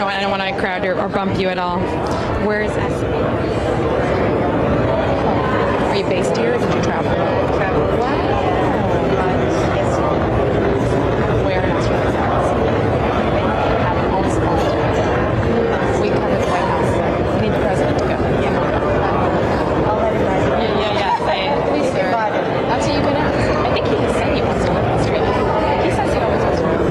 I don't want to crowd or bump you at all. Where is this? Are you based here or did you travel? Where in Australia? We covered the White House. We need the president to go. I'll let him know. Yeah. Please, sir. That's what you can ask. I think he has said he wants to live in Australia. He says he always wants to live.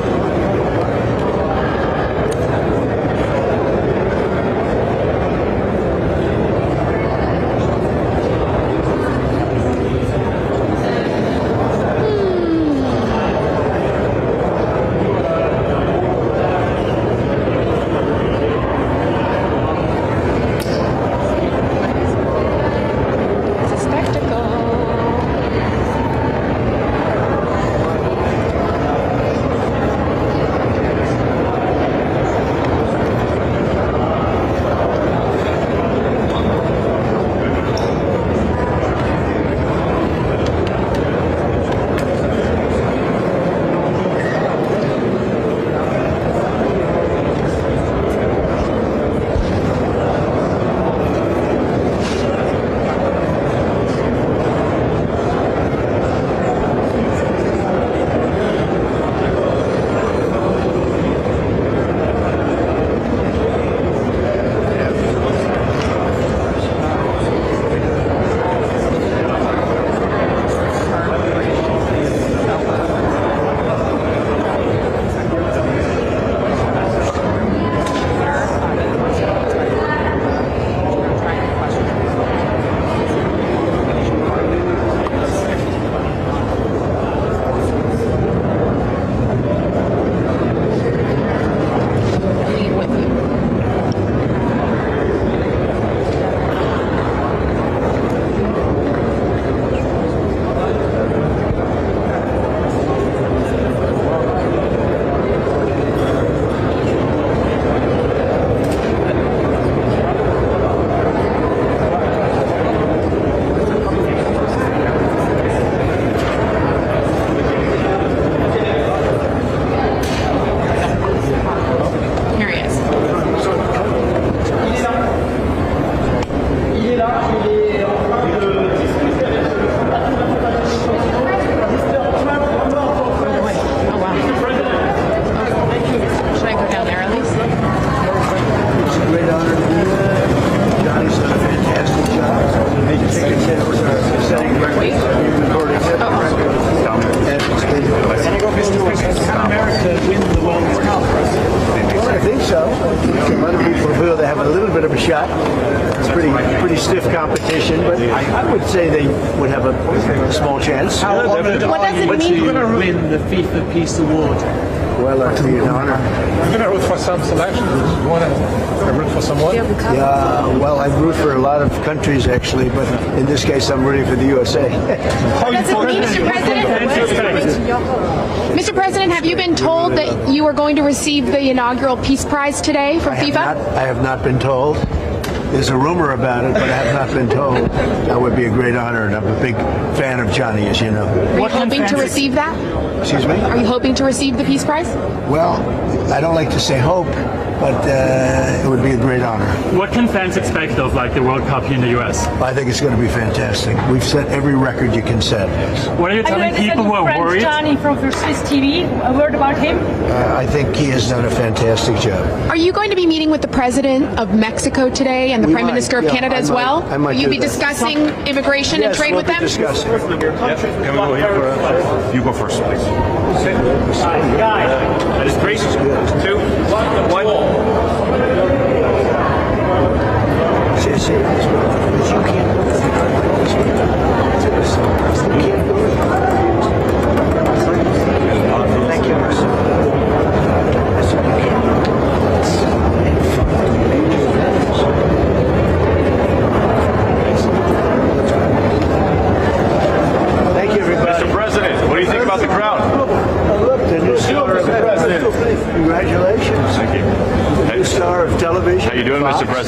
It's pretty stiff competition, but I would say they would have a small chance. What does it mean to win the FIFA Peace Award? Well, it'd be an honor. You're going to root for some selections. You want to root for someone? Yeah, well, I root for a lot of countries, actually, but in this case, I'm rooting for the USA. What does it mean, Mr. President? Mr. President, have you been told that you are going to receive the inaugural Peace Prize today from FIFA? I have not been told. There's a rumor about it, but I have not been told. That would be a great honor, and I'm a big fan of Johnny, as you know. Are you hoping to receive that? Excuse me? Are you hoping to receive the Peace Prize? Well, I don't like to say hope, but it would be a great honor. What can fans expect of the World Cup here in the US? I think it's going to be fantastic. We've set every record you can set. What are you telling people who are worried? Johnny from Swiss TV, a word about him? I think he has done a fantastic job. Are you going to be meeting with the President of Mexico today and the Prime Minister of Canada as well? Will you be discussing immigration and trade with them? Yes, we'll be discussing. Can we go here for you go first, please. That is 3, 2, 1. See, you can't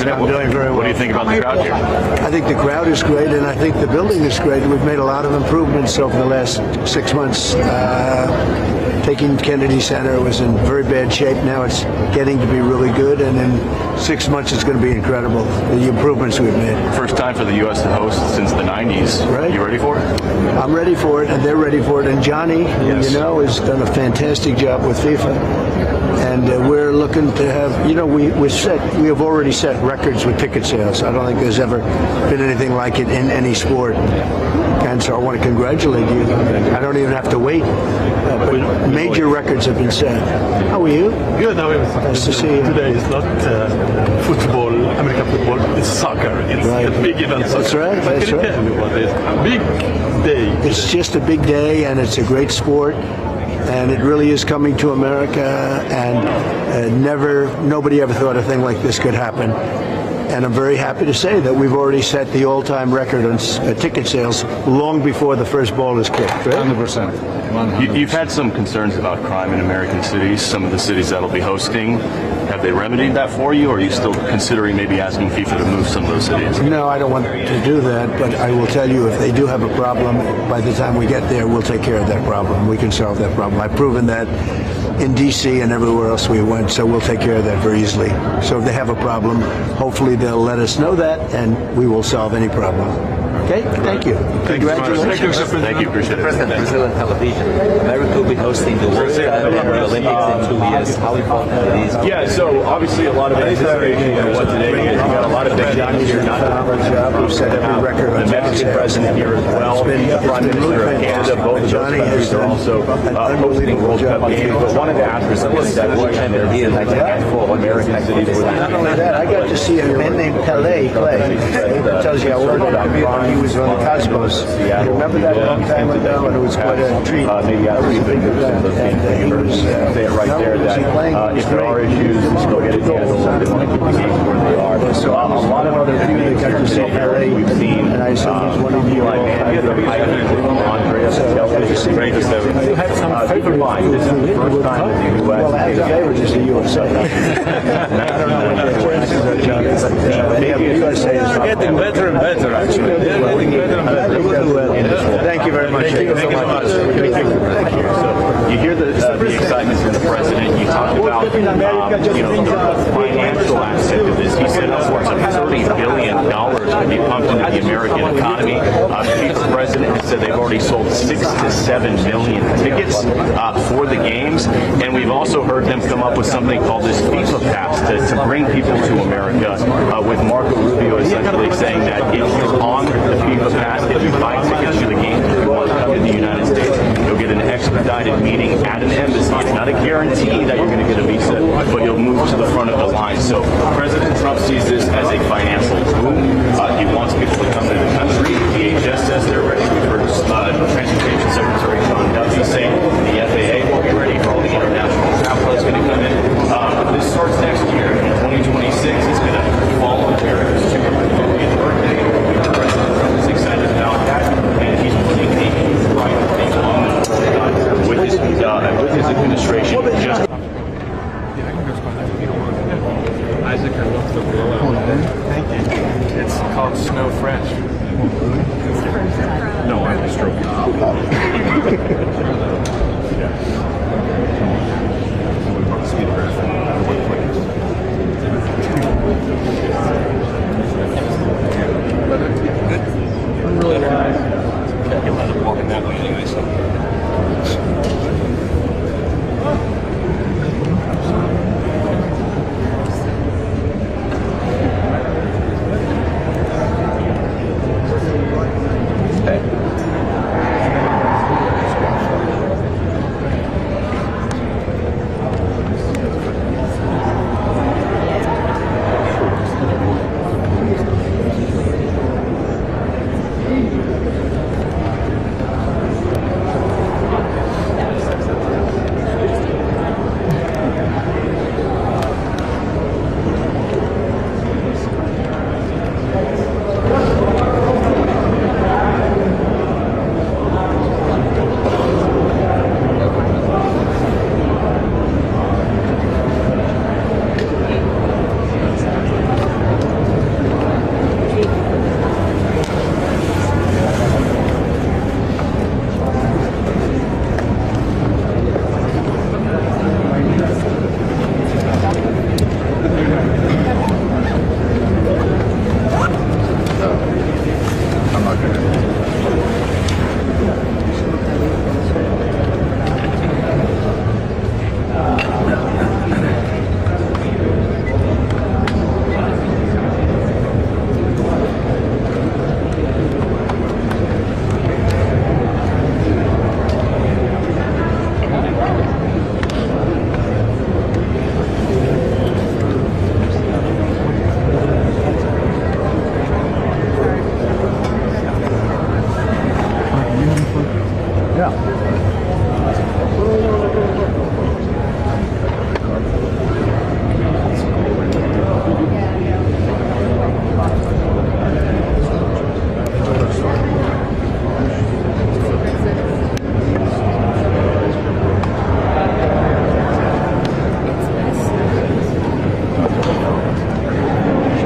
President, I'm doing very well. What do you think about the crowd here? I think the crowd is great, and I think the building is great. We've made a lot of improvements over the last 6 months. Taking Kennedy Center was in very bad shape. Now it's getting to be really good, and in 6 months it's going to be incredible, the improvements we've made. First time for the U.S. to host since the 90s. Right. You ready for it? I'm ready for it, and they're ready for it. And Johnny, you know, has done a fantastic job with FIFA. And we're looking to have, you know, we have already set records with ticket sales. I don't think there's ever been anything like it in any sport. And so I want to congratulate you. I don't even have to wait. But major records have been set. How are you? Good. Nice to see you. Today is not football, American football. It's soccer. It's Right. a big event. That's right. What That's can you right. tell me about this? Big day. It's just a big day, and it's a great sport, and it really is coming to America. And nobody ever thought a thing like this could happen. And I'm very happy to say that we've already set the all-time record on ticket sales long before the first ball is kicked. Right? 100%. You've had some concerns about crime in American cities, some of the cities that'll be hosting. Have they remedied that for you, or are you still considering maybe asking FIFA to move some of those cities? No, I don't want to do that, but I will tell you if they do have a problem, by the time we get there, we'll take care of that problem. We can solve that problem. I've proven that in D.C. and everywhere else we went, so we'll take care of that very easily. So if they have a problem, hopefully they'll let us know that, and we will solve any problem. Okay? Thank you. Congratulations. Thank you. Appreciate it. President, Brazilian television. America will be hosting the World Cup and the Olympics in 2 years. How important it is? Yeah, so obviously a lot of anticipation of what today is. You got a lot of big names here, not We've set every record on the Mexican president here as well, the Prime Minister of Canada. Both of those countries are also hosting World Cup games. But wanted to ask for something that will end there being like a handful of American cities where Not only that, I got to see a man named Pelé play. It tells you how old I am. He was on the Cosmos. You remember that a long time ago, and it was quite a treat. maybe out of It was a big event. And he was say it right not there only was he that playing, if there are issues, still get it handled. They want to keep the games where they are. So a lot of other few that got to see Pelé, we've seen. and I assume he's one of you all. Andreas You had some favorite line. This is the first time that the U.S. Well, as a favorite is the USA. I don't know what the chances are, John. The USA is Getting better and better, actually. They're getting better and better. Thank you very much. Thank you so much. You hear the excitement from the president. You talk about the financial aspect of this. He said upwards of $30 billion could be pumped into the American economy. The president has said they've already sold 6 to 7 million tickets for the games, and we've also heard them come up with something called this FIFA Pass to bring people to America. With Marco Rubio essentially saying that if you're on the FIFA Pass, if you buy tickets to the games, if you want to come to the United States, you'll get an expedited meeting at an embassy. It's not a guarantee that you're going to get a visa, but you'll move to the front of the line. So President Trump sees this as a financial boom. He wants people to come to the country. DHS says they're ready. We've heard Transportation Secretary John Duffy say the FAA will be ready for all the international travel that's going to come in. This starts next year. In 2026, it's going to fall on America's 250th birthday. The President Trump is excited about that, and he's putting the right thing on with his administration. Just Isaac, I love the blowout. Thank you. It's called Snow Fresh. No, I'm stroking. Speed I'm really nice. You'll end up walking that way anyway, so.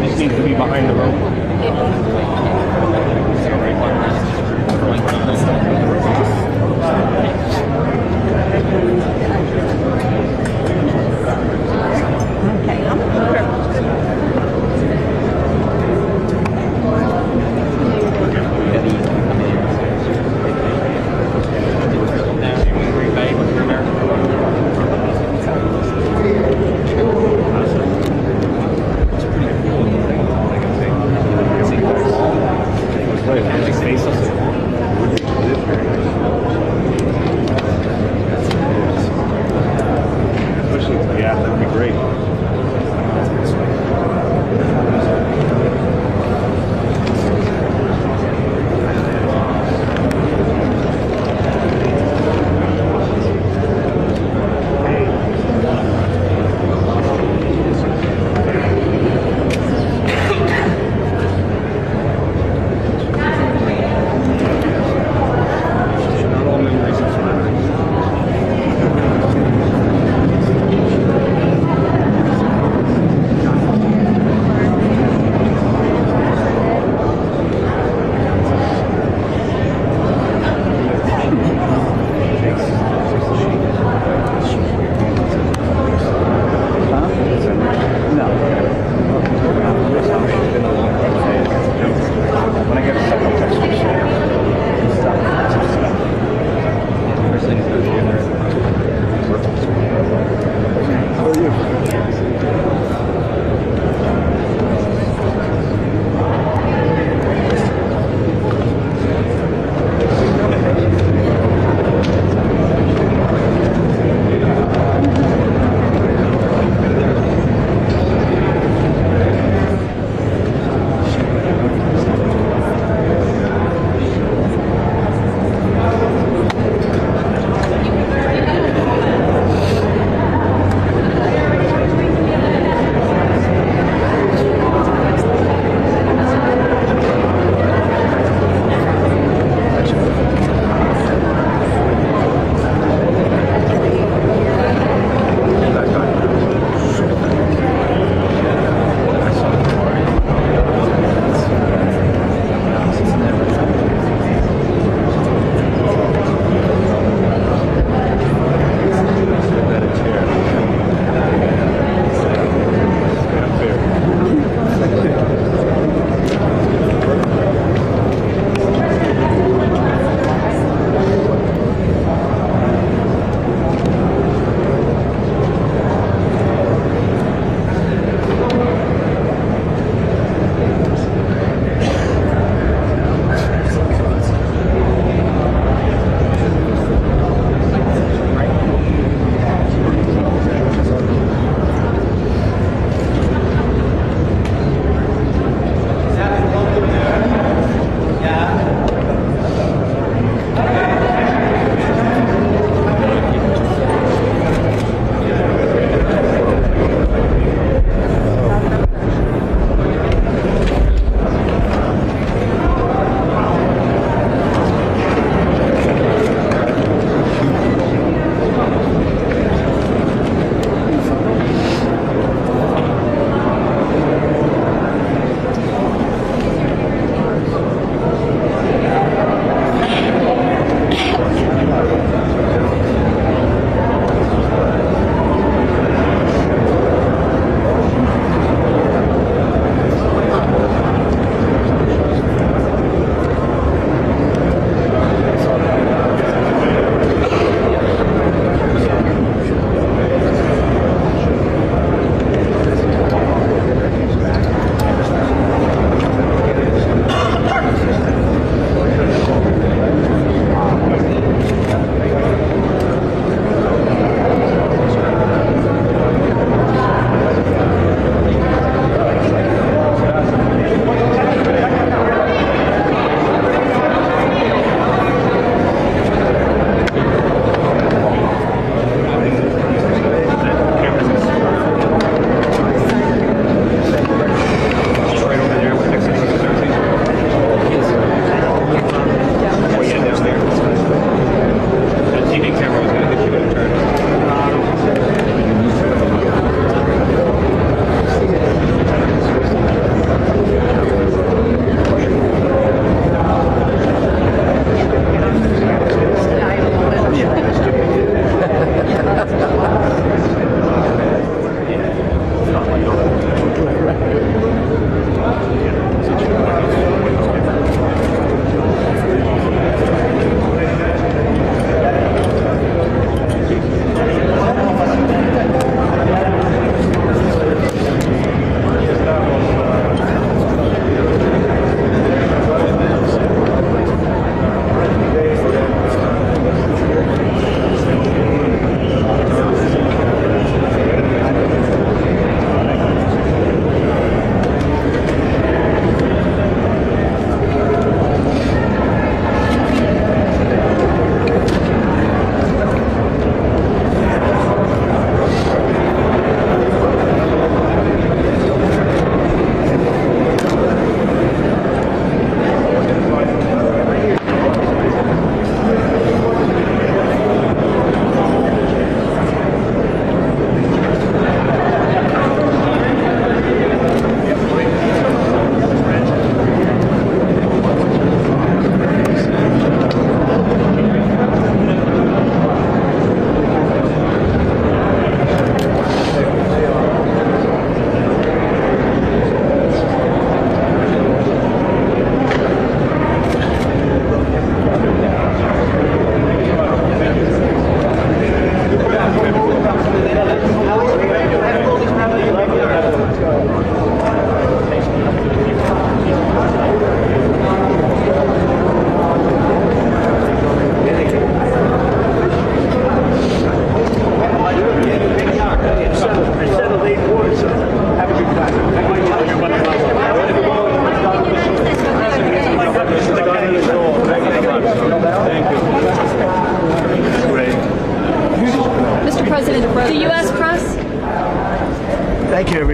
Just needs to be behind the rope.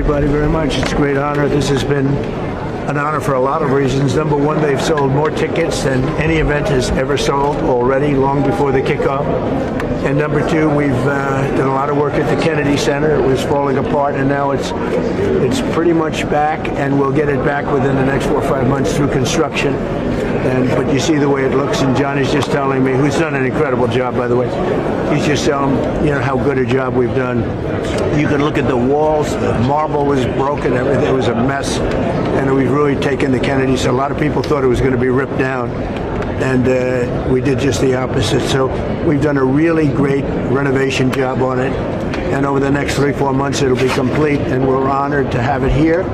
everybody very much. It's a great honor. This has been an honor for a lot of reasons. Number one, they've sold more tickets than any event has ever sold already, long before the kickoff. And number two, we've done a lot of work at the Kennedy Center. It was falling apart, and now it's pretty much back, and we'll get it back within the next 4 or 5 months through construction. But you see the way it looks, and Johnny's just telling me, who's done an incredible job, by the way. He's just telling how good a job we've done. You can look at the walls, the marble was broken, everything was a mess, and we've really taken the Kennedys. A lot of people thought it was going to be ripped down, and we did just the opposite. So we've done a really great renovation job on it, and over the next 3 or 4 months it'll be complete, and we're honored to have it here.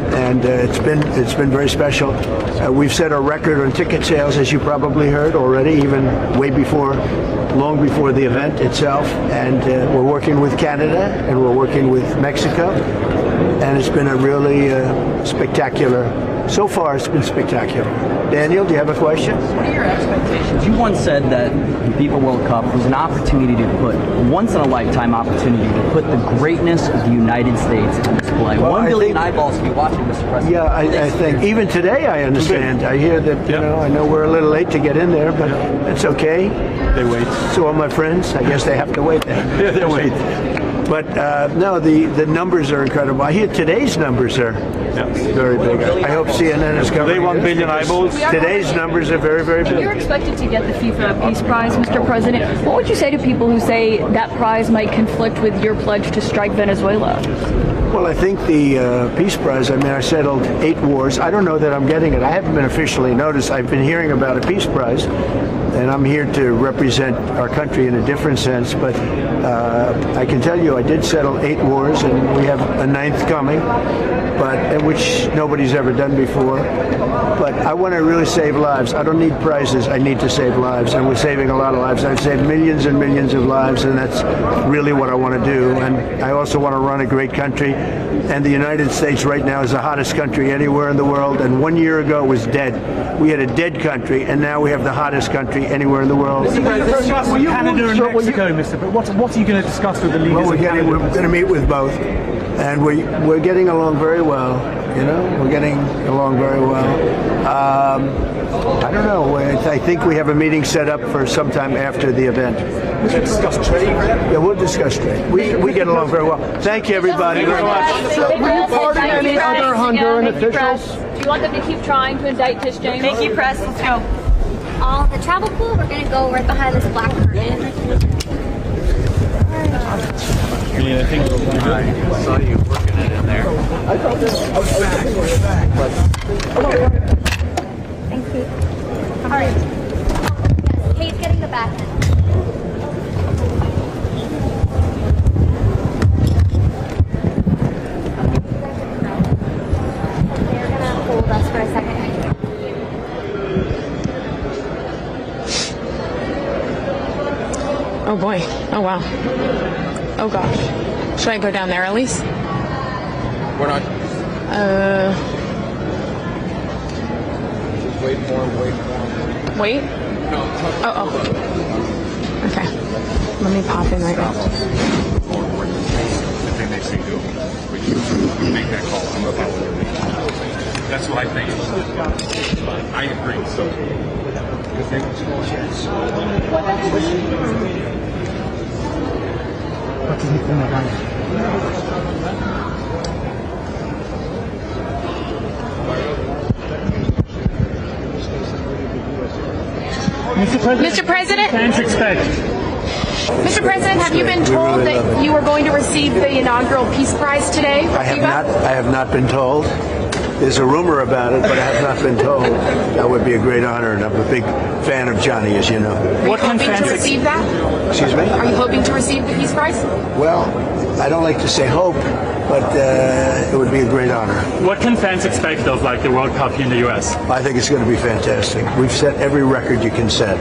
And it's been very special. We've set a record on ticket sales, as you probably heard already, even long before the event itself. And we're working with Canada, and we're working with Mexico, and it's been a really spectacular. So far, it's been spectacular. Daniel, do you have a question? What are your expectations? You once said that the FIFA World Cup was an opportunity to put, a once-in-a-lifetime opportunity to put the greatness of the United States on display. Well, 1 billion eyeballs to be watching, Mr. President. Yeah, I think even today I understand. I hear that, I know we're a little late to get in there, but it's okay. They wait. So all my friends, I guess they have to wait then. Yeah, they wait. But no, the numbers are incredible. I hear today's numbers are very big. I hope CNN is covering. They 1 billion eyeballs. Today's numbers are very, very big. You're expected to get the FIFA Peace Prize, Mr. President. What would you say to people who say that prize might conflict with your pledge to strike Venezuela? Well, I think the Peace Prize, I settled 8 wars. I don't know that I'm getting it. I haven't been officially noticed. I've been hearing about a Peace Prize, and I'm here to represent our country in a different sense. But I can tell you I did settle 8 wars, and we have a 9th coming, which nobody's ever done before. But I want to really save lives. I don't need prizes. I need to save lives, and we're saving a lot of lives. I've saved millions and millions of lives, and that's really what I want to do. And I also want to run a great country. And the United States right now is the hottest country anywhere in the world. And 1 year ago it was dead. We had a dead country, and now we have the hottest country anywhere in the world. Canada and Mexico, Mr. But what are you going to discuss with the leaders? Well, we're going to meet with both, and we're getting along very well. We're getting along very well. I don't know. I think we have a meeting set up for sometime after the event. We should discuss trade. Yeah, we'll discuss trade. We get along very well. Thank you, everybody, very much. Were you part of any other Honduran officials? Do you want them to keep trying to indict Tish James? Thank you, press. Let's go. On the travel pool, we're going to go right behind this black curtain. I think I saw you working it in there. Thank you. All right. Kate's getting the back end. They're going to hold us for a second. Oh boy. Oh wow. Oh gosh. Should I go down there at least? We're not. Wait more. Wait? No. Oh. Okay. Let me pop in right now. The thing they say do. But you make that call. I'm okay with it. That's what I think. I agree. So. Mr. President? Fans expect. Mr. President, have you been told that you are going to receive the inaugural Peace Prize today? I have not been told. There's a rumor about it, but I have not been told. That would be a great honor, and I'm a big fan of Johnny, as you know. Are you hoping to receive that? Excuse me? Are you hoping to receive the Peace Prize? Well, I don't like to say hope, but it would be a great honor. What can fans expect of the World Cup here in the U.S.? I think it's going to be fantastic. We've set every record you can set.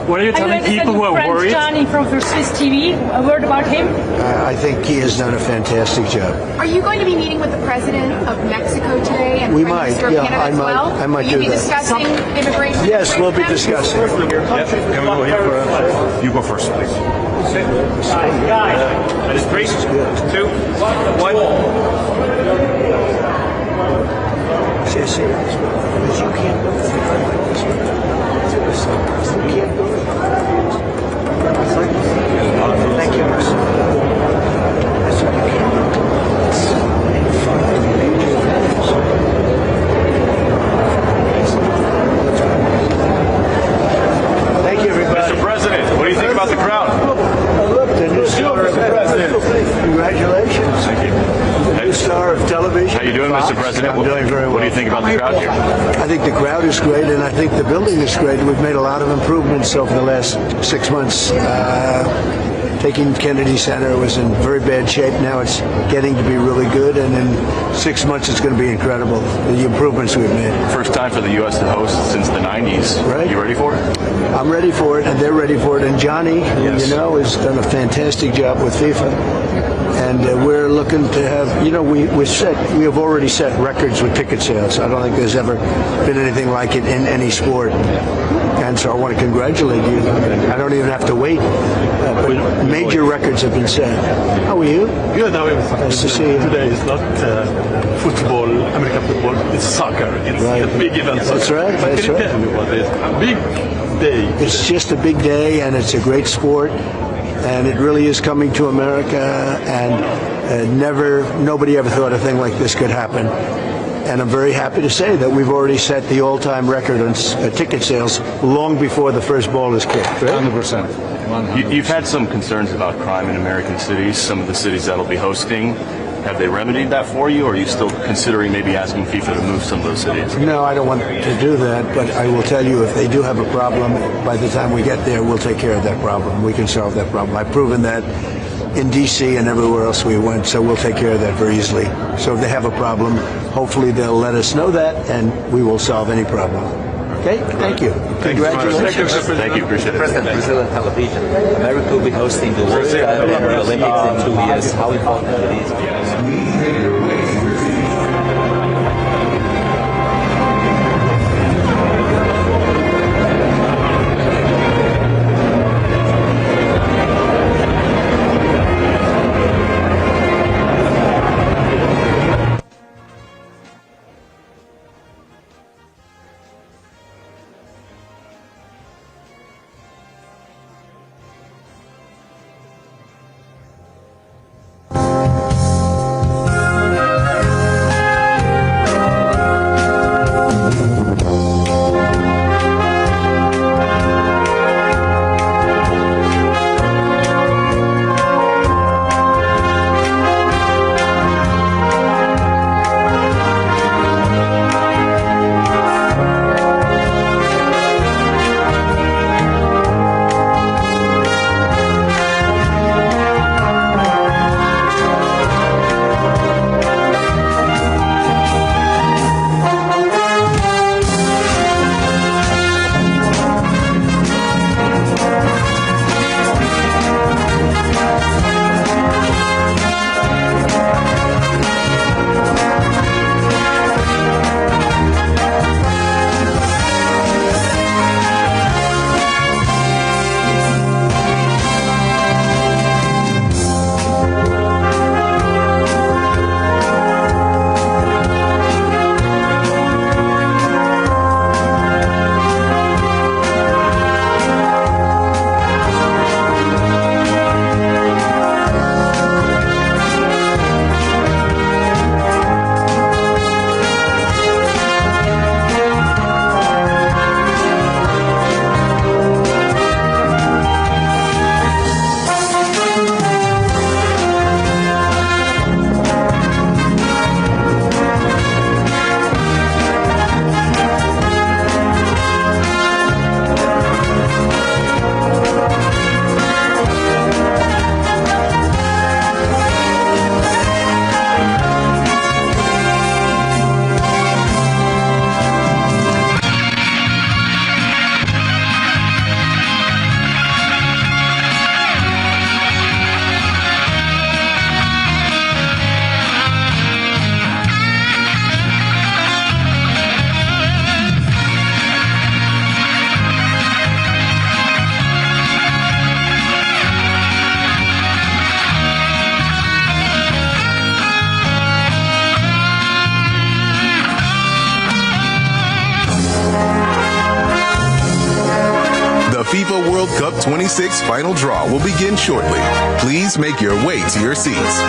What are you telling people who are worried? Johnny from Swiss TV, a word about him? I think he has done a fantastic job. Are you going to be meeting with the President of Mexico today and We Prime might, Minister of yeah, Canada I as might- well? I might Will you do be that. discussing immigration? Yes, we'll be with them? discussing. Can we go here for you go first, please. Guys, that is 3, 2, 1. Yes, because you can't do it like this. You can't do it. Thank you. That's what you can't do. Thank you, everybody. Mr. President, what do you think about the crowd? Look, the new star of the president. Congratulations. Thank you. The new star of television. How you doing, Mr. President? I'm doing very well. What do you think about the crowd here? I think the crowd is great, and I think the building is great. We've made a lot of improvements over the last 6 months. Taking Kennedy Center was in very bad shape. Now it's getting to be really good, and in 6 months it's going to be incredible, the improvements we've made. First time for the U.S. to host since the 90s. Right. You ready for it? I'm ready for it, and they're ready for it. And Johnny, you know, has done a fantastic job with FIFA. And we're looking to have, you know, we have already set records with ticket sales. I don't think there's ever been anything like it in any sport. And so I want to congratulate you. I don't even have to wait. But major records have been set. How are you? Good. Nice to see you. Today is not football, American football. It's soccer. It's a big event. That's right. But That's can you right. tell me what it is? Big day. It's just a big day, and it's a great sport, and it really is coming to America. And nobody ever thought a thing like this could happen. And I'm very happy to say that we've already set the all-time record on ticket sales long before the first ball is kicked. Right? 100%. You've had some concerns about crime in American cities, some of the cities that'll be hosting. Have they remedied that for you, or are you still considering maybe asking FIFA to move some of those cities? No, I don't want to do that, but I will tell you if they do have a problem, by the time we get there, we'll take care of that problem. We can solve that problem. I've proven that in D.C. and everywhere else we went, so we'll take care of that very easily. So if they have a problem, hopefully they'll let us know that, and we will solve any problem. Okay? Thank you. Congratulations. Thank you. Appreciate it. President, Brazilian television. America will be hosting the World Cup and the Olympics in 2 years. How important it is? 2026 final draw will begin shortly. Please make your way to your seats.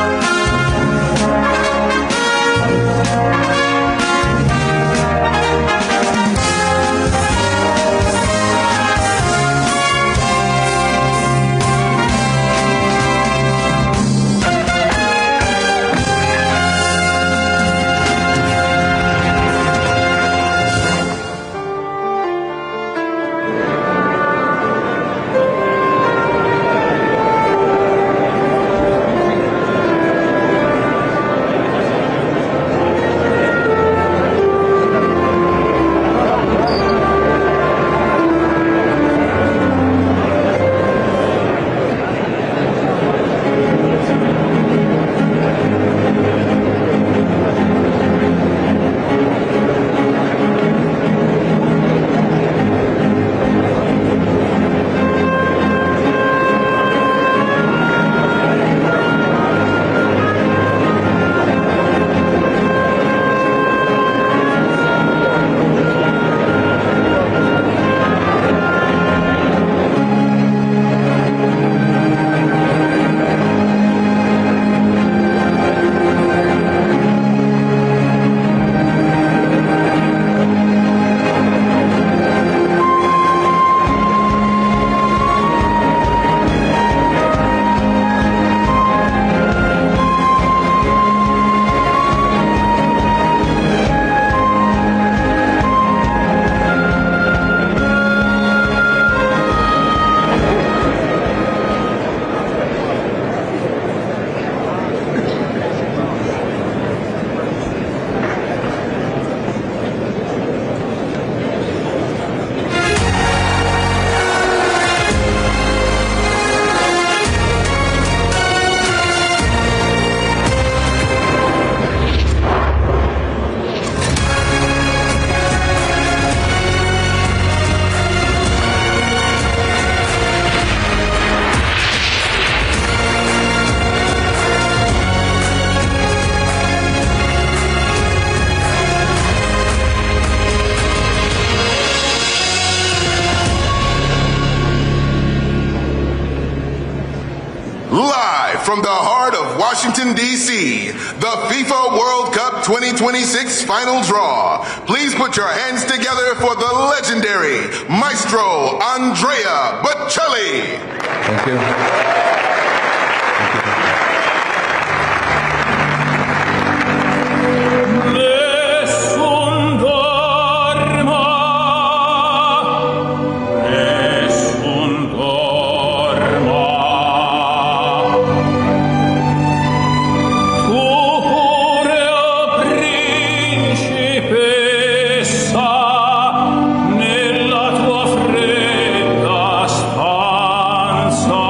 Live from the heart of Washington, D.C., the FIFA World Cup 2026 final draw. Please put your hands together for the legendary Maestro Andrea Bocelli. Thank you. Nella tua fredda stanza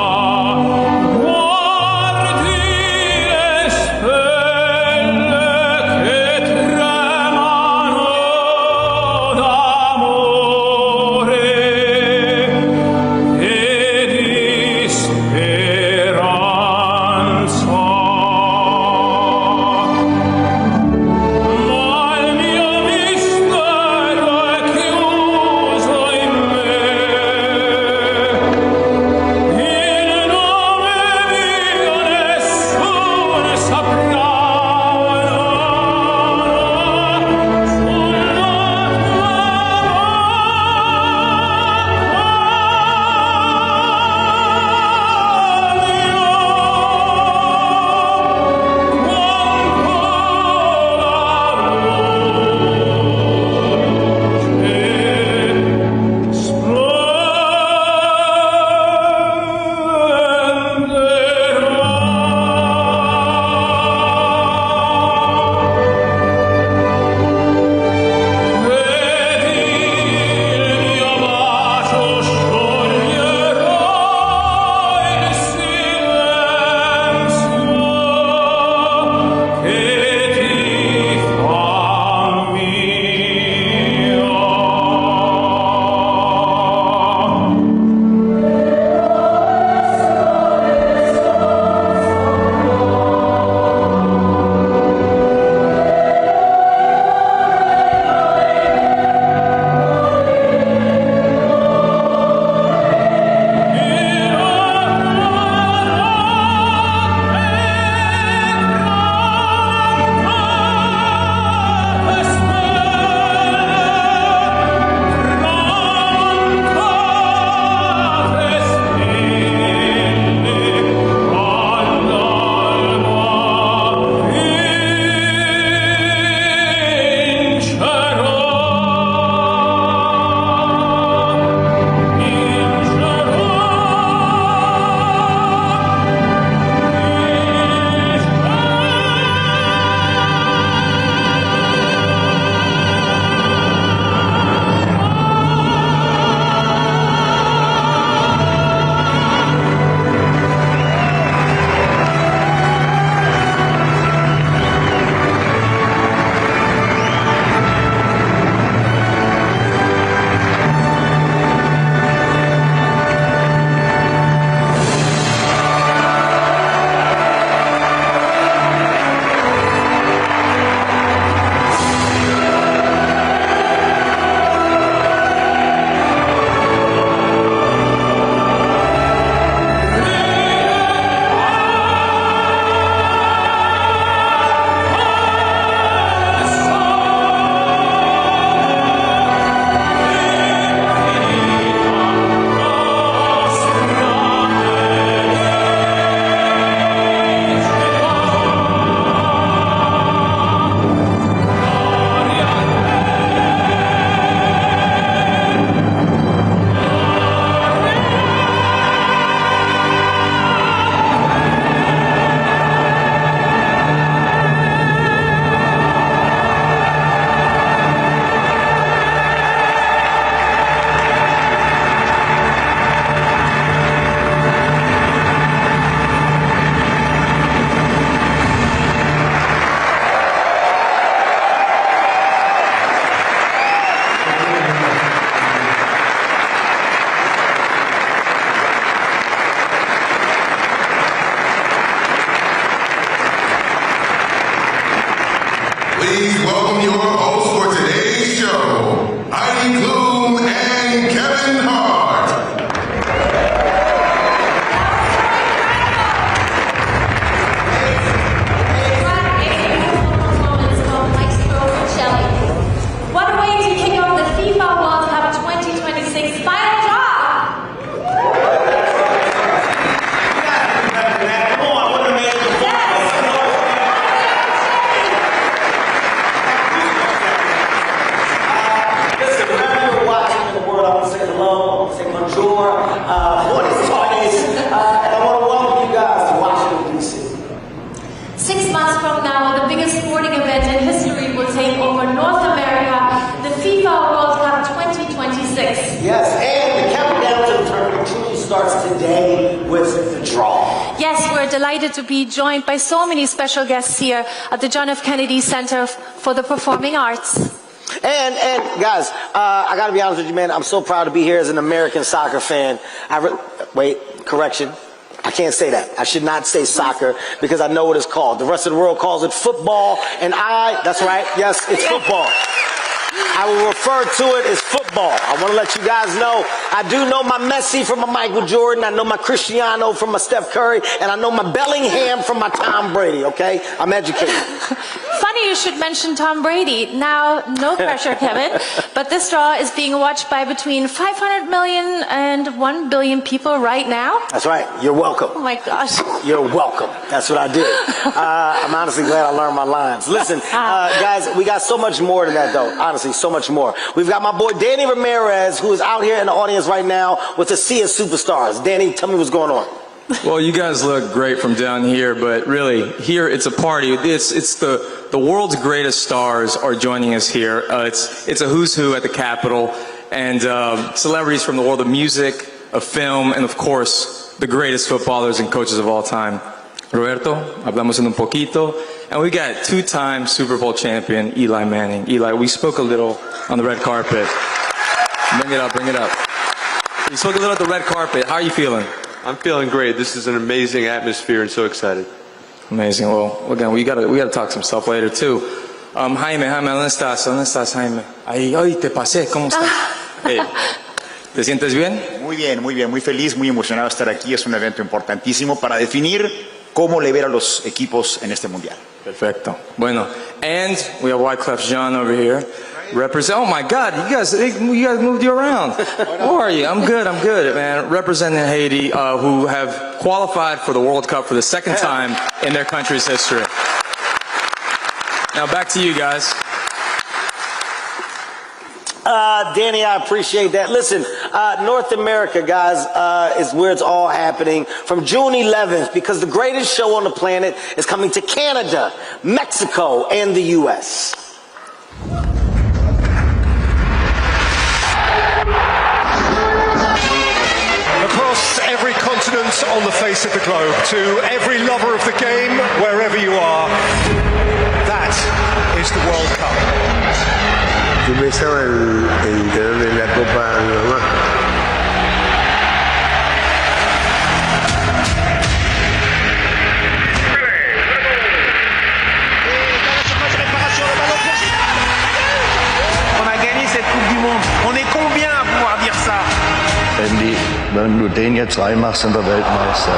please welcome your hosts for today's show, Heidi Klum and Kevin Hart. What a way to kick off the FIFA World Cup 2026 final draw! Listen, whenever you're watching in the world, I want to say hello, I want to say bonjour, buenas tardes, and I want to welcome you guys to Washington, D.C. 6 months from now, the biggest sporting event in history will take over North America, the FIFA World Cup 2026. Yes, and the countdown to the tournament truly starts today with the draw. Yes, we're delighted to be joined by so many special guests here at the John F. Kennedy Center for the Performing Arts. And guys, I got to be honest with you, man. I'm so proud to be here as an American soccer fan. Wait, correction. I can't say that. I should not say soccer because I know what it's called. The rest of the world calls it football, and that's right. Yes, it's football. I will refer to it as football. I want to let you guys know, I do know my Messi from my Michael Jordan, I know my Cristiano from my Steph Curry, and I know my Bellingham from my Tom Brady, okay? I'm educated. Funny you should mention Tom Brady. Now, no pressure, Kevin, but this draw is being watched by between 500 million and 1 billion people right now. That's right. You're welcome. Oh my gosh. You're welcome. That's what I did. I'm honestly glad I learned my lines. Listen, guys, we got so much more to that, though. Honestly, so much more. We've got my boy Danny Ramirez, who is out here in the audience right now with a sea of superstars. Danny, tell me what's going on. Well, you guys look great from down here, but really, here it's a party. It's the world's greatest stars are joining us here. It's a who's who at the Capitol, and celebrities from the world of music, of film, and of course, the greatest footballers and coaches of all time. Roberto, hablamos en un poquito, and we got two-time Super Bowl champion Eli Manning. Eli, we spoke a little on the red carpet. Bring it up, bring it up. We spoke a little at the red carpet. How are you feeling? I'm feeling great. This is an amazing atmosphere and so excited. Amazing. Well, again, we gotta talk some stuff later too. Jaime, ¿dónde estás? ¿Dónde estás, Jaime? Ahí, hoy te pasé. ¿Cómo estás? ¿Te sientes bien? Muy bien, muy bien. Muy feliz, muy emocionado de estar aquí. Es un evento importantísimo para definir cómo le ver a los equipos en este mundial. Perfecto. Bueno, and we have Wyclef Jean over here. Oh my God, you guys moved you around. How are you? I'm good, man. Representing Haiti, who have qualified for the World Cup for the second time in their country's history. Now back to you guys. Danny, I appreciate that. Listen, North America, guys, is where it's all happening from June 11th, because the greatest show on the planet is coming to Canada, Mexico, and the U.S. Across every continent on the face of the globe, to every lover of the game, wherever you are, that is the World Cup. Yo pensaba en tenerle la copa a mi mamá. On a gagné cette Coupe du Monde. On est combien à pouvoir dire ça? Wenn du den jetzt reinmachst, sind wir Weltmeister.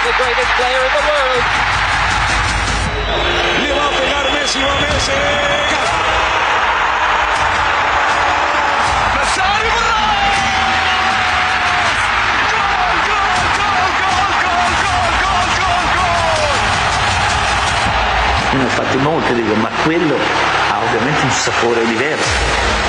The greatest player in the world. Le va a pegar Messi, va Messi. Ne ho fatti molte, dico, ma quello ha ovviamente un sapore diverso.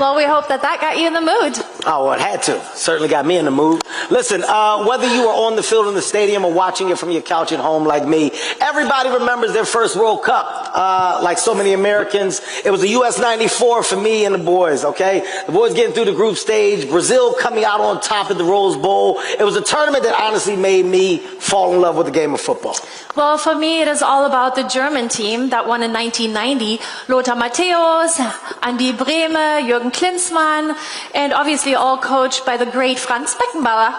Well, we hope that got you in the mood. Oh, well, it had to. Certainly got me in the mood. Listen, whether you were on the field in the stadium or watching it from your couch at home like me, everybody remembers their first World Cup. Like so many Americans, it was the US 94 for me and the boys, okay? The boys getting through the group stage, Brazil coming out on top at the Rose Bowl. It was a tournament that honestly made me fall in love with the game of football. Well, for me, it is all about the German team that won in 1990. Lothar Matthäus, Andi Brehme, Jürgen Klinsmann, and obviously all coached by the great Franz Beckenbauer.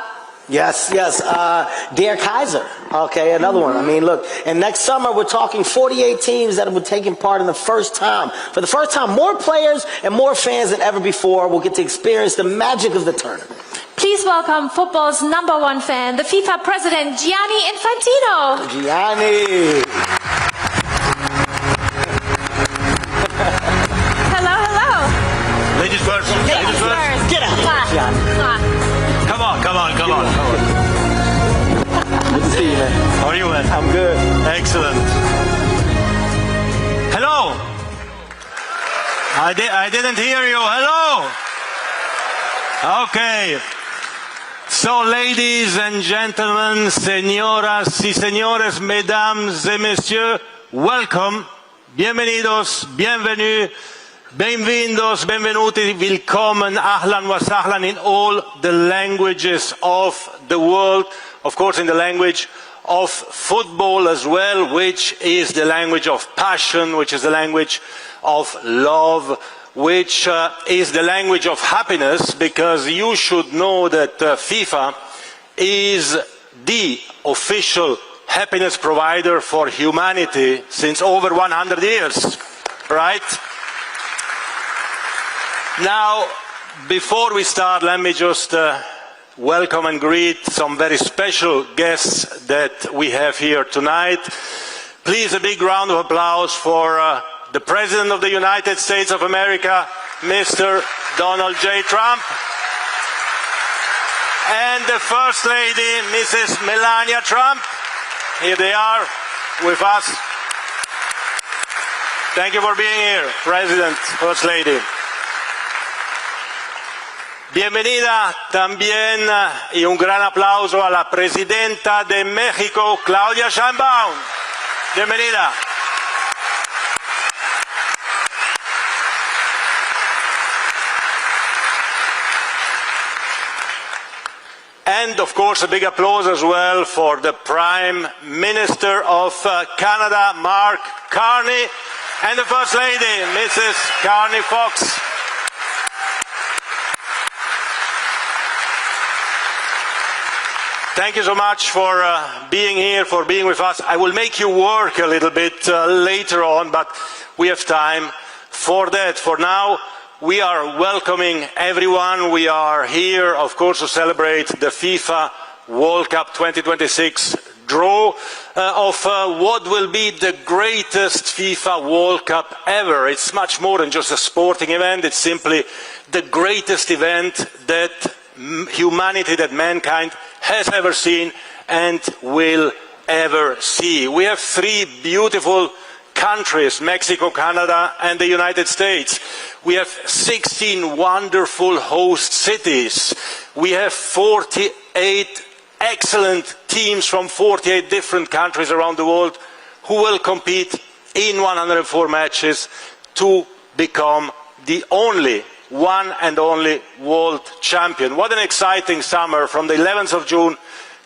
Yes, yes. Der Kaiser. Okay, another one. I mean, look, and next summer we're talking 48 teams that will be taking part in the first time. For the first time, more players and more fans than ever before will get to experience the magic of the tournament. Please welcome football's #1 fan, the FIFA president, Gianni Infantino. Gianni. Hello, hello. Ladies first. Ladies first. Get out of here, Gianni. Come on, come on, come on. Good to see you, man. How are you, man? I'm good. Excellent. Hello. I didn't hear you. Hello. Okay. So, ladies and gentlemen, señoras y señores, mesdames et messieurs, welcome. Bienvenidos, bienvenue, bienvenidos, benvenuti, willkommen, ahlan wa sahlan in all the languages of the world. Of course, in the language of football as well, which is the language of passion, which is the language of love, which is the language of happiness, because you should know that FIFA is the official happiness provider for humanity since over 100 years, right? Now, before we start, let me just welcome and greet some very special guests that we have here tonight. Please, a big round of applause for the President of the United States of America, Mr. Donald J. Trump, and the First Lady, Mrs. Melania Trump. Here they are with us. Thank you for being here, President, First Lady. Bienvenida también y un gran aplauso a la Presidenta de México, Claudia Sheinbaum. Bienvenida. And of course a big applause as well for the Prime Minister of Canada, Mark Carney, and the First Lady, Mrs. Carney Fox. Thank you so much for being here, for being with us. I will make you work a little bit later on, but we have time for that. For now, we are welcoming everyone. We are here, of course, to celebrate the FIFA World Cup 2026 draw of what will be the greatest FIFA World Cup ever. It's much more than just a sporting event. It's simply the greatest event that humanity, that mankind has ever seen and will ever see. We have three beautiful countries, Mexico, Canada, and the United States. We have 16 wonderful host cities. We have 48 excellent teams from 48 different countries around the world who will compete in 104 matches to become the one and only world champion. What an exciting summer from the 11th of June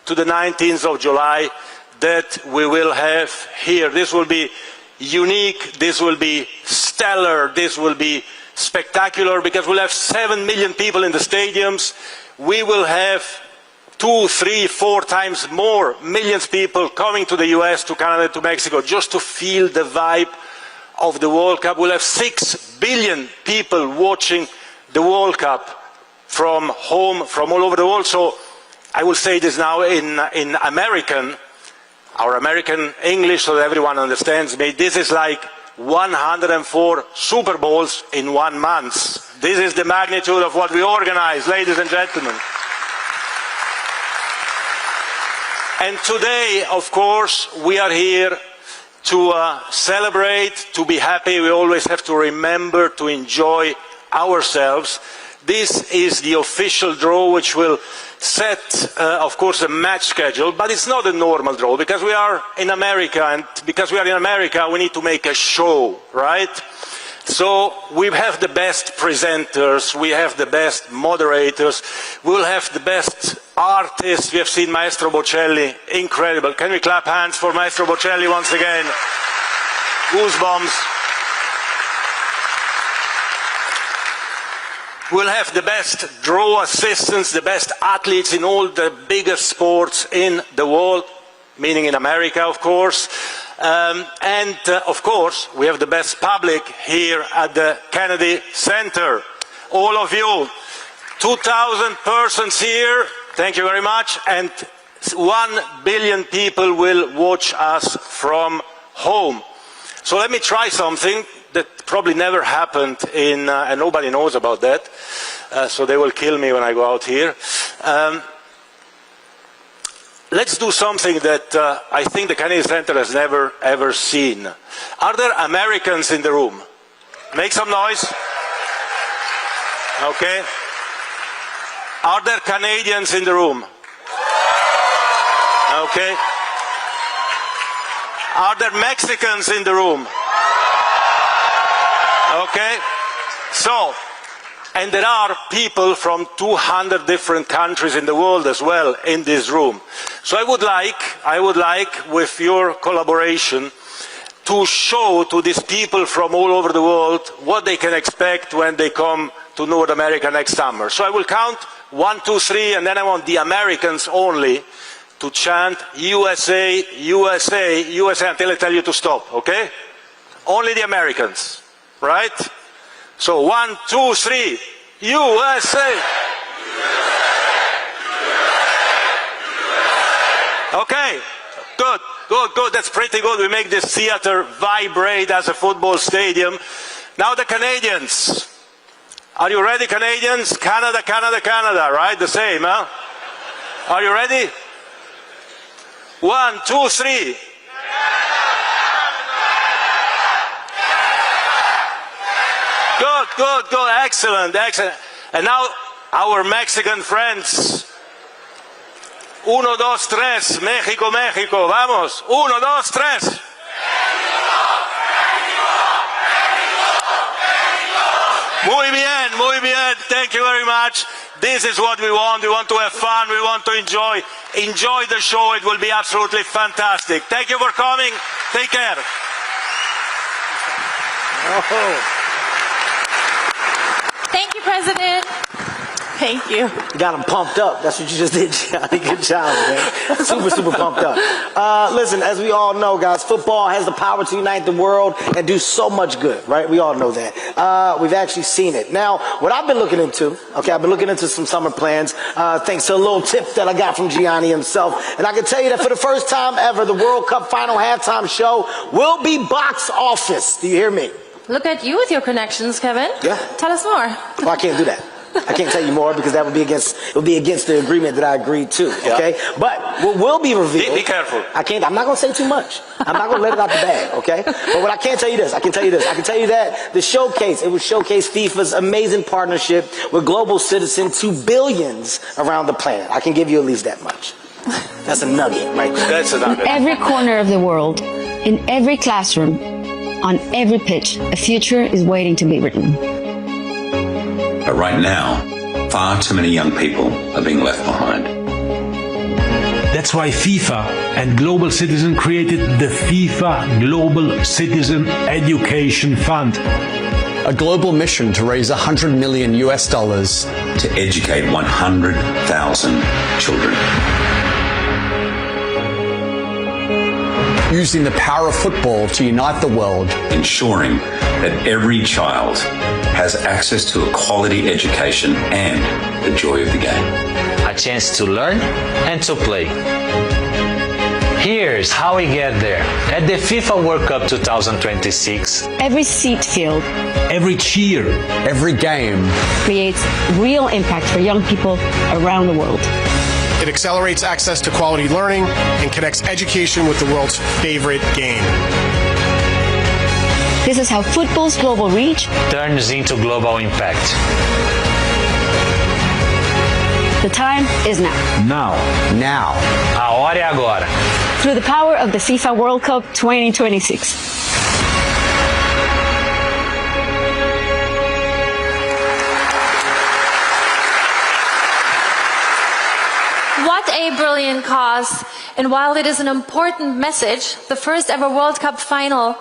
to the 19th of July that we will have here. This will be unique, this will be stellar, this will be spectacular, because we'll have 7 million people in the stadiums. We will have 2, 3, 4 times more millions of people coming to the US, to Canada, to Mexico, just to feel the vibe of the World Cup. We'll have 6 billion people watching the World Cup from home, from all over the world. So I will say this now in American, our American English, so that everyone understands me. This is like 104 Super Bowls in 1 month. This is the magnitude of what we organize, ladies and gentlemen. And today, of course, we are here to celebrate, to be happy. We always have to remember to enjoy ourselves. This is the official draw which will set, of course, a match schedule, but it's not a normal draw because we are in America, and because we are in America, we need to make a show, right? So we have the best presenters, we have the best moderators, we'll have the best artists. We have seen Maestro Bocelli, incredible. Can we clap hands for Maestro Bocelli once again? Goosebumps. We'll have the best draw assistants, the best athletes in all the biggest sports in the world, meaning in America, of course. Of course, we have the best public here at the Kennedy Center. All of you, 2,000 persons here, thank you very much, and 1 billion people will watch us from home. So let me try something that probably never happened and nobody knows about that, so they will kill me when I go out here. Let's do something that I think the Kennedy Center has never ever seen. Are there Americans in the room? Make some noise. Okay. Are there Canadians in the room? Okay. Are there Mexicans in the room? Okay. So, and there are people from 200 different countries in the world as well in this room. So I would like, with your collaboration, to show to these people from all over the world what they can expect when they come to North America next summer. So I will count 1, 2, 3, and then I want the Americans only to chant USA, USA, USA until I tell you to stop, okay? Only the Americans, right? So 1, 2, 3, USA! Okay, good, good, good, that's pretty good. We make this theater vibrate as a football stadium. Now the Canadians. Are you ready, Canadians? Canada, Canada, Canada, right? The same, huh? Are you ready? 1, 2, 3. Good, good, good, excellent, excellent. And now our Mexican friends. 1, 2, 3, México, México, vamos. 1, 2, 3. Muy bien, muy bien. Thank you very much. This is what we want. We want to have fun. We want to enjoy the show. It will be absolutely fantastic. Thank you for coming. Take care. Thank you, President. Thank you. You got them pumped up. That's what you just did, Johnny. Good job, man. Super, super pumped up. Listen, as we all know, guys, football has the power to unite the world and do so much good, right? We all know that. We've actually seen it. Now, what I've been looking into, okay, I've been looking into some summer plans, thanks to a little tip that I got from Gianni himself. And I can tell you that for the first time ever, the World Cup final halftime show will be box office. Do you hear me? Look at you with your connections, Kevin. Yeah. Tell us more. Well, I can't do that. I can't tell you more because that would be against the agreement that I agreed to. Okay, but what will be revealed? Be careful. I'm not going to say too much. I'm not going to let it out the bag. Okay, but what I can tell you this, I can tell you that the showcase, it will showcase FIFA's amazing partnership with global citizens to billions around the planet. I can give you at least that much. That's a nugget, right? That's a nugget. In every corner of the world, in every classroom, on every pitch, a future is waiting to be written. But right now, far too many young people are being left behind. That's why FIFA and Global Citizen created the FIFA Global Citizen Education Fund. A global mission to raise $100 million to educate 100,000 children. Using the power of football to unite the world. Ensuring that every child has access to a quality education and the joy of the game. A chance to learn and to play. Here's how we get there. At the FIFA World Cup 2026, every seat filled, every cheer, every game creates real impact for young people around the world. It accelerates access to quality learning and connects education with the world's favorite game. This is how football's global reach turns into global impact. The time is now. Now. A hora é agora. Through the power of the FIFA World Cup 2026. What a brilliant cause. And while it is an important message, the first ever World Cup final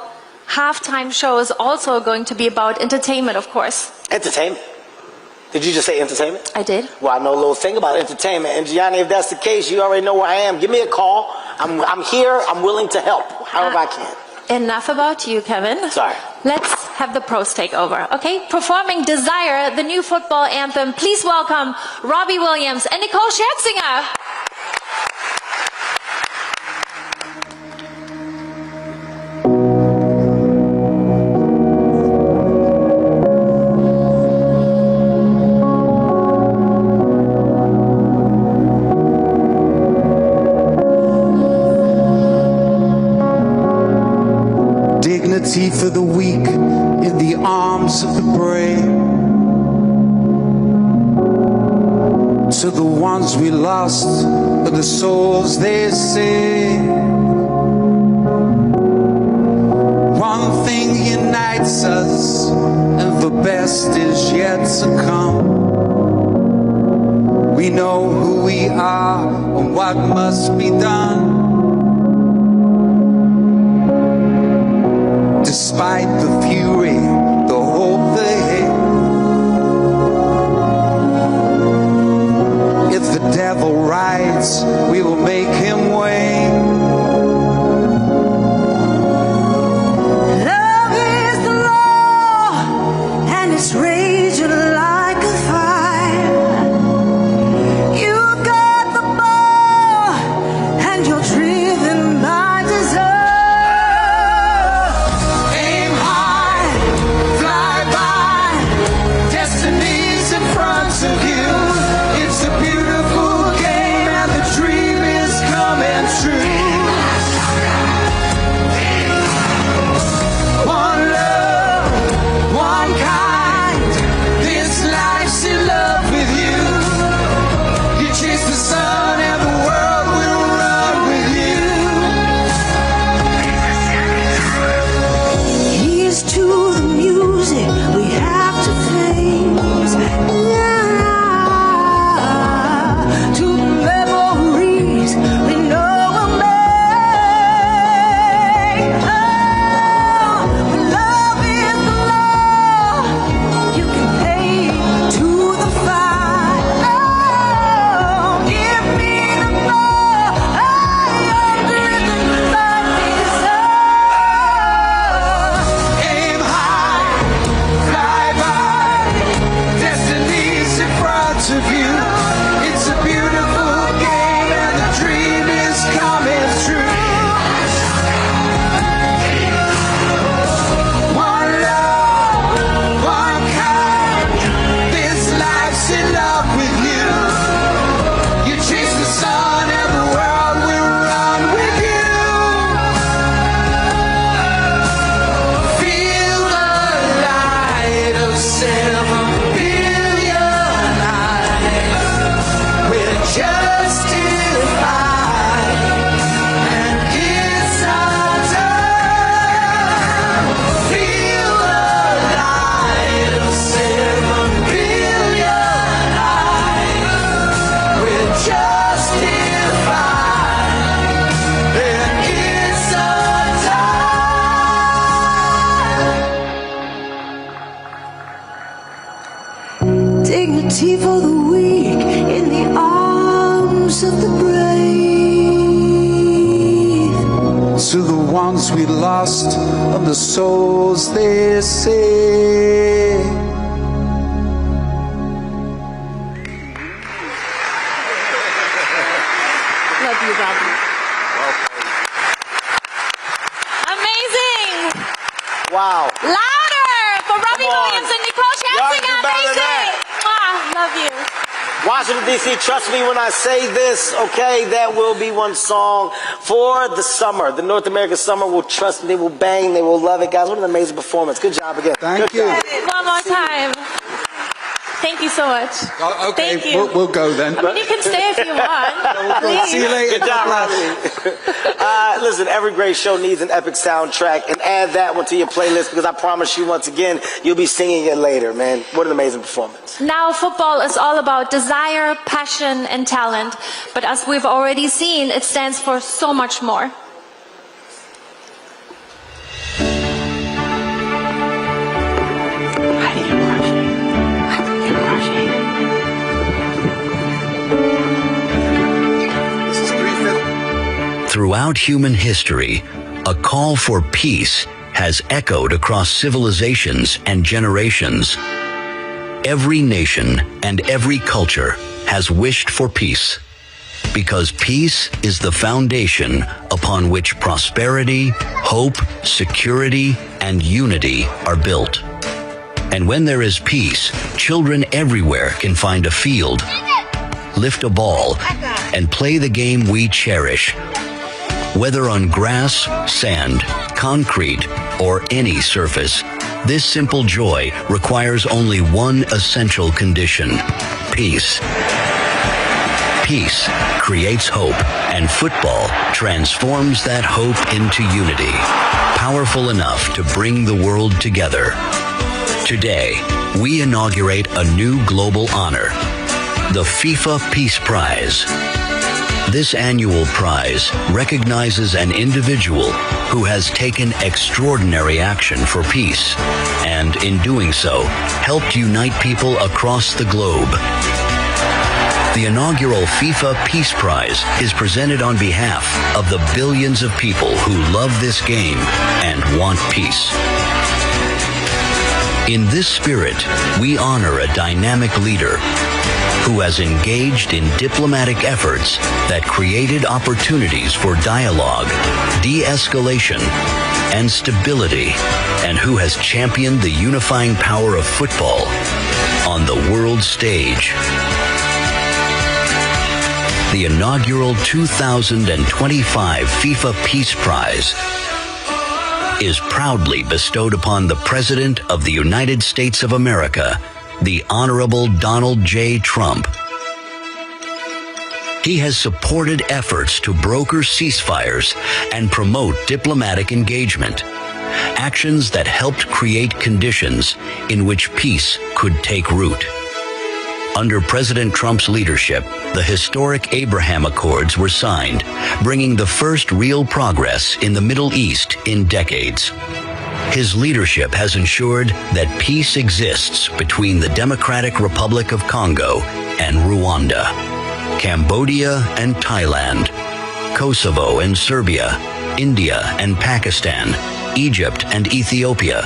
halftime show is also going to be about entertainment, of course. Entertainment? Did you just say entertainment? I did. Well, I know a little thing about entertainment. And Gianni, if that's the case, you already know where I am. Give me a call. I'm here. I'm willing to help however I can. Enough about you, Kevin. Sorry. Let's have the pros take over, okay? Performing Desire, the new football anthem. Please welcome Robbie Williams and Nicole Scherzinger. Dignity for the weak in the arms of the brave. To the ones we lost, for the souls they save. One thing unites us, and the best is yet to come. We know who we are and what must be done. Despite the fury, the hope, the hate. If the devil rides, we will make him wait. Love is the law, and it's raging like a fire. You got the ball, and you're driven by desire. Of you, it's a beautiful game, and the dream is coming true. One love, one kind, this life's in love with you. You chase the sun and the world will run with you. Here's to the music we have to face. Of you, it's a beautiful game, and the dream is coming true. One love, one kind, this life's in love with you. You chase the sun and the world will run with you. Feel the light of 7 billion. Justified, and it's our time. Feel the light of 7 billion eyes. We're justified, and it's our time. Dignity for the weak in the arms of the brave. To the ones we lost, of the souls they save. Love you, Robbie. Amazing! Wow. Louder for Robbie Come on. Williams and Nicole Y'all can Scherzinger. do better than Amazing! that. Mwah, love you. Washington, D.C., trust me when I say this, okay? That will be one song for the summer. The North American summer will trust me. They will bang. They will love it. Guys, what an amazing performance. Good job again. Thank you. One more time. Thank you so much. Okay, Thank you. we'll go then. I mean, you can stay if you want. Please. See you later. Good job, Robbie. Listen, every great show needs an epic soundtrack, and add that one to your playlist because I promise you, once again, you'll be singing it later, man. What an amazing performance. Now football is all about desire, passion, and talent. But as we've already seen, it stands for so much more. Throughout human history, a call for peace has echoed across civilizations and generations. Every nation and every culture has wished for peace, because peace is the foundation upon which prosperity, hope, security, and unity are built. And when there is peace, children everywhere can find a field, lift a ball, and play the game we cherish. Whether on grass, sand, concrete, or any surface, this simple joy requires only one essential condition: peace. Peace creates hope, and football transforms that hope into unity, powerful enough to bring the world together. Today, we inaugurate a new global honor, the FIFA Peace Prize. This annual prize recognizes an individual who has taken extraordinary action for peace, and in doing so, helped unite people across the globe. The inaugural FIFA Peace Prize is presented on behalf of the billions of people who love this game and want peace. In this spirit, we honor a dynamic leader who has engaged in diplomatic efforts that created opportunities for dialogue, de-escalation, and stability, and who has championed the unifying power of football on the world stage. The inaugural 2025 FIFA Peace Prize is proudly bestowed upon the President of the United States of America, the Honorable Donald J. Trump. He has supported efforts to broker ceasefires and promote diplomatic engagement, actions that helped create conditions in which peace could take root. Under President Trump's leadership, the historic Abraham Accords were signed, bringing the first real progress in the Middle East in decades. His leadership has ensured that peace exists between the Democratic Republic of Congo and Rwanda, Cambodia and Thailand, Kosovo and Serbia, India and Pakistan, Egypt and Ethiopia,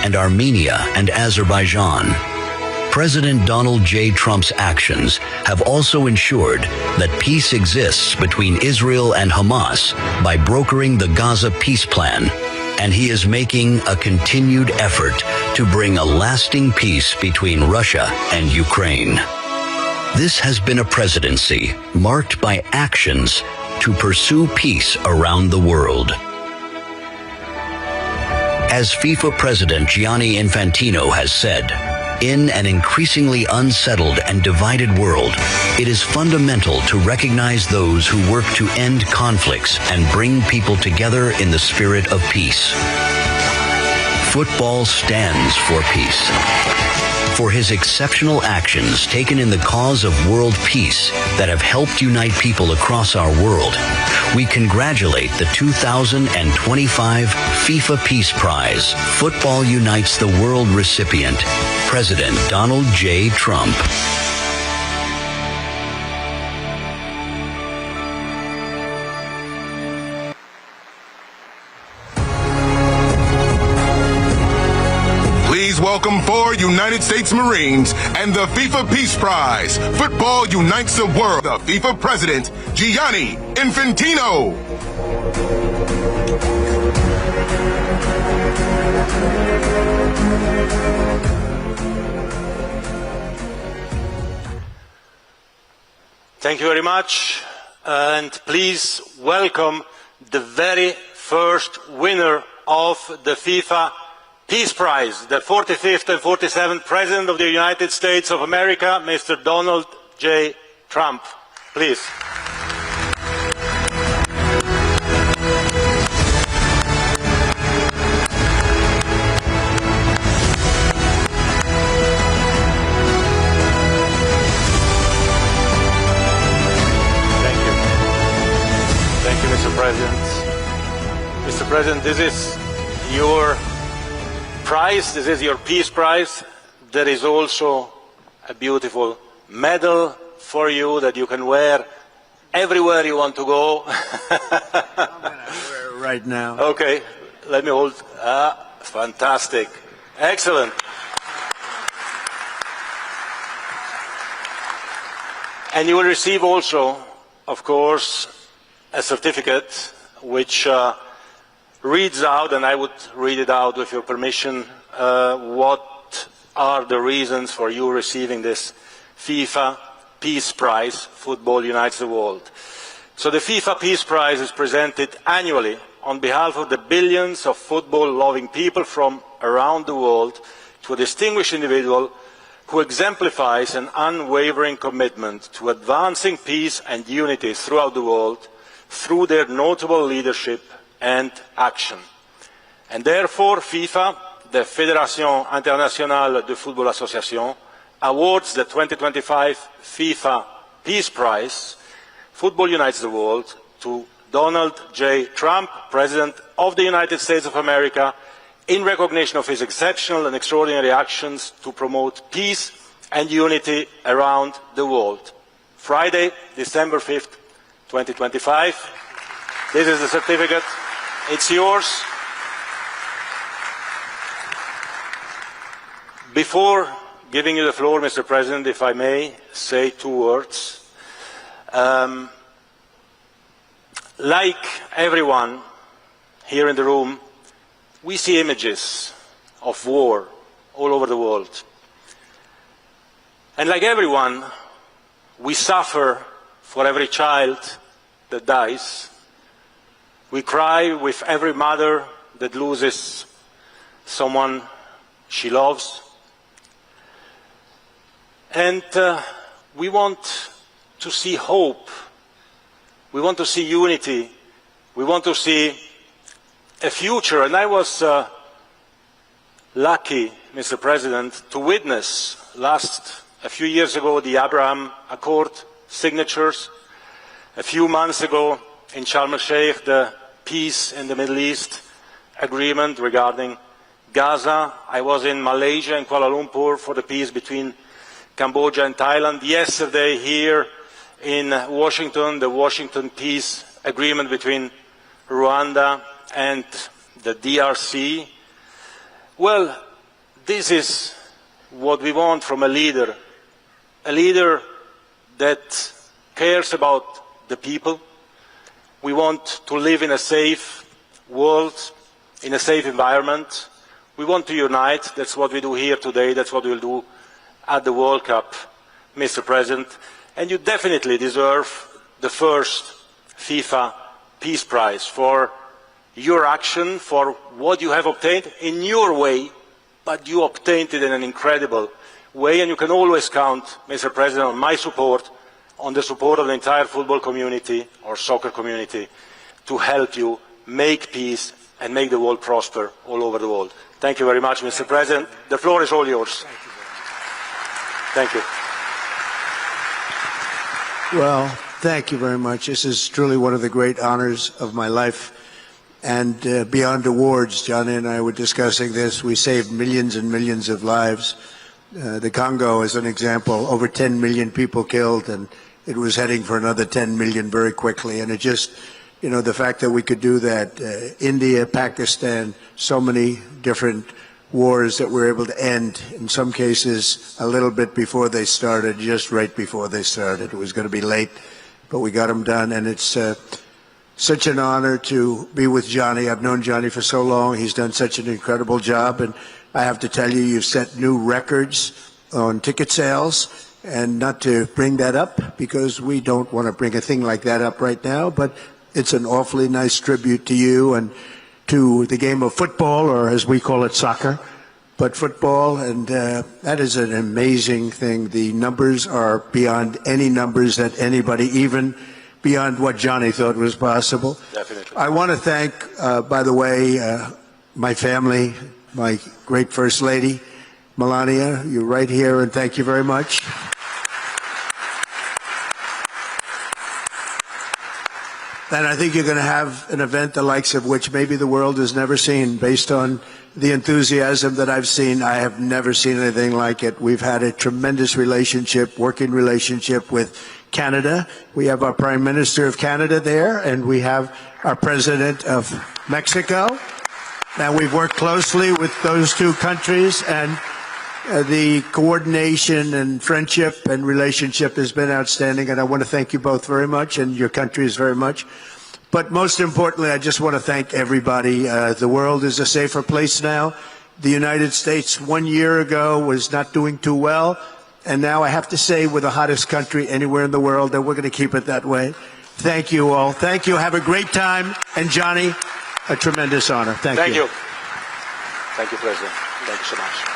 and Armenia and Azerbaijan. President Donald J. Trump's actions have also ensured that peace exists between Israel and Hamas by brokering the Gaza peace plan, and he is making a continued effort to bring a lasting peace between Russia and Ukraine. This has been a presidency marked by actions to pursue peace around the world. As FIFA President Gianni Infantino has said, in an increasingly unsettled and divided world, it is fundamental to recognize those who work to end conflicts and bring people together in the spirit of peace. Football stands for peace. For his exceptional actions taken in the cause of world peace that have helped unite people across our world, we congratulate the 2025 FIFA Peace Prize Football Unites the World recipient, President Donald J. Trump. Please welcome 4 United States Marines and the FIFA Peace Prize. Football unites the world. The FIFA President, Gianni Infantino. Thank you very much. And please welcome the very first winner of the FIFA Peace Prize, the 45th and 47th President of the United States of America, Mr. Donald J. Trump. Please. Mr. President, this is your prize, this is your Peace Prize. There is also a beautiful medal for you that you can wear everywhere you want to go. I'm going to wear it right now. Okay, let me hold. Fantastic. Excellent. And you will receive also, of course, a certificate which reads out, and I would read it out with your permission, what are the reasons for you receiving this FIFA Peace Prize, Football Unites the World. So the FIFA Peace Prize is presented annually on behalf of the billions of football-loving people from around the world to a distinguished individual who exemplifies an unwavering commitment to advancing peace and unity throughout the world through their notable leadership and action. And therefore, FIFA, the Fédération Internationale de Football Association, awards the 2025 FIFA Peace Prize, Football Unites the World, to Donald J. Trump, President of the United States of America, in recognition of his exceptional and extraordinary actions to promote peace and unity around the world. Friday, December 5th, 2025. This is the certificate. It's yours. Before giving you the floor, Mr. President, if I may say two words. Like everyone here in the room, we see images of war all over the world. And like everyone, we suffer for every child that dies. We cry with every mother that loses someone she loves. And we want to see hope. We want to see unity. We want to see a future. And I was lucky, Mr. President, to witness a few years ago the Abraham Accord signatures. A few months ago in Sharm el-Sheikh, the peace in the Middle East agreement regarding Gaza. I was in Malaysia and Kuala Lumpur for the peace between Cambodia and Thailand. Yesterday here in Washington, the Washington peace agreement between Rwanda and the DRC. Well, this is what we want from a leader that cares about the people. We want to live in a safe world, in a safe environment. We want to unite. That's what we do here today. That's what we'll do at the World Cup, Mr. President. And you definitely deserve the first FIFA Peace Prize for your action, for what you have obtained in your way, but you obtained it in an incredible way. And you can always count, Mr. President, on my support, on the support of the entire football community or soccer community to help you make peace and make the world prosper all over the world. Thank you very much, Mr. President. The floor is all yours. Thank you. Well, thank you very much. This is truly one of the great honors of my life. And beyond awards, Johnny and I were discussing this. We saved millions and millions of lives. The Congo is an example, over 10 million people killed, and it was heading for another 10 million very quickly. And it just, you know, the fact that we could do that, India, Pakistan, so many different wars that we're able to end, in some cases a little bit before they started, just right before they started. It was going to be late, but we got them done, and it's such an honor to be with Johnny. I've known Johnny for so long. He's done such an incredible job, and I have to tell you, you've set new records on ticket sales, And not to bring that up, because we don't want to bring a thing like that up right now, but it's an awfully nice tribute to you and to the game of football, or as we call it, soccer, but football, and that is an amazing thing. The numbers are beyond any numbers that anybody, even beyond what Johnny thought was possible. Definitely. I want to thank, by the way, my family, my great First Lady, Melania. You're right here, and thank you very much. And I think you're going to have an event the likes of which maybe the world has never seen. Based on the enthusiasm that I've seen, I have never seen anything like it. We've had a tremendous relationship, working relationship with Canada. We have our Prime Minister of Canada there, and we have our President of Mexico. And we've worked closely with those two countries, and the coordination and friendship and relationship has been outstanding, and I want to thank you both very much, and your countries very much. But most importantly, I just want to thank everybody. The world is a safer place now. The United States 1 year ago was not doing too well, and now I have to say we're the hottest country anywhere in the world, and we're going to keep it that way. Thank you all. Thank you. Have a great time. And Johnny, a tremendous honor. Thank you. Thank you, President. Thank you so much.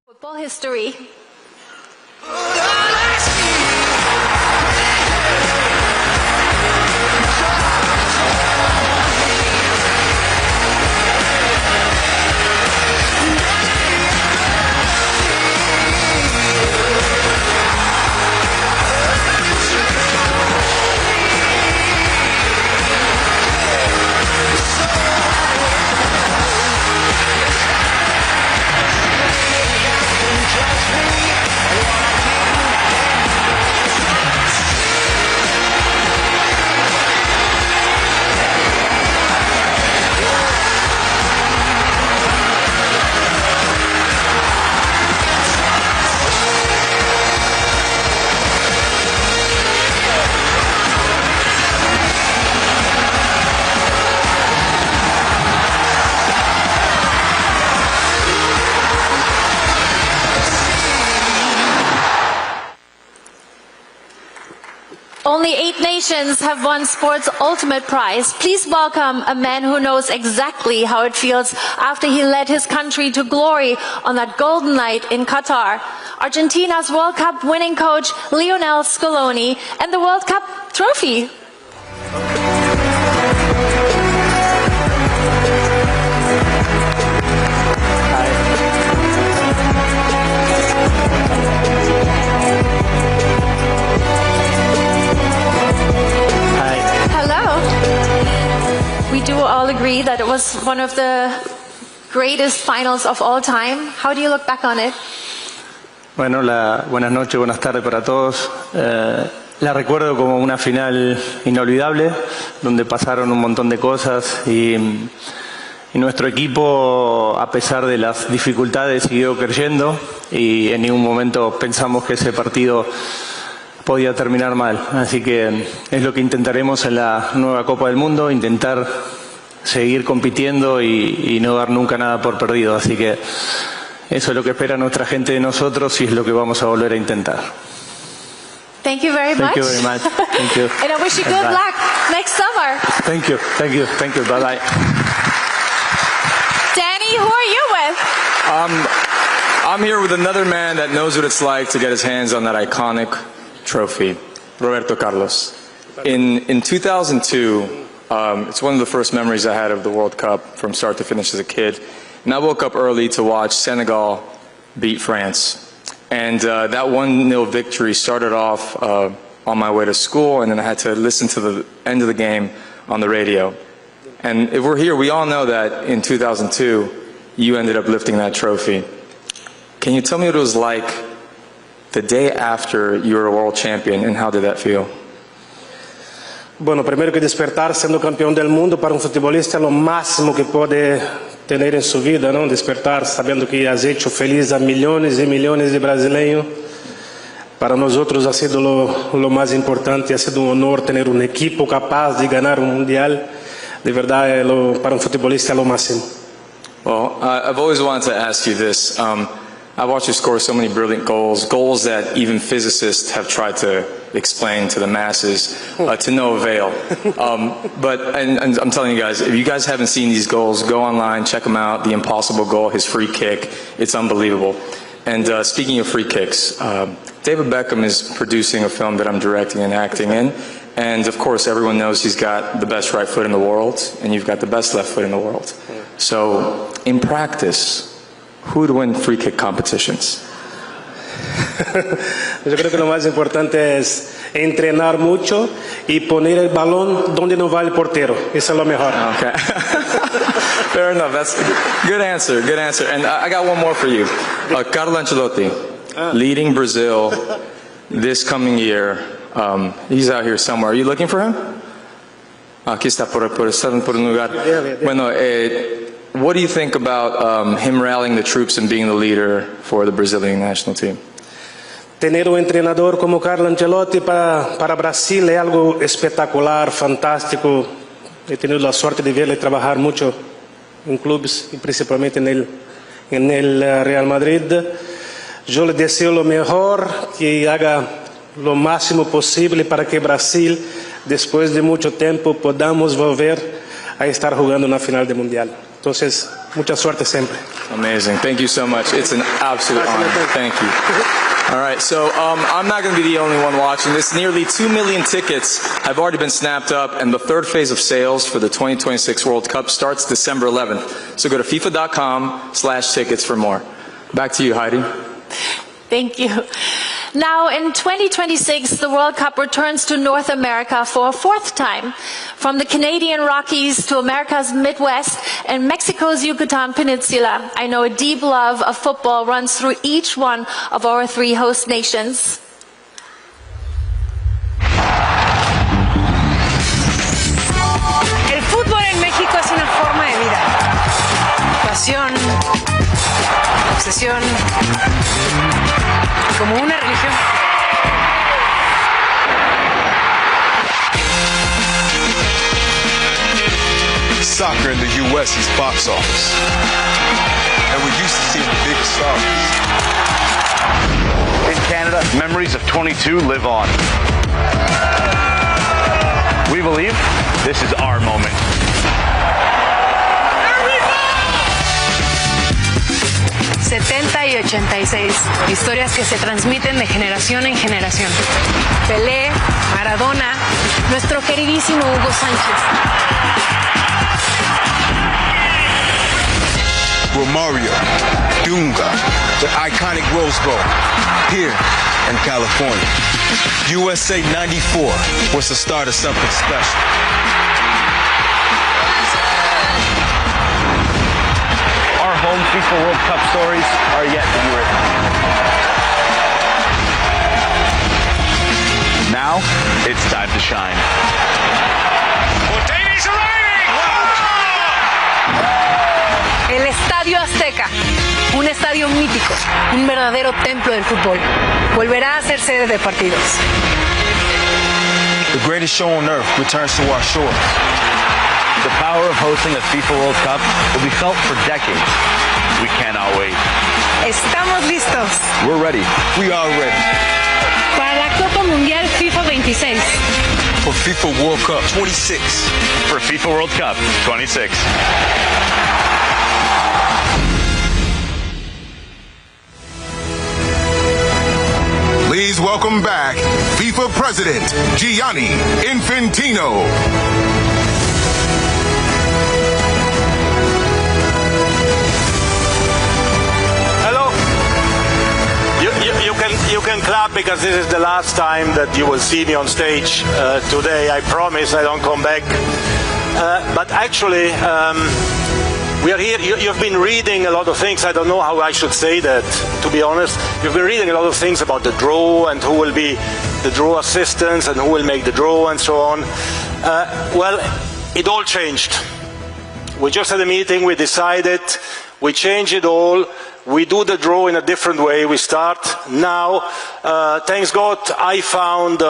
Football history. Only 8 nations have won sport's ultimate prize. Please welcome a man who knows exactly how it feels after he led his country to glory on that golden night in Qatar. Argentina's World Cup winning coach Lionel Scaloni and the World Cup trophy. We do all agree that it was one of the greatest finals of all time. How do you look back on it? Bueno, buenas noches, buenas tardes para todos. La recuerdo como una final inolvidable, donde pasaron un montón de cosas y nuestro equipo, a pesar de las dificultades, siguió creyendo y en ningún momento pensamos que ese partido podía terminar mal. Así que es lo que intentaremos en la nueva Copa del Mundo, intentar seguir compitiendo y no dar nunca nada por perdido. Así que eso es lo que espera nuestra gente de nosotros y es lo que vamos a volver a intentar. Thank you very much. Thank you very much. Thank you. And I wish you good luck next summer. Thank you. Thank you. Thank you. Bye-bye. Danny, who are you with? I'm here with another man that knows what it's like to get his hands on that iconic trophy, Roberto Carlos. In 2002, it's one of the first memories I had of the World Cup from start to finish as a kid. And I woke up early to watch Senegal beat France. And that 1-0 victory started off on my way to school, and then I had to listen to the end of the game on the radio. And if we're here, we all know that in 2002, you ended up lifting that trophy. Can you tell me what it was like the day after you were a world champion, and how did that feel? Bueno, primero que despertar siendo campeón del mundo para un futbolista es lo máximo que puede tener en su vida, ¿no? Despertar sabiendo que has hecho feliz a millones y millones de brasileños. Para nosotros ha sido lo más importante, ha sido un honor tener un equipo capaz de ganar un mundial. De verdad, para un futbolista es lo máximo. Well, I've always wanted to ask you this. I've watched you score so many brilliant goals that even physicists have tried to explain to the masses to no avail. But I'm telling you guys, if you guys haven't seen these goals, go online, check them out. The impossible goal, his free kick, it's unbelievable. And speaking of free kicks, David Beckham is producing a film that I'm directing and acting in. And of course, everyone knows he's got the best right foot in the world, and you've got the best left foot in the world. So, in practice, who would win free kick competitions? Yo creo que lo más importante es entrenar mucho y poner el balón donde no va el portero. Eso es lo mejor. Okay. Fair enough. That's good answer. Good answer. And I got one more for you. Carlo Ancelotti, leading Brazil this coming year. He's out here somewhere. Are you looking for him? Aquí está por un lugar. Bueno, what do you think about him rallying the troops and being the leader for the Brazilian national team? Tener un entrenador como Carlo Ancelotti para Brasil es algo espectacular, fantástico. He tenido la suerte de verle trabajar mucho en clubes y principalmente en el Real Madrid. Yo le deseo lo mejor, que haga lo máximo posible para que Brasil, después de mucho tiempo, podamos volver a estar jugando una final de mundial. Entonces, mucha suerte siempre. Amazing. Thank you so much. It's an absolute honor. Thank you. All right, so I'm not going to be the only one watching this. Nearly 2 million tickets have already been snapped up, and the third phase of sales for the 2026 World Cup starts December 11th. So go to FIFA.com/tickets for more. Back to you, Heidi. Thank you. Now, in 2026, the World Cup returns to North America for a fourth time. From the Canadian Rockies to America's Midwest and Mexico's Yucatan Peninsula, I know a deep love of football runs through each one of our three host nations. El fútbol en México es una forma de vida. Pasión, obsesión, como una religión. Soccer in the U.S. is box office, and we're used to seeing the biggest stars. In Canada, memories of 22 live on. We believe this is our moment. 70 y 86, historias que se transmiten de generación en generación. Pelé, Maradona, nuestro queridísimo Hugo Sánchez. Romario, Dunga, the iconic Rose Bowl, here in California. USA 94 was the start of something special. Our home FIFA World Cup stories are yet to be written. Now, it's time to shine. El Estadio Azteca, un estadio mítico, un verdadero templo del fútbol, volverá a ser sede de partidos. The greatest show on earth returns to our shores. The power of hosting a FIFA World Cup will be felt for decades. We cannot wait. Estamos listos. We're ready. We are ready. Para la Copa Mundial for FIFA World Cup 26. For FIFA World Cup 26. Please welcome back FIFA President Gianni Infantino. Hello. You can clap because this is the last time that you will see me on stage today. I promise I don't come back. But actually, we are here. You've been reading a lot of things. I don't know how I should say that, to be honest. You've been reading a lot of things about the draw and who will be the draw assistants and who will make the draw and so on. Well, it all changed. We just had a meeting. We decided. We changed it all. We do the draw in a different way. We start now. Thanks God, I found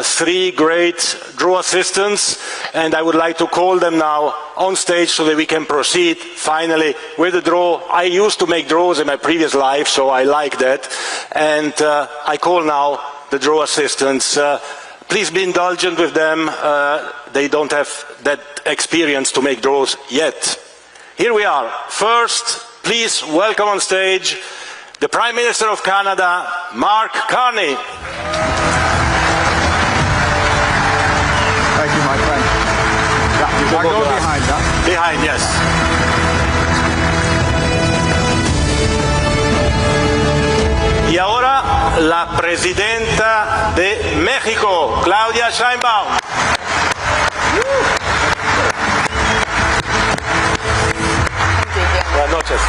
3 great draw assistants, and I would like to call them now on stage so that we can proceed finally with the draw. I used to make draws in my previous life, so I like that. And I call now the draw assistants. Please be indulgent with them. They don't have that experience to make draws yet. Here we are. First, please welcome on stage the Prime Minister of Canada, Mark Carney. Thank you, my friend. Yeah, go behind, huh? Behind, yes. Y ahora la Presidenta de México, Claudia Sheinbaum. Buenas noches.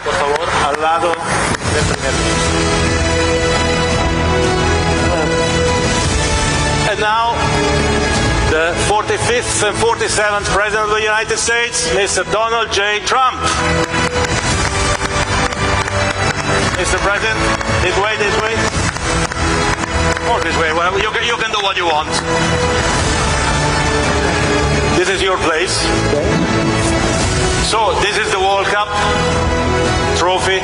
Por favor, al lado del primer ministro. And now, the 45th and 47th President of the United States, Mr. Donald J. Trump. Mr. President, this way, this way. Or this way, well, you can do what you want. This is your place. So, this is the World Cup trophy.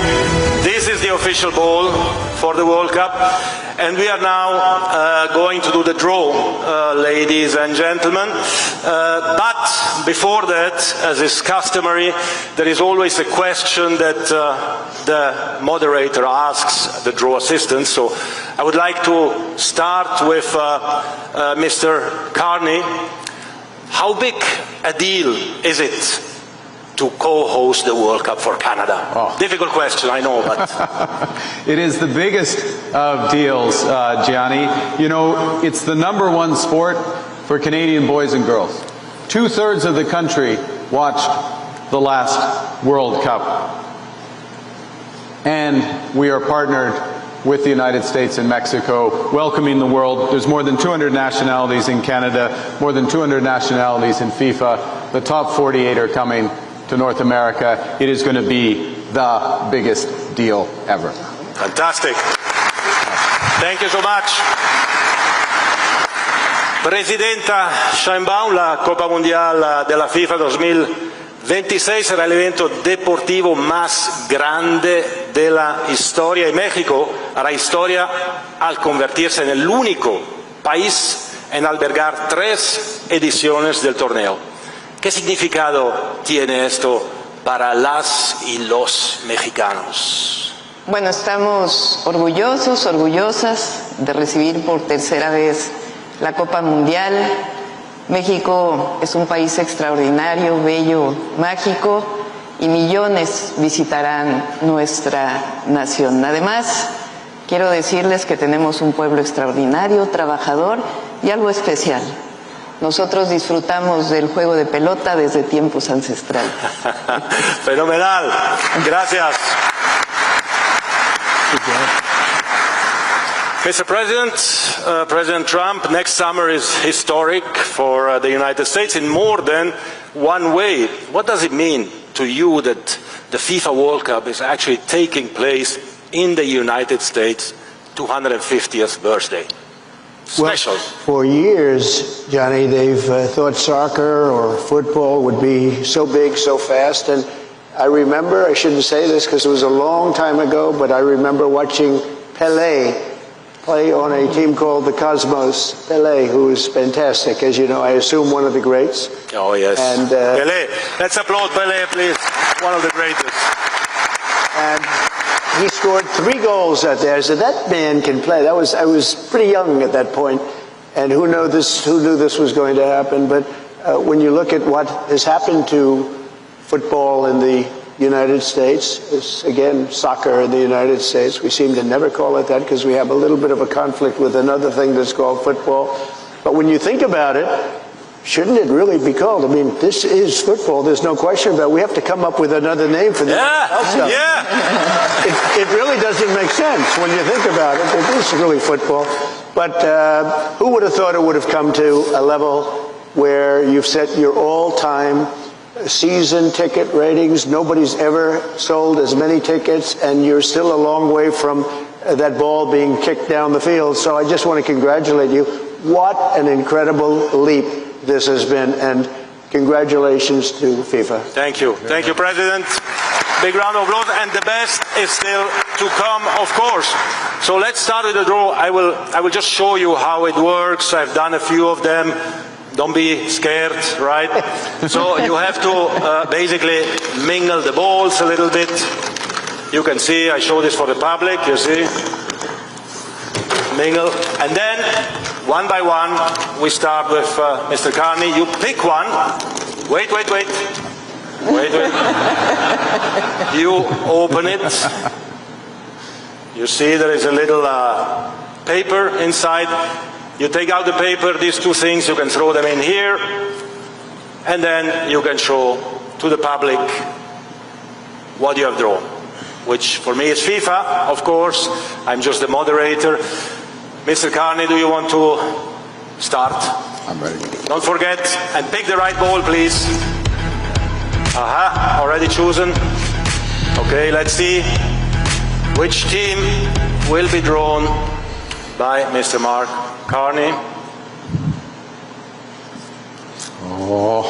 This is the official ball for the World Cup. And we are now going to do the draw, ladies and gentlemen. But before that, as is customary, there is always a question that the moderator asks the draw assistant. So I would like to start with Mr. Carney. How big a deal is it to co-host the World Cup for Canada? Oh. Difficult question, I know, but... It is the biggest of deals, Gianni. You know, it's the #1 sport for Canadian boys and girls. 2/3 of the country watched the last World Cup. And we are partnered with the United States and Mexico, welcoming the world. There's more than 200 nationalities in Canada, more than 200 nationalities in FIFA. The top 48 are coming to North America. It is going to be the biggest deal ever. Fantastic. Thank you so much. Presidenta Sheinbaum, la Copa Mundial de la FIFA 2026 será el evento deportivo más grande de la historia y México hará historia al convertirse en el único país en albergar 3 ediciones del torneo. ¿Qué significado tiene esto para las y los mexicanos? Bueno, estamos orgullosos, orgullosas de recibir por tercera vez la Copa Mundial. México es un país extraordinario, bello, mágico y millones visitarán nuestra nación. Además, quiero decirles que tenemos un pueblo extraordinario, trabajador y algo especial. Nosotros disfrutamos del juego de pelota desde tiempos ancestrales. Fenomenal. Gracias. Mr. President, President Trump, next summer is historic for the United States in more than one way. What does it mean to you that the FIFA World Cup is actually taking place in the United States 250th birthday? Special. Well, for years, Johnny, they've thought soccer or football would be so big, so fast. And I remember, I shouldn't say this because it was a long time ago, but I remember watching Pelé play on a team called the Cosmos. Pelé, who is fantastic, as you know, I assume one of the greats. Oh, yes. And Pelé. Let's applaud Pelé, please. One of the greatest. And he scored 3 goals out there. I said, that man can play. I was pretty young at that point, and who knew this was going to happen? But when you look at what has happened to football in the United States, it's, again, soccer in the United States. We seem to never call it that because we have a little bit of a conflict with another thing that's called football. But when you think about it, shouldn't it really be called? I mean, this is football. There's no question about it. We have to come up with another name for this. It really doesn't make sense when you think about it. It is really football. But who would have thought it would have come to a level where you've set your all-time season ticket ratings? Nobody's ever sold as many tickets, and you're still a long way from that ball being kicked down the field. So I just want to congratulate you. What an incredible leap this has been, and congratulations to FIFA. Thank you. Thank you, President. Big round of applause, and the best is still to come, of course. So let's start with the draw. I will just show you how it works. I've done a few of them. Don't be scared, right? So you have to basically mingle the balls a little bit. You can see, I show this for the public, you see. Mingle. And then, one by one, we start with Mr. Carney. You pick one. Wait. You open it. You see there is a little paper inside. You take out the paper, these 2 things, you can throw them in here, and then you can show to the public what you have drawn, which for me is FIFA, of course. I'm just the moderator. Mr. Carney, do you want to start? I'm ready. Don't forget, and pick the right ball, please. Aha, already chosen. Okay, let's see which team will be drawn by Mr. Mark Carney. Oh,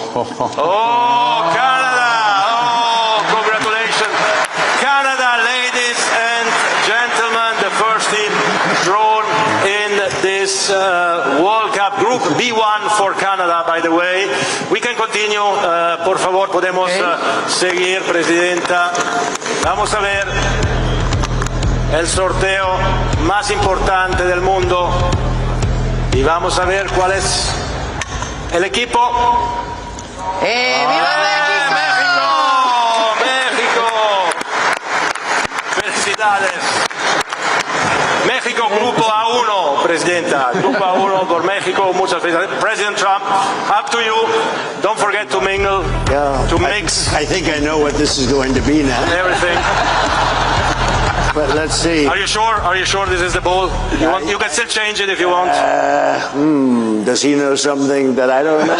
Canada! Oh, congratulations. Canada, ladies and gentlemen, the first team drawn in this World Cup Group B1 for Canada, by the way. We can continue, por favor, podemos seguir, Presidenta. Vamos a ver el sorteo más importante del mundo y vamos a ver cuál es el equipo. ¡Viva México! Felicidades. México, Grupo A1, Presidenta. Grupo A1 por México, muchas felicidades. President Trump, up to you. Don't forget to mingle, to mix. I think I know what this is going to be now. Everything. But let's see. Are you sure? Are you sure this is the ball? You can still change it if you want. Does he know something that I don't know?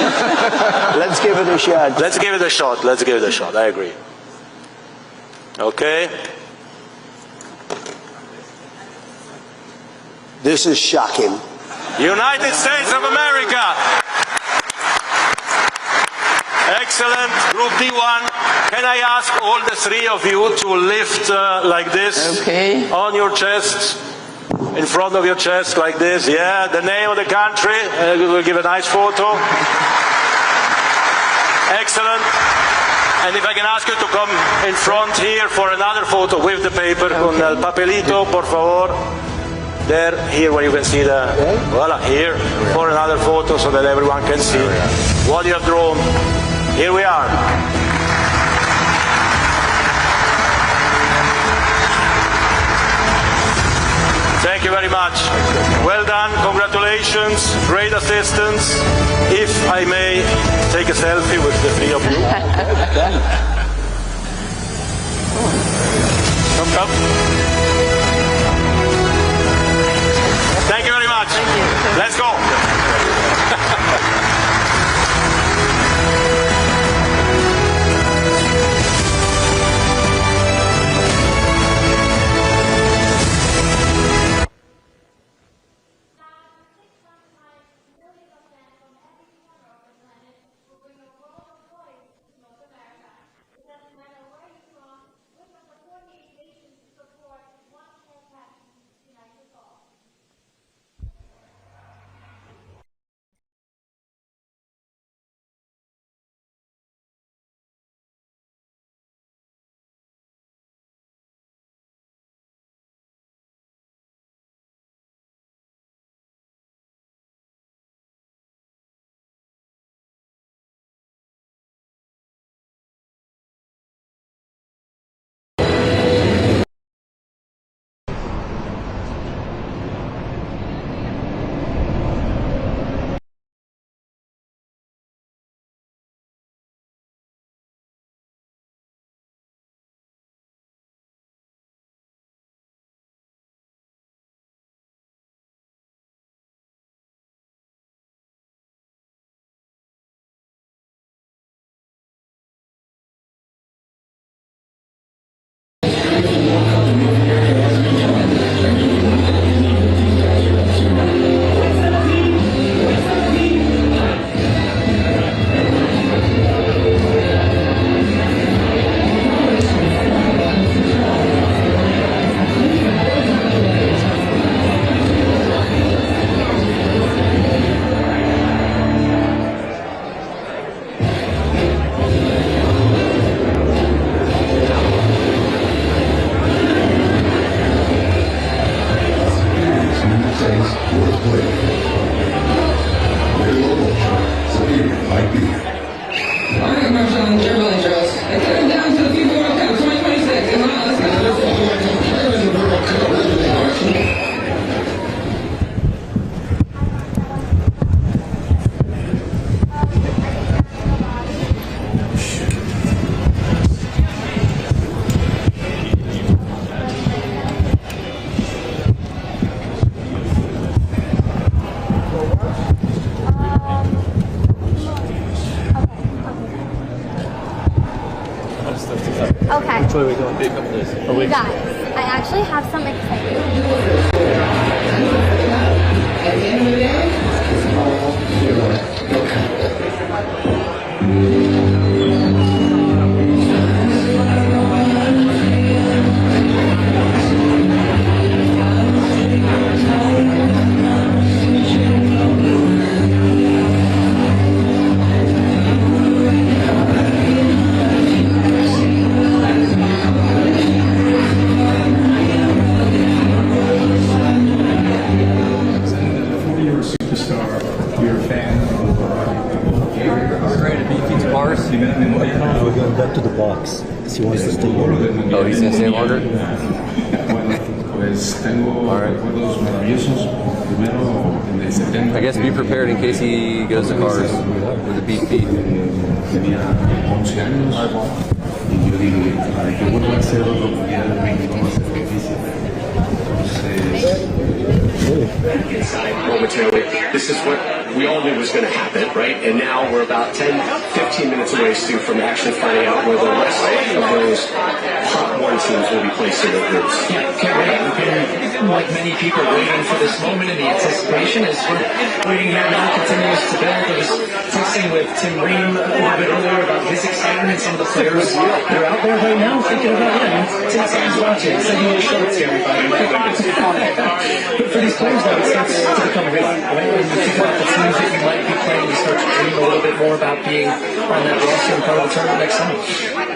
Let's give it a shot. Let's give it a shot. Let's give it a shot. I agree. Okay. This is shocking. United States of America. Excellent. Group D1. Can I ask all the 3 of you to lift like this? Okay. On your chest. In front of your chest like this. Yeah. The name of the country. We'll give a nice photo. Excellent. And if I can ask you to come in front here for another photo with the paper. Con el papelito, por favor. There, here where you can see the, voila, here, for another photo so that everyone can see what you have drawn. Here we are. Thank you very much. Well done, congratulations, great assistance. If I may take a selfie with the 3 of you. Come. Thank you very much. Let's go. Support Which way are we going? You guys, I actually have some exciting We're going back to the box because he wants to stay longer. Oh, he's going to stay longer? I guess be prepared in case he goes to cars with a beat feet. Momentarily. This is what we all knew was going to happen, right? And now we're about 10, 15 minutes away, Stu, from actually finding out where the rest of those top one teams will be placed in their groups. Yeah, can't wait. We've been, like many people, waiting for this moment and the anticipation as we're waiting here now continues to build. I was texting with Tim Ream a little bit earlier about his excitement and some of the players that are out there right now thinking about him. Tim Sam's watching, sending you shorts to everybody. But for these players now, it starts to become real, right? When you think about the teams that you might be playing, you start to dream a little bit more about being on that roster and part of the tournament next summer.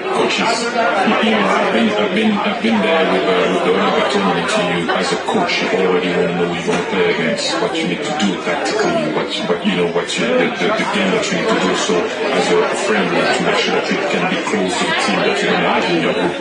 Coaches, I've been there with the Olympic tournament. You, as a coach, you already want to know who you want to play against, what you need to do tactically, the game that you need to do. So, as a friend, you have to make sure that you can be close to the team that you're going to have in your group.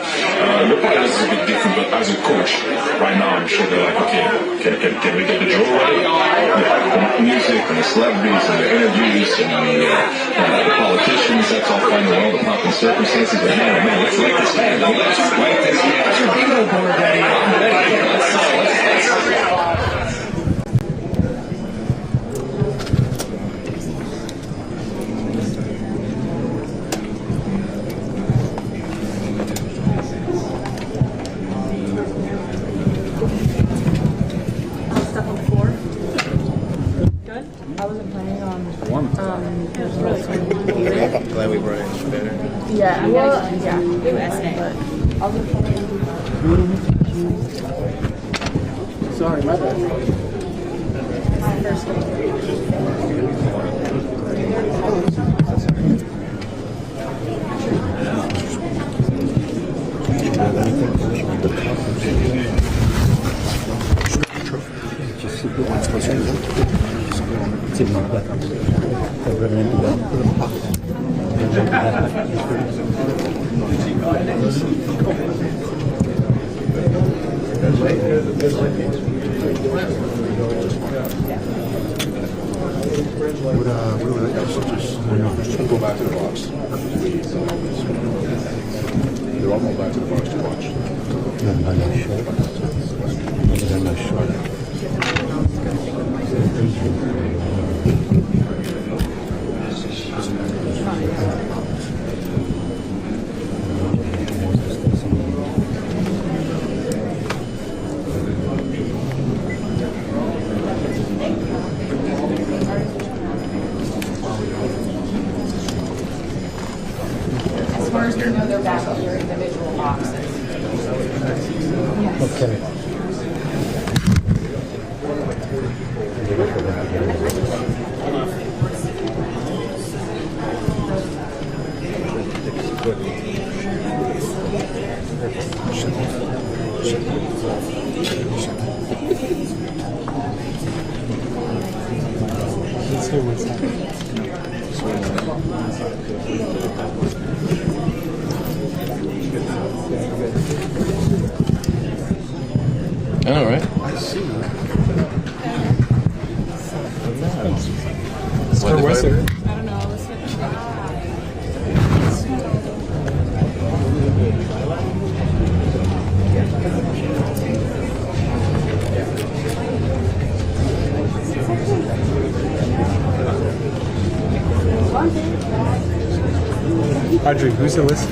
The players is a bit different, but as a coach, right now, I'm sure they're like, okay, can we get the draw ready? The music and the celebrities and the interviews and the politicians, that's all fine and all the pomp and circumstances. But man, let's light this man. Let's light this man. Get your bingo board ready. Glad we brought it better. Yeah, well, yeah. Sorry, my bad. Go back to the box. They're all going back to the box to watch. They're not sure. As far as you know, they're back in your individual boxes. Yes. Okay. Let's hear what's happening. All right. I see. What was it? I don't know. Let's get Audrey, who's the list?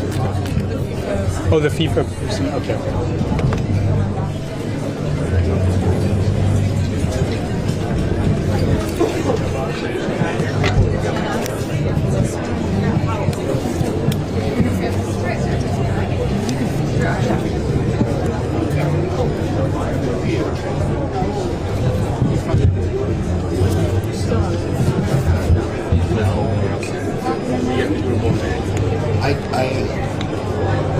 Oh, the FIFA person. Okay.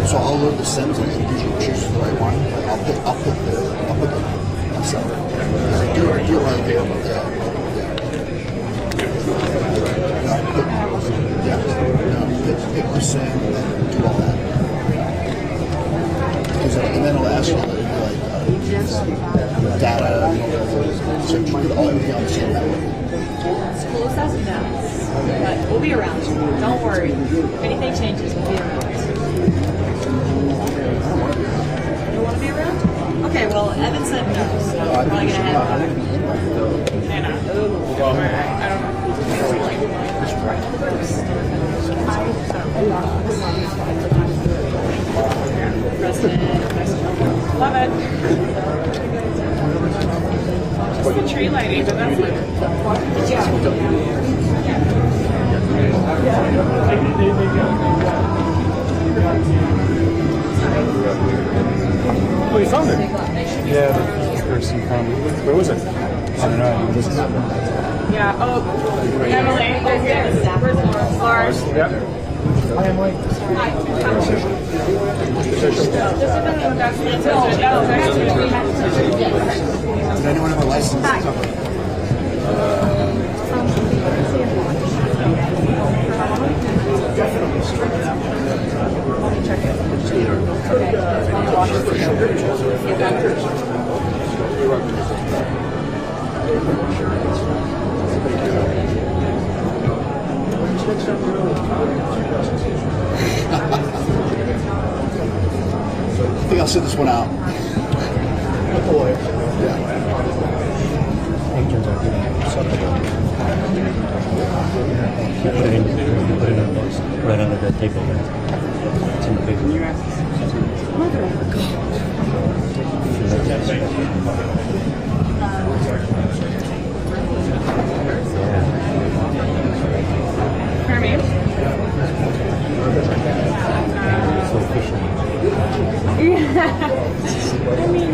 So I'll load the sims and then choose the right one. I'll put the myself. Do you want to do about that? Pick the sim and then do all that. And then I'll ask you like data. So you put all everything on the same network. It's close as now, but we'll be around. Don't worry. If anything changes, we'll be around. You want to be around? Okay, well, Evan said no, so we're probably going to head out. Hannah. I don't know. President. Love it. Just the tree lighting, but that's like... Oh, you found it? Yeah, the person found it. Where was it? I don't know. Yeah, oh, Emily. Where's Lars? Yeah. I am like... Did anyone have a license? I think I'll sit this one out. Agents are doing something. Put it in a box right under the table. It's in the paper. Hermie? So efficient. Yeah. I mean,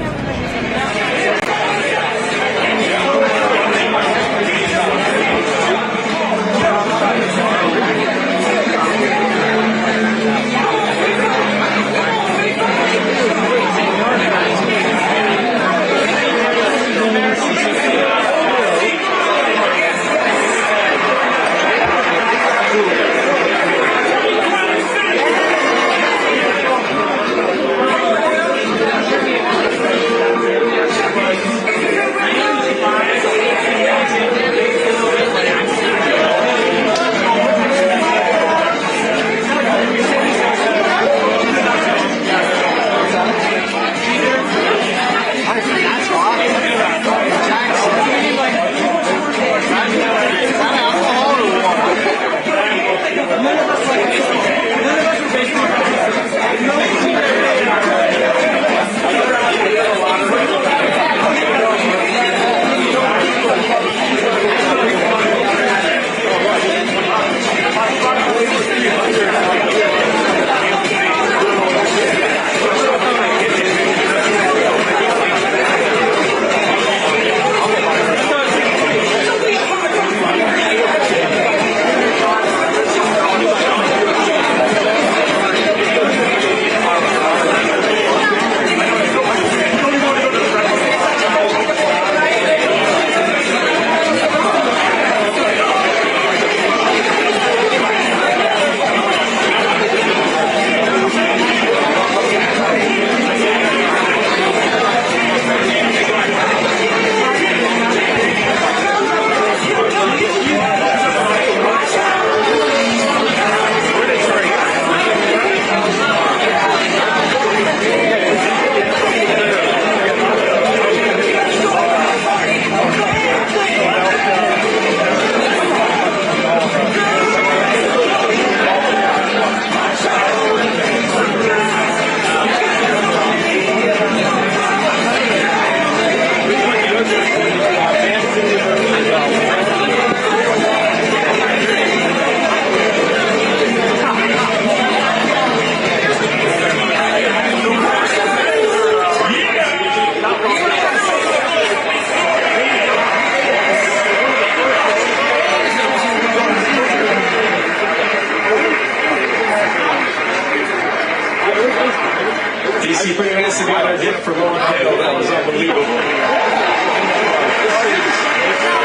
together again for Lauren Hill. That was unbelievable.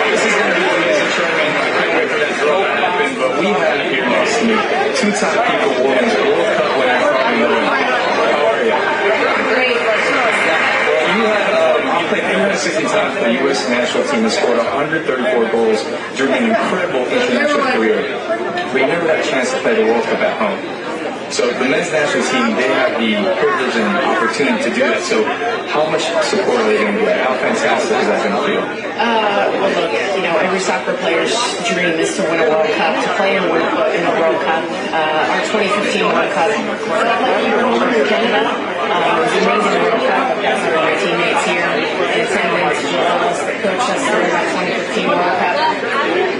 This is going to be an amazing tournament. I can't wait for that draw to happen. But we have here next to me two-time FIFA Women's World Cup winner from England. How are you? Great. You played 360 times for the U.S. national team and scored 134 goals during an incredible international career. But you never got a chance to play the World Cup at home. So the men's national team, they have the privilege and opportunity to do that. So how much support are they going to get? How fantastic is that going to feel? Well, look, every soccer player's dream is to win a World Cup, to play in a World Cup. Our 2015 World Cup in Canada was an amazing World Cup. I've got some of my teammates here in attendance, as the coach us during that 2015 World Cup.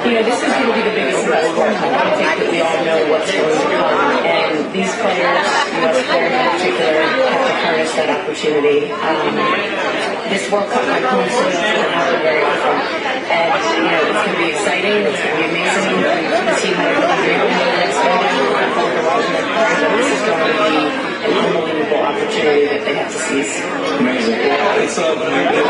This is going to be the biggest and best World Cup. I think that we all know what's going to come, and these players, U.S. players in particular, have to harness that opportunity. This World Cup, my home soil, is going to happen very often. And, it's going to be exciting, it's going to be amazing. The team had a really great win next game. This is going to be an unbelievable opportunity that they have to seize. Amazing. It's a impact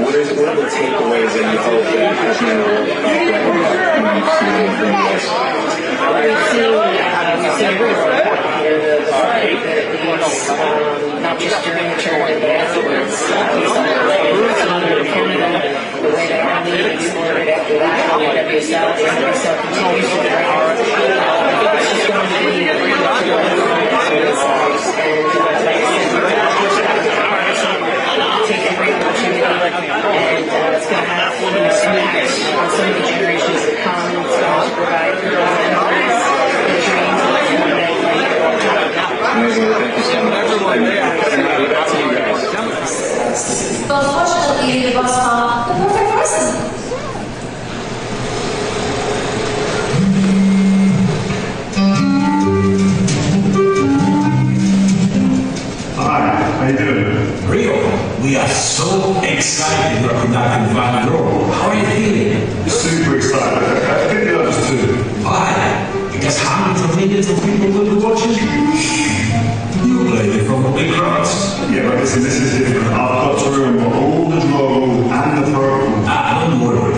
that's what are the takeaways that you hope that not just during the tournament, but afterwards. The way that our league exploded after that, WSL continues to be hard. I think it's just going to be a great opportunity take a great opportunity, and it's going to have impact on some of the generations that come. It's going to provide memories, the dreams of one day playing the World Cup. So unfortunately, it was the perfect person. Hi, how you doing? Rio, we are so excited you're conducting MAGNO. How are you feeling? Super excited. I think the others too. Why? Because hundreds of millions of people will be watching. You played it from the big crowds. Yeah, but listen, this is different. I've got to ruin all the draw and the program. Don't worry.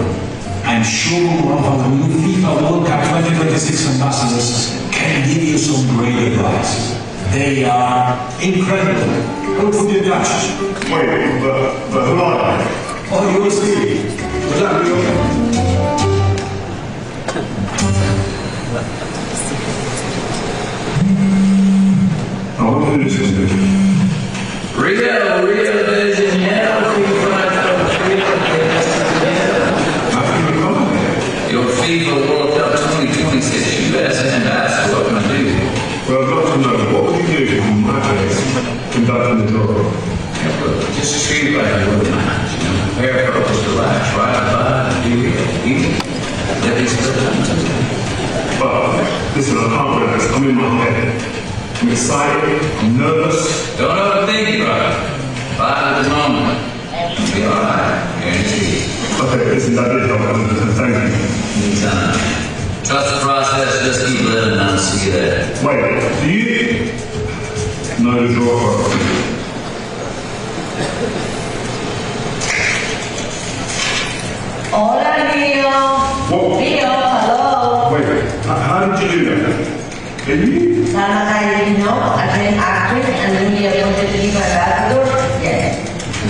I'm sure one of the new FIFA World Cup 2026 ambassadors can give you some great advice. They are incredible. Don't forget that. Wait, but who are they? Oh, you will see. Good luck, Rio. Oh, what is this? Rio is in Your FIFA World Cup 2026 US ambassador, what can I do? Well, I'd love to know, what would you do in my place conducting the draw? Just treat it like a little match, prepare for us to relax, ride, do it, easy. Let these But, listen, I can't relax, I'm in my head. I'm excited, I'm nervous. Don't overthink it, brother. Vibe at the moment. You'll be alright, guaranteed. Okay, listen, that did help, thank you. Anytime. Trust the process, just keep letting them see you there. Wait, do you know the draw for Hola, Rio. Whoa. Rio, hello. Wait, how did you do that? Did you? I didn't know. I became active and then we wanted to be my ambassador. Yes.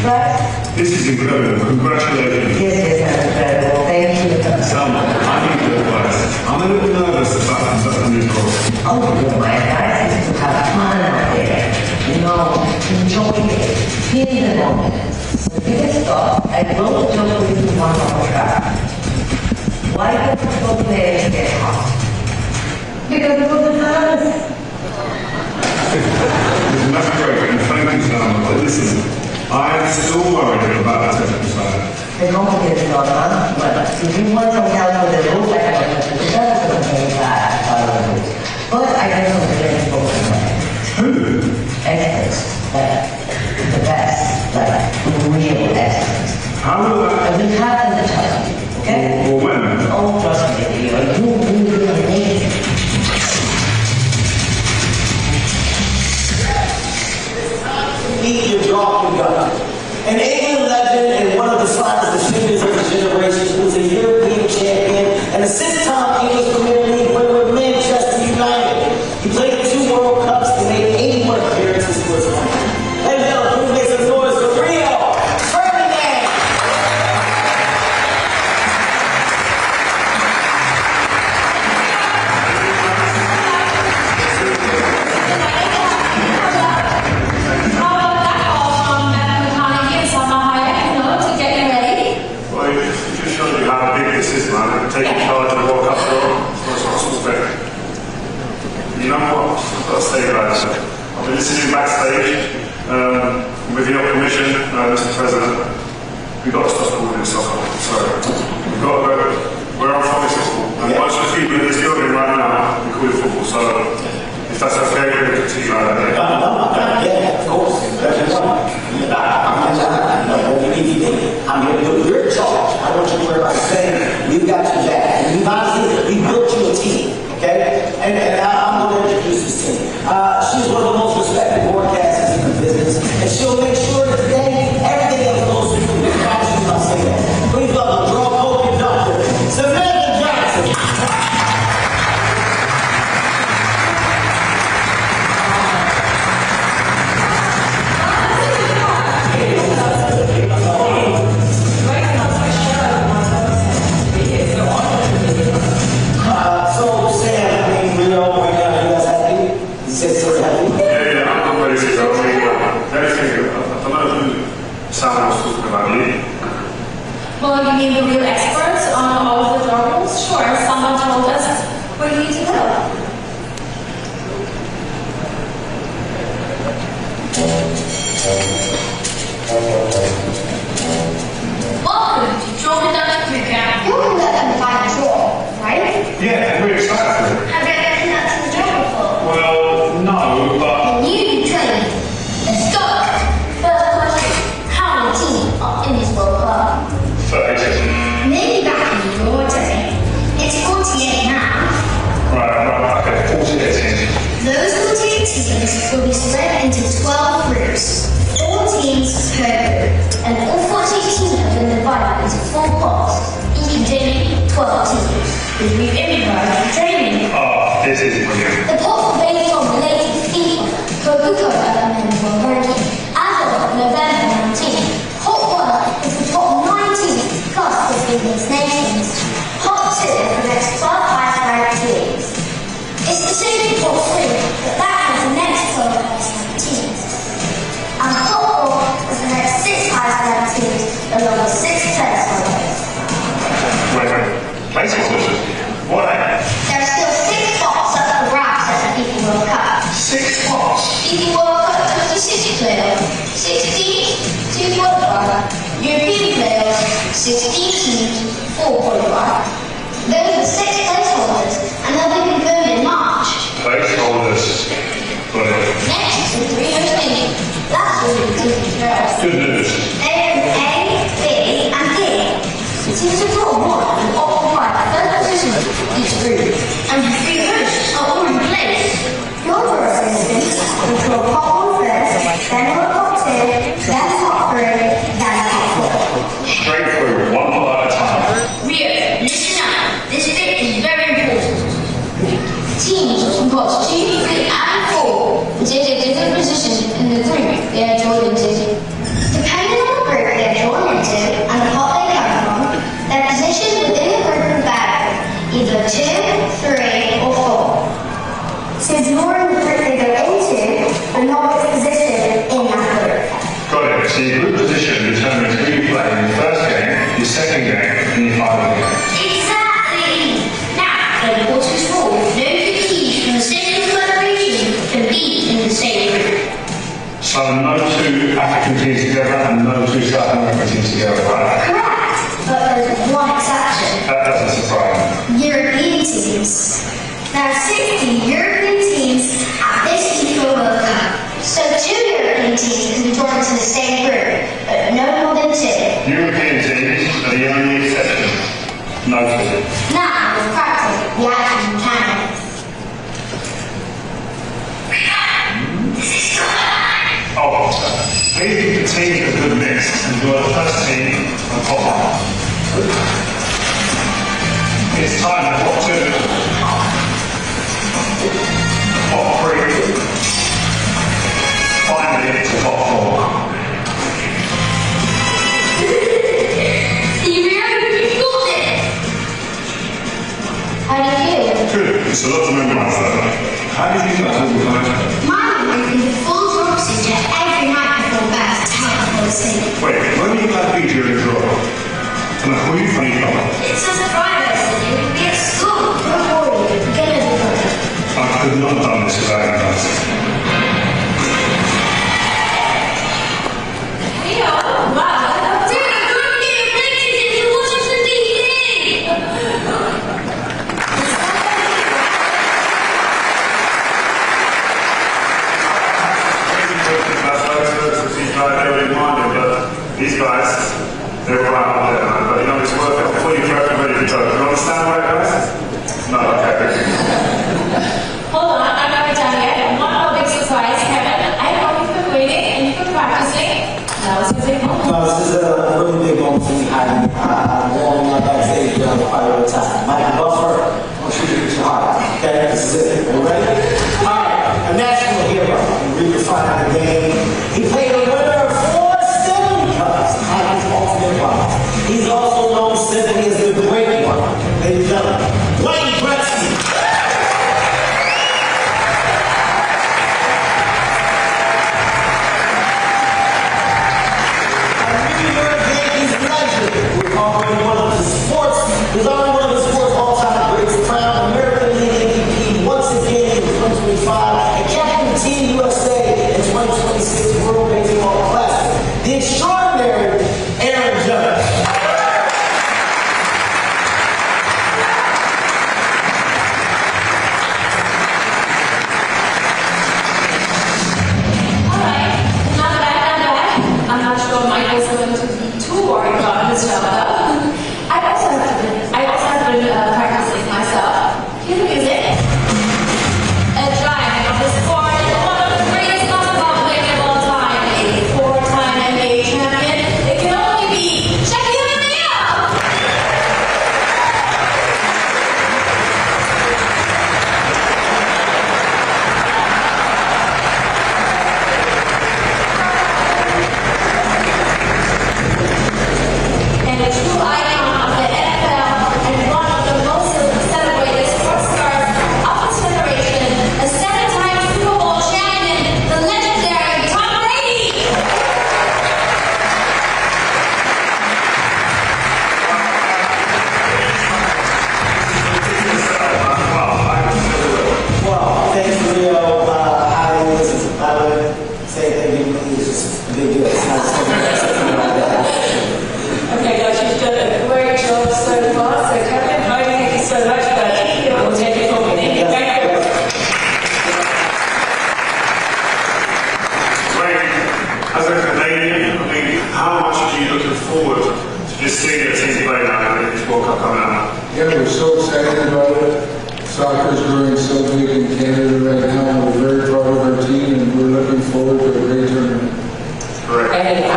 But This is incredible. Congratulations. yes, that's incredible. Thank you. Salma, I need your advice. I'm a little nervous about conducting this course. Oh, my advice is to have fun out there. Enjoy it. Feel the moment. So if you get stuck, I will just leave you one more track. Why do football players get hot? Because of the fans. Listen, that's great, and thank you, Salma. But listen, I'm still worried about the technical side. The moment is not on, but if you want some help with the rules, I have a professional something that follow the rules. But I don't know the best people Who? experts, like the best, like real experts. How will that? And we have them to tell you, okay? Or when? Oh, trust me, you do amazing. Mr. President, we've got to stop calling it soccer. Sorry. We've got to go. Where I'm from is football. And most of the people in this building right now, we call it football. So, if that's okay, we're going to continue like that. Yeah, of course. I'm going to do your charge. I want you to worry about saying we've got your back. And we've honestly, we built you a team, okay? And I'm going to introduce this team. She's one of the most respected broadcasters in the business, and she'll make sure that today everything else goes smoothly. I promise you I'll say that. Please welcome draw coach conductor, Samantha Johnson. Well, you mean the real experts on all of the drawings? Sure, someone told us where you need to go. Welcome to Draw Conductor Bootcamp. You're going to let them find a draw, right? Yeah, we're excited for it. Have you ever conducted a draw before? Well, no, but... Then you can train. Let's go. First question, how many teams are in this World Cup? 32. Maybe back in your day. It's 48 now. Right, okay, 48 teams. Those 48 teams will be split into 12 groups. 4 teams per group. And all 48 teams have been divided into 4 pots, each containing 12 teams, which we've improvised for training. Oh, this is brilliant. The pots are based on the latest FIFA Coca-Cola and World Ranking as of November 19th. Pot 1 is the top 19 plus the biggest nations. Pot 2 is the next 12 highest ranked teams. It's the same for pot 3, but that has the next 12 highest ranked teams. And pot 4 is the next 6 highest ranked teams, along with 6 tennis players. Wait. Place orders? Why? There are still 6 pots up for grabs at the FIFA World Cup. 6 pots? FIFA World Cup 26 players, 16 2 qualifier, European players, 16 teams, 4 qualifier. Those are 6 placeholders, and they'll be confirmed in March. Placeholders. Got it. Next is 3 hosting. That's really the teams first. Good news. They are A, B, and D. Teams are drawn 1 and occupy the third position in each group, and the 3 hosts are all in place. Your first instance will draw pot 1 first, then pot 2, then pot 3, then pot 4. Straight through, one pot at a time. Rio, listen up. This bit is very important. Teams from pots 2, 3, and 4 will take a different position in the group they are drawn into. Depending on the group they are drawn into and the pot they come from, their position within the group will vary, either 2, 3, or 4. Since you're in the group they go into, but not its position in that group. Got it. So your group position determines who you play in your first game, your second game, and your final game. Exactly! Now, the quarters rule, no 2 teams from the same collaboration can be in the same group. So no 2 African teams together and no 2 South American teams together, right? Correct, but there's one exception. That doesn't surprise me. European teams. There are 60 European teams at this FIFA World Cup. So 2 European teams can be drawn into the same group, but no more than 2. European teams are the only exception. Noted. Now, with practice, we actually can. Oh, please keep the team a good mix and you're the first team on pot 1. It's time for pot 2. Pot 3. Finally, to pot 4. How do you feel? Good. It's a lot to memorize though. How did you know all the time? My memory is full of procedure every night before bed to help me fall asleep. Wait, when are you going to be during the draw? Can I call you funny color? It's a surprise, and it will be at school. Don't worry, forget it. I could not have done this without you guys. Leo, guys. They're right up there, man. But you know, it's worth it before you go ready to go. You understand that, guys? No, okay. Hold on, I'm not done yet. One more big surprise, Kevin. I know you've been waiting and you've been practicing. Now it's your big moment. No, this is a really big moment for me, Heidi. I'm warming up backstage quite a bit of time. Mike Buffer, I want you to get your heart. Okay, this is it. Are you ready? All right, a national hero. You redefine the game. He played a winner of 4 Stanley Cups. Heidi's ultimate one. He's also known simply as the Great One. Ladies and gentlemen, Wayne Gretzky. He's already one of the sport's all-time greats, crowned American League MVP once again in 2025, and captain of Team USA in 2026 World Baseball Classic. The extraordinary Aaron Judge. Alright, not bad. I'm not sure Michael's going to be too worried about his job though. I also have been practicing myself. Cue the music. A giant of the sport and one of the greatest basketball players of all time, a 4-time NBA champion. It can only be Shaquille O'Neal. And a true icon of the NFL and one of the most celebrated sports stars of this generation, a 7-time Super Bowl champion, the legendary Tom Brady. Well, thanks, Rio. Heidi, listen, by the way, say anything to me is just a big deal. It's not something like that. Okay, guys, you've done a great job so far. So, Kevin, Heidi, thank you so much for that. We'll take it forward. Thank you. Wayne, as a Canadian, I mean, how much are you looking forward to just seeing your team play now in this World Cup coming up? Yeah, we're so excited about it. Soccer's growing so big in Canada right now. We're very proud of our team and we're looking forward to a great tournament. Correct. And I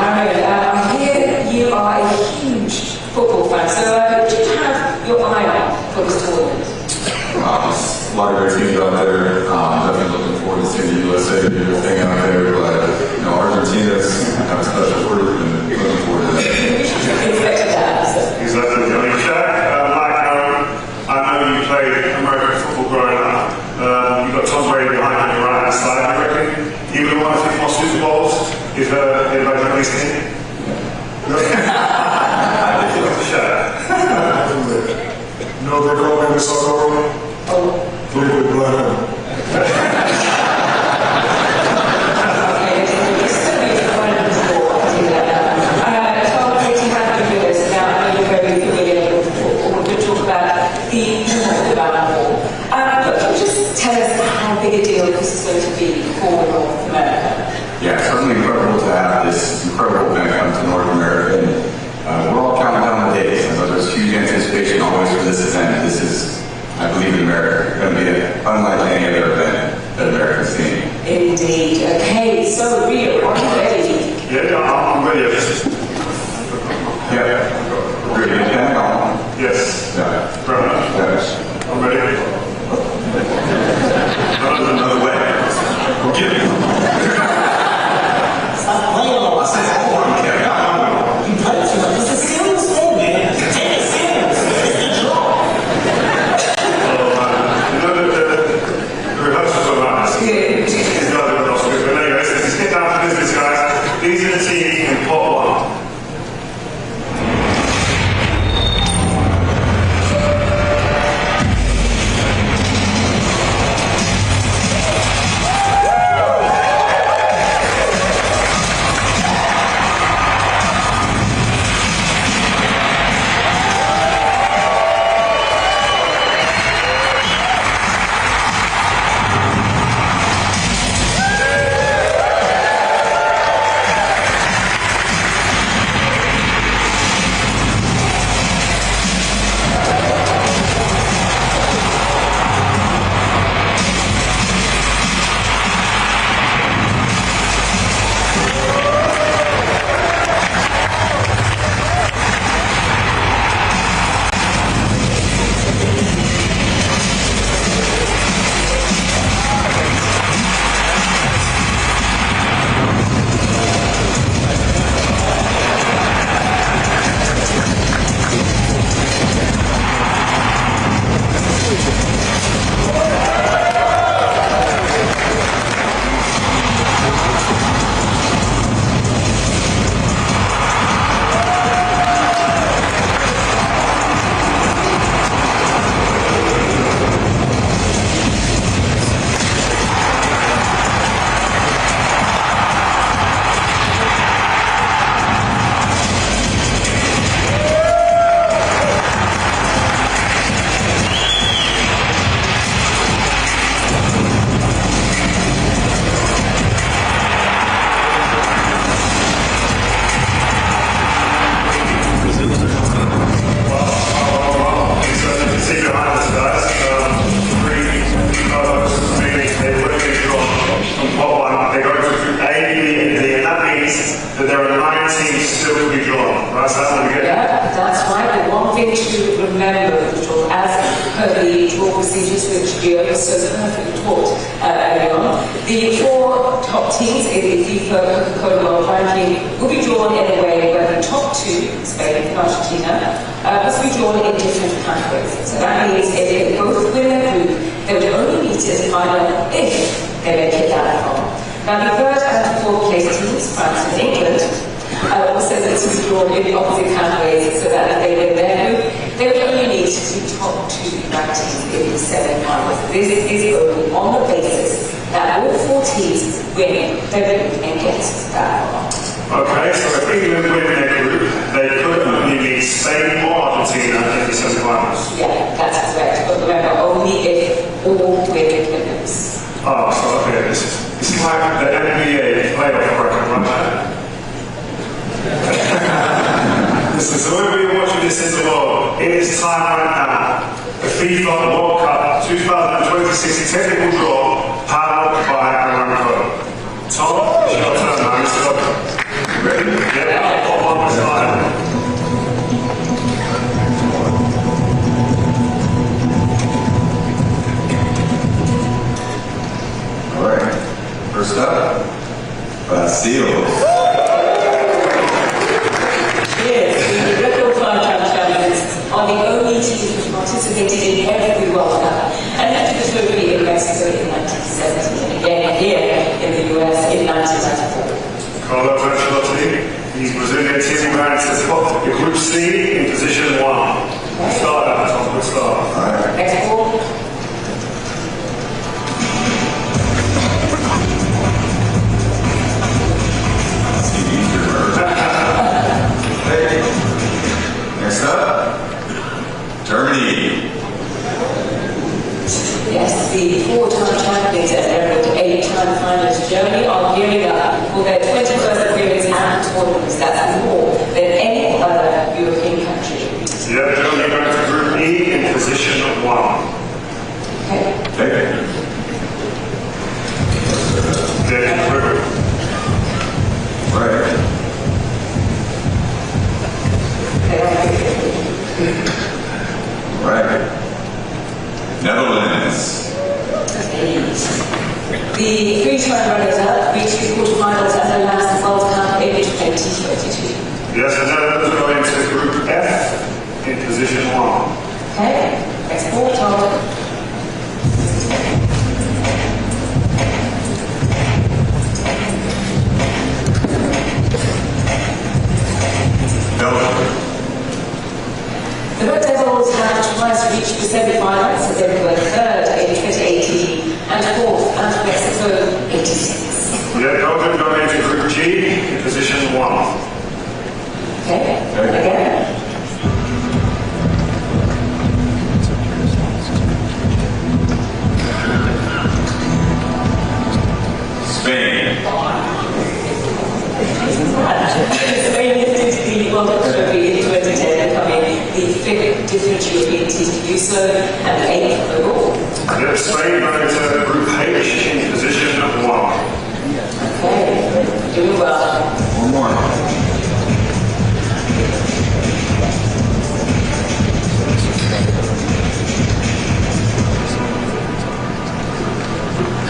hear you are a huge football fan. So, what do you have your eye on for this tournament? A lot of great teams out there. Definitely looking forward to seeing the USA do their thing out there. But you know, Argentina's have a special group, and looking forward to that. Exactly. I mean, Shaq, I know you played American football growing up. You've got Tom Brady behind you on your right hand side. I reckon he would have won 50 more Super Bowls if everybody on his team. No, they call me the soccer. Fluid blood. Tell us how big a deal this is going to be for North America. Yeah, it's certainly incredible to have this incredible event come to North America. And we're all counting down the days. And so there's huge anticipation always for this event. This is, I believe, in America, going to be unlike any That's happened again. Yeah, that's right. The one thing to remember, as per the draw procedures which Gio so perfectly taught earlier on, the 4 top teams in the FIFA Coca-Cola World Ranking will be drawn in a way where the top 2, Spain and Argentina, must be drawn in different categories. So that means if they both win their group, they would only meet in the final if they make it that far. Now the 3rd and 4th place teams, France and England, also need to be drawn in the opposite categories so that if they win their group, they would only need to be top 2 ranked teams in the semi-finals. This is only on the basis that all 4 teams win their group and get that far. Okay, so if England win their group, they could only meet Spain or Argentina in the semi-finals. Yeah, that's correct. But remember, only if all win the groups. Oh, so okay, this is like the NBA playoff bracket, right? Listen, so whenever you're watching this in the world, it is time right now. The FIFA World Cup 2026 technical draw powered by Aramco. Tom, it's your turn, man. So, ready? Yeah, I'll pop on the side. All right. First up, Brazil. Yes, the record 5-time champions are the only teams which participated in every World Cup, and that was totally in Mexico in 1970, and again here in the US in 1994. Carlo Ancelotti, these Brazilian team ranks as top the Group C in position 1. Start at the top of the start. All right. Next ball. Next up, Germany. Yes, the 4-time champions and every 8-time finalists Germany are gearing up for their 21st appearance and tournaments. That's more than any other European country. Yeah, Germany going to Group E in position 1. Okay. Okay. Then Group. Right. Right. Netherlands. The 3-time runners-up reached the quarterfinals at the last World Cup in 2022. Yes, the Netherlands go into Group F in position 1. Okay, next ball, Tom. Belgium. The Red Devils have twice reached the semi-finals, so they were 3rd in 2018 and 4th at Mexico 86. Yeah, Belgium going into Group G in position 1. Okay, again. Spain. Spain lifted the World Cup trophy in 2010, becoming the 5th different European team to do so and the 8th overall. Yeah, Spain going into Group H in position 1. Okay, doing well. One more.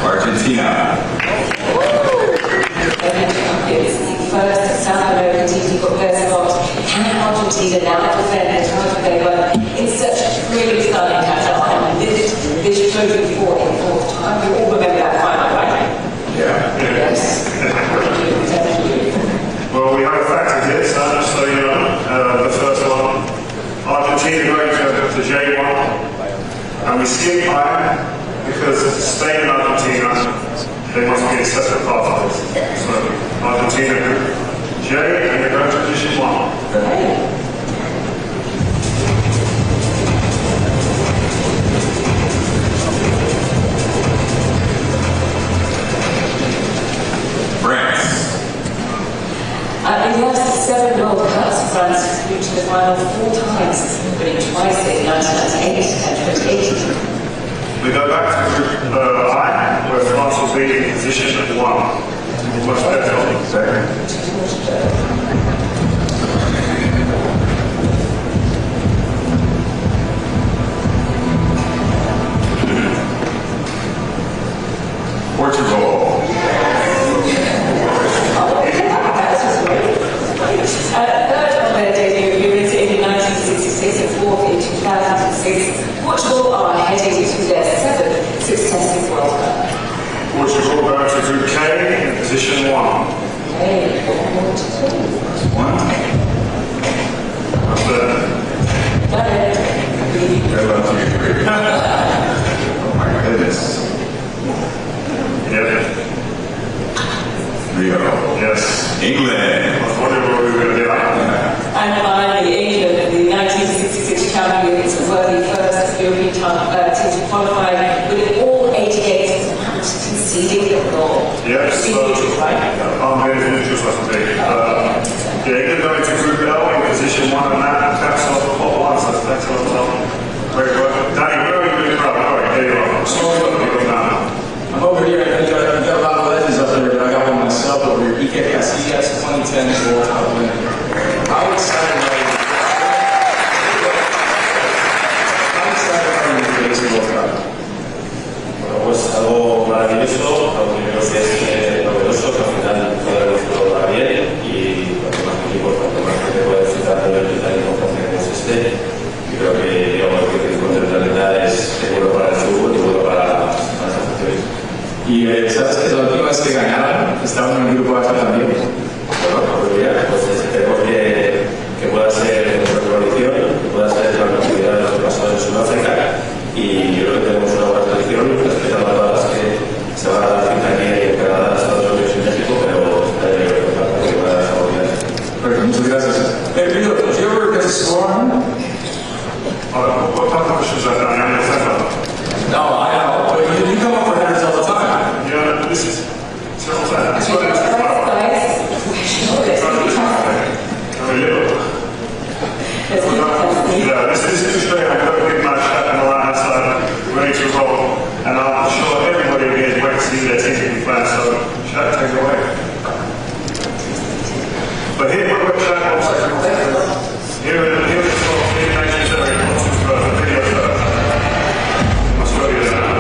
Argentina. It's the first South American team to put their spot. Can Argentina now defend the title they won in such really stunning Qatar and lift this trophy for a 4th time? You all remember that final, right? Yeah. Yes. Well, we have a factor here, just so you know. The first one, Argentina going to J1, and we skip I because Spain and Argentina, they must be in separate pathways. So Argentina Group J, and they're going to position 1. Okay. France. In the last 7 World Cups, France has reached the final 4 times, winning twice in 1998 and 2018. We go back to Group I, where France will be in position 1. Much better. behind the England, the 1966 champions, were the first European teams to qualify within all 8 games without conceding a goal. Yes, I'm going to introduce us today. England going to Group L in position 1 and that caps off the top one, so that's on top. Very good. Danny, where are you really proud? All right, there you are. I'm over here, I got a lot of legends up there, but I got one myself over here. EK Casillas, 2010 World Cup winner. How excited are you? How excited are you for this World Cup? Bueno, pues algo maravilloso, algo que creo que es novedoso, que al final todo el mundo lo va bien y cuanto más equipos, cuanto más gente puede disfrutar de nivel tan importante como es este, y creo que digamos que el control de la realidad es bueno para el fútbol y bueno para las aficiones. Y sabes que la última vez que ganaron, estaban en el grupo H también. Bueno, pues esperemos que pueda ser nuestra coalición, que pueda ser la continuidad de lo que pasó en Sudáfrica, y yo creo que tenemos una buena tradición, respetando a todas las que se van a dar cita aquí en Canadá, Estados Unidos y México, pero yo creo que va a desarrollar. Perfecto, muchas gracias. Hey, Rio, did you ever get to score on him? What type of questions are there? I'm No, I know, but you come up with headers all the time. Yeah, this is several times. It's what it's about. Yeah, this is too straight. I've got a big match on the right hand side, ready to roll, and I'm sure everybody here is waiting to see their team be playing, so Shaq, take it away. But here we're Shaq, here in the spot, here in 1970, the video first. I'll show you that.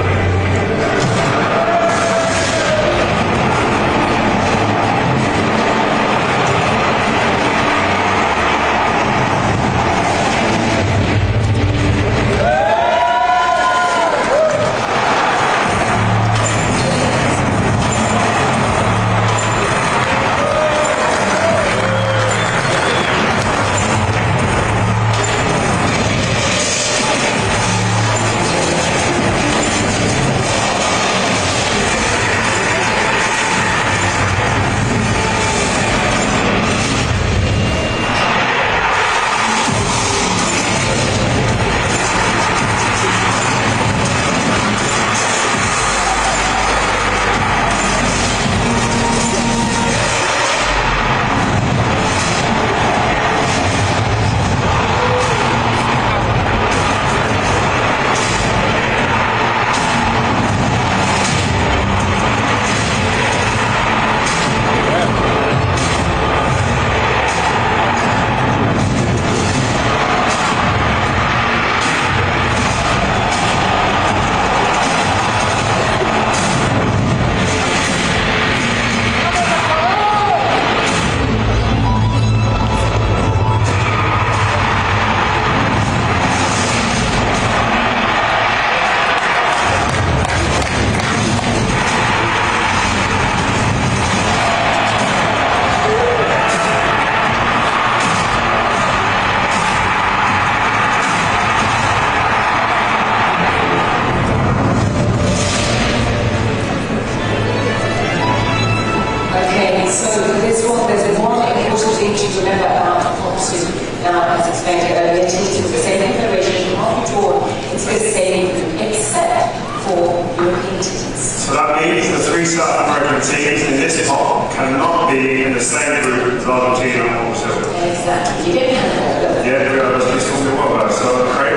So that means the 3 South American teams in this pot cannot be in the same group as Argentina or Brazil. Exactly. You didn't have that. Yeah, we are just talking about that. So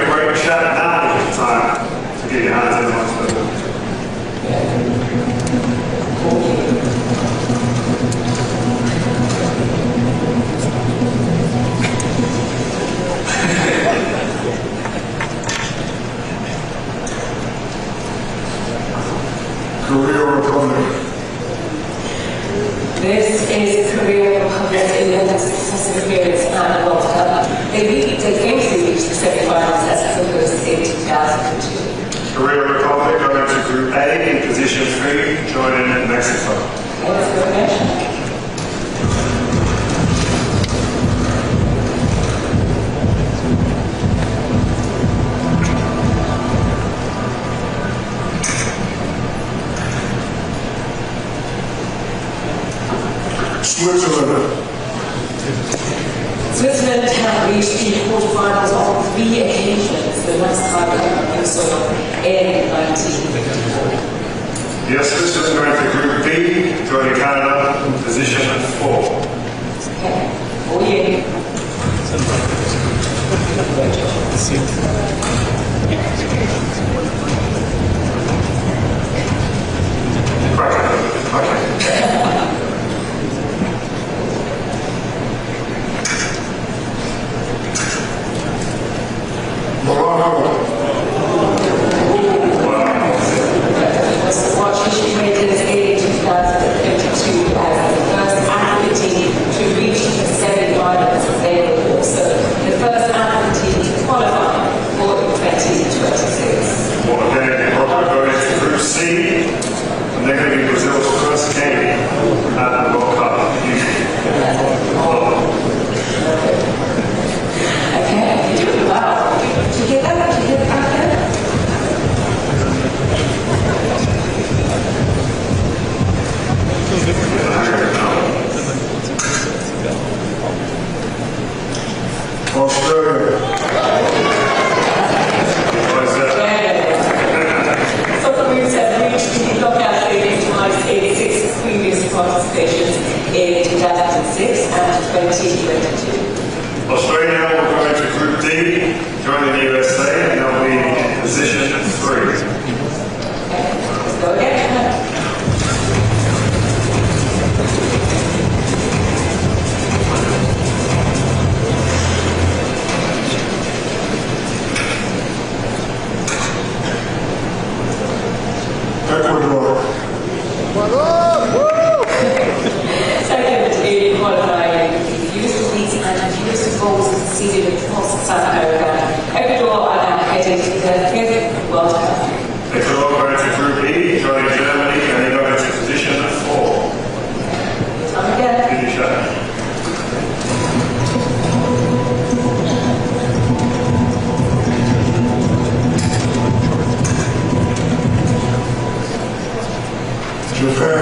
great chat now is the time to get your hands in on it. Korea Republic. This is Korea Republic in the successive appearance at the World Cup. They famously reached the semi-finals as opposed in 2002. Korea Republic going to Group A in position 3, joining Mexico. Let's go next. Switzerland. Switzerland reached the quarterfinals on 3 occasions, the last time ever in soil in 1954. Yes, this is going to Group B, joining Canada, position 4. Okay, all you. What she made in 2022 as the first African team to reach the semi-finals. They were also the first African team to qualify for 2026. Well, again, we're going to Group C, and they're going to be Brazil's first game at the World Cup. Okay, you're doing well. Did you get that? Did you get that there? Australia. What is that? Socceroos have reached the knockout stages twice in 6 previous participations in 2006 and 2022. Australia will go into Group D, joining the USA, and they'll be in position 3. Let's go again. Second in qualifying, the US leads and US goals conceded across South America. Ecuador are now headed to their 5th World Cup. Ecuador go into Group E, joining Germany, and they go into position 4. Time again. Finish that. Japan.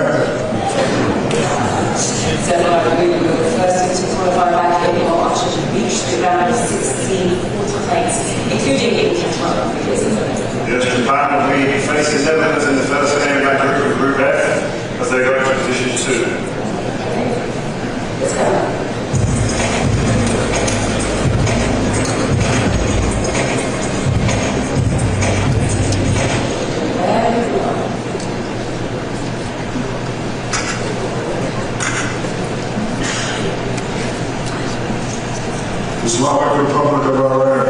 We were the first to qualify back in March to reach the round of 16 quarterfinals, including in Qatar 3 years ago. Yes, Japan will be facing Netherlands in the first game of that group, Group F, as they go into position 2. Let's go. Islamic Republic of Iran.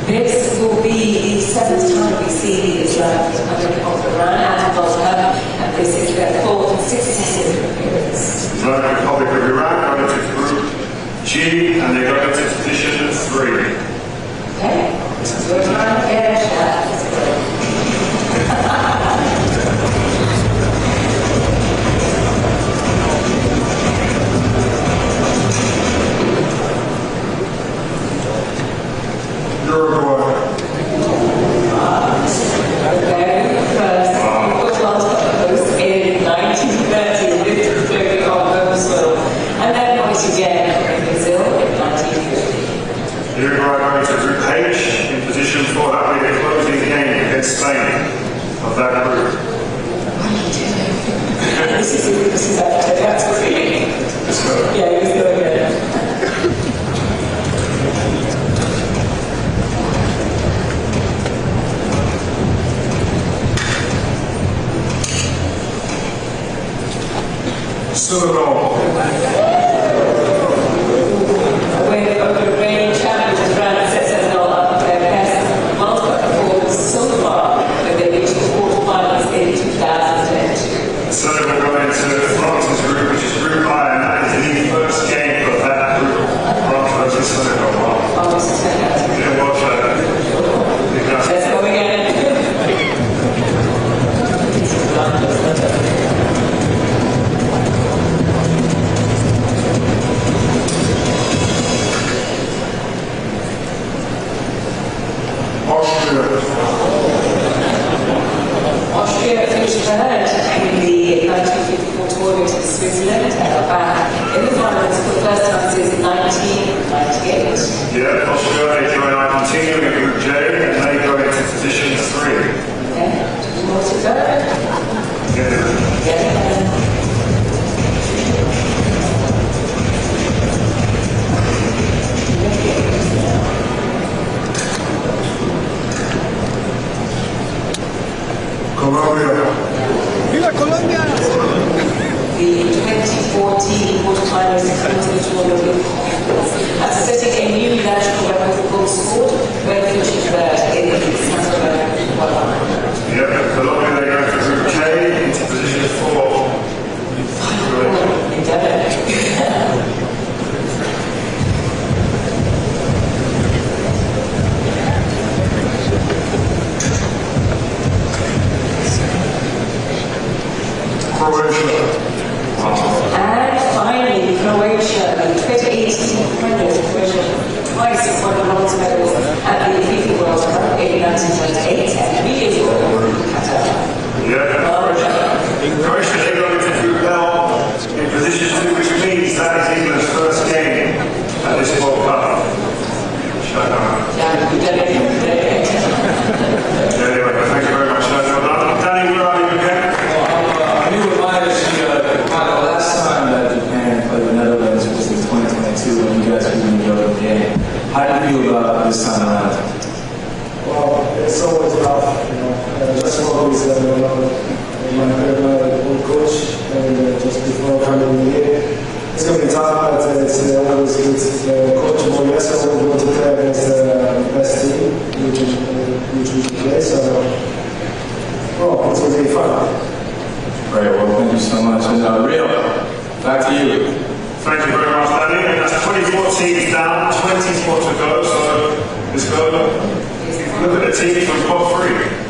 This will be the 7th time we see the Islamic Republic of Iran at the World Cup, and this is their 4th successive appearance. Islamic Republic of Iran go into Group G, and they go into position 3. Okay, this is your time to get a shot. This is after that's great. Let's go. Yeah, let's go again. Senegal. With over reigning champions France set Senegal up for their best World Cup performance so far, when they reached the quarterfinals in 2002. Senegal go into France's group, which is Group I, and that is the first game of that group. France versus Senegal. Oh, this is fantastic. Yeah, watch that. Let's go again. Austria finished third in the 1954 tournament in Switzerland, back in the finals for the first time since 1998. Yeah, Austria, they join Argentina in Group J, and they go into position 3. Colombia. ¡Viva Colombia! The 2014 quarterfinals international after setting a new national record for goals scored, where finished third in the South qualifier. Yeah, Colombia, they go to Group J into position 4. And finally, Croatia, the 2018 winners of Croatia, twice won the bronze medals at the FIFA World Cup in 1998 and 3 years ago in Qatar. Yeah, Croatia, they go into Group L in position 2, which means that is England's first game at this World Cup. Shut up. Anyway, thank you very much. Danny, where are you again? I knew with my issue, the last time that Japan played the Netherlands was in 2022 when you guys were in the Euro game. How do you feel about this time around? Well, it's always tough, you know. Just always, my old coach, and just before coming here, it's going to be tough, but it's always good. Coach Moyes will go to play against the best team, which we play, so, well, it's going to be fun. Great, well, thank you so much. And Rio, back to you. Thank you very much, Danny. And that's 24 teams down, 24 to go, so let's go. Look at the teams from top 3.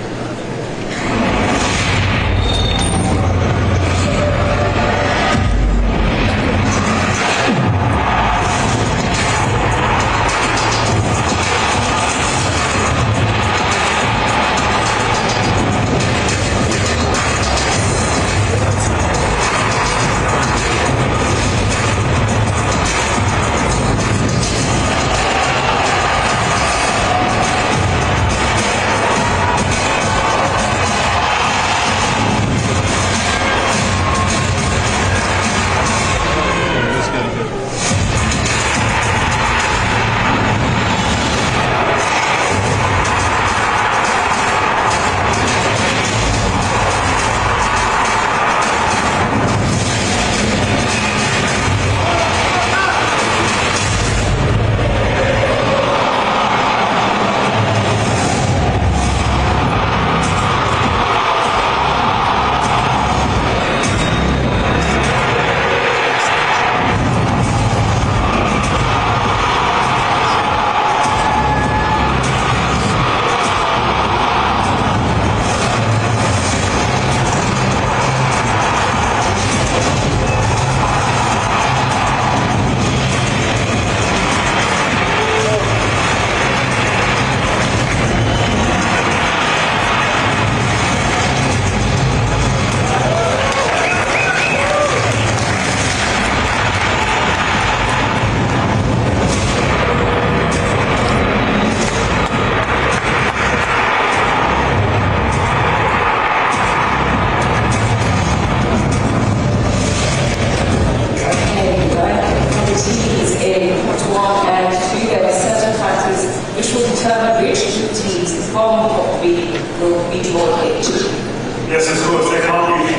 Yes, of course, there can't be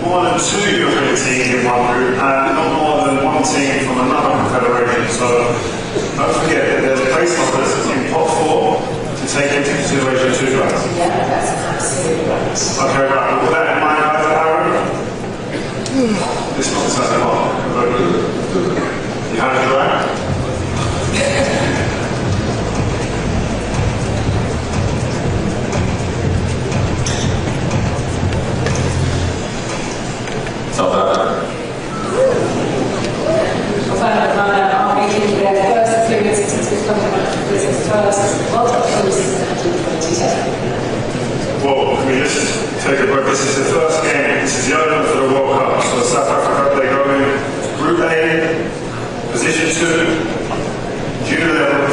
more than 2 European teams in one group and not more than 1 team from another confederation. So don't forget that there's place offers in pot 4 to take into consideration too, guys. Yeah, that's absolutely right. Okay, right, with that in mind, guys, Aaron, this is not the second one. You have it right? South Africa. Are making their first appearance since becoming his first World Cup host in 2010. Well, I mean, let's just take a break. This is the first game. This is the opener for the World Cup. So South Africa, they go in Group A, position 2, junior level,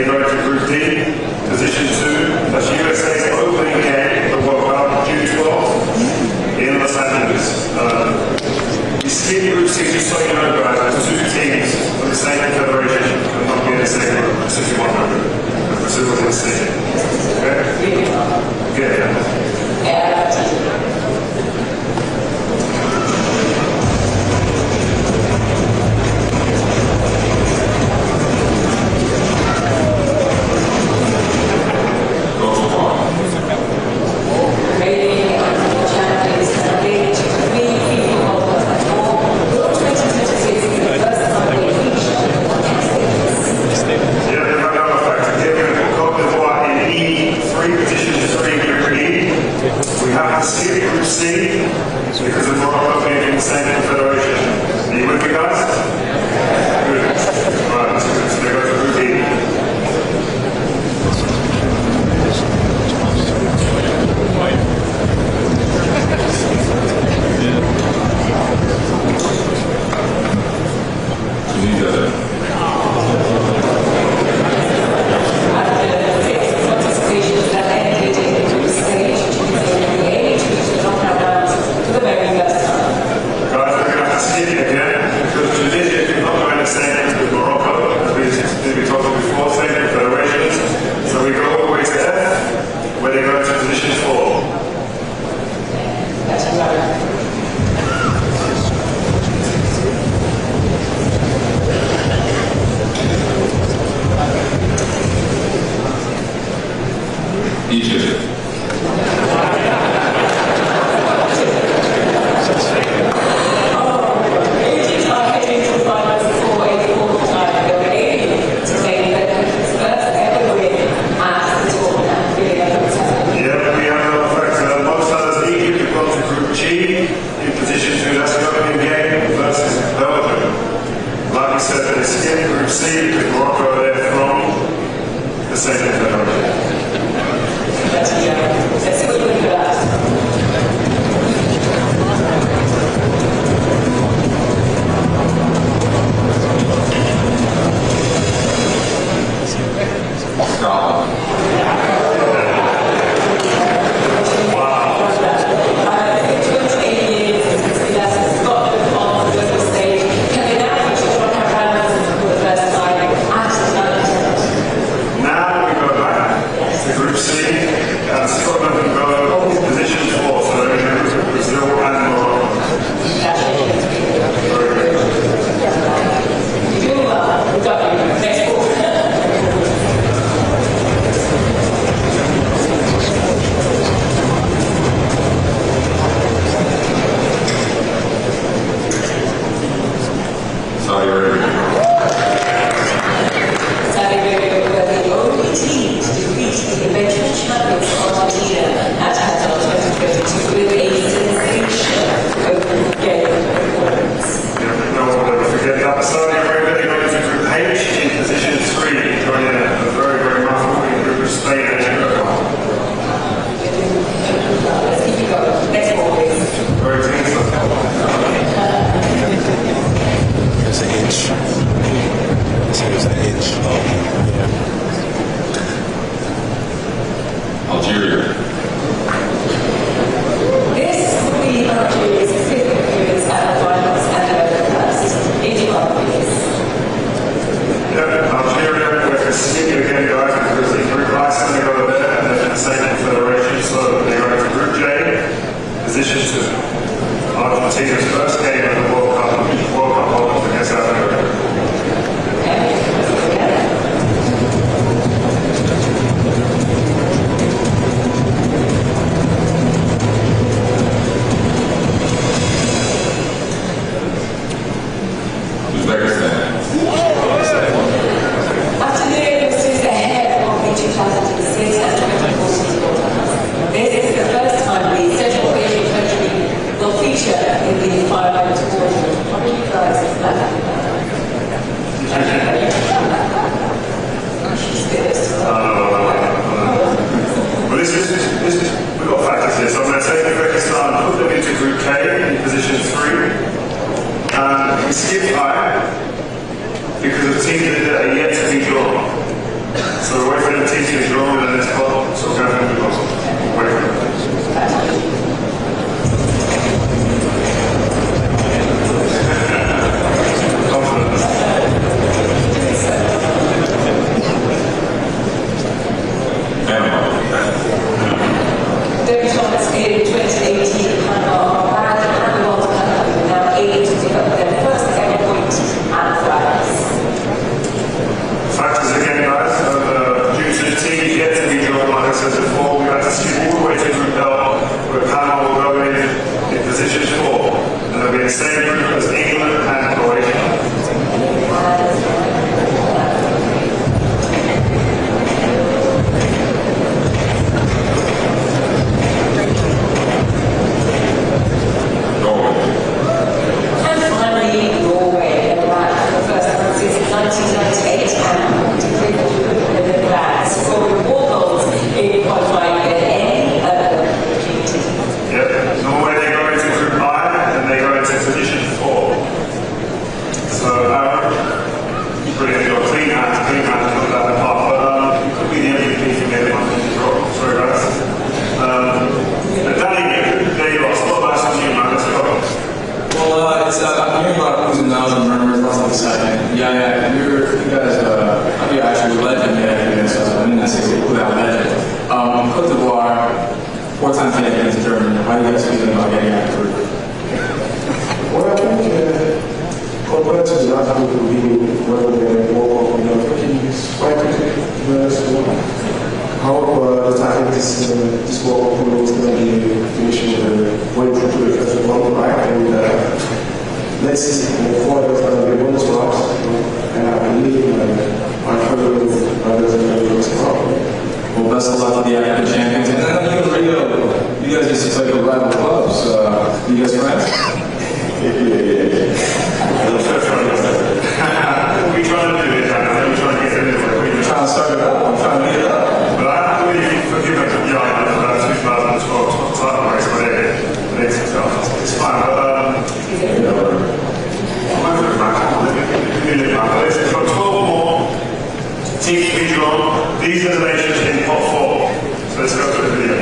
They go to Group D, position 2. That's USA's opening game of the World Cup, June 12th, in Los Angeles. We skip Group C, just so you know, guys, there's 2 teams from the same confederation and not be in the same group. This is 100. This is what we're seeing. Okay? Okay. We have to skip Group C because of Morocco being in the same confederation. Are you with me, guys? Good. Right, so they go to Group D. So we're waiting for the team to get drawn in the next part. So we're going to do it. Wait for it. Confidence. David Thomas in 2018 had a World Cup now able to pick up their first ever point at rallies. Factors again, guys. Due to the team yet to be drawn, like I said before, we have to skip all the way to group L, where Panama will go in position 4. And they'll be in the same group as England and Croatia. And finally, Norway arrived for the first time since 1998 and the plans for more goals in qualifying than any other opportunity. Yep. Norway, they go into group I and they go into position 4. So, brilliant. You're clean hand, not that apart. But you could be the MVP for me. Sorry, guys. But Danny, there you are. Spot last on you, man. Let's go. Well, it's I'm hearing a lot of who's and nows and murmurs, lots of excitement. Yeah, you guys, you're actually a legend there. So I didn't say who that legend. Cote d'Ivoire, 4-time champions in Germany. How are you guys feeling about getting out of the group? Well, I think compared to the last group we were in the World Cup, I think it's quite okay. I hope the time this World Cup is going to be finishing going through to the first round, right? And let's see, forward is going to be a bonus for us. And I believe my fellow brothers and brothers are. Well, best of luck to the African champions. And then you and Rio, you guys used to play with rival clubs. You guys friends? What are we trying to do it, Dan? We're trying to get it in. We're trying to start it up. I'm trying to get it up. But I believe forgive me for yelling about 2012 title race where they it's fine. But we've got 12 more teams to be drawn. These are the nations in pot 4. So let's go to the video.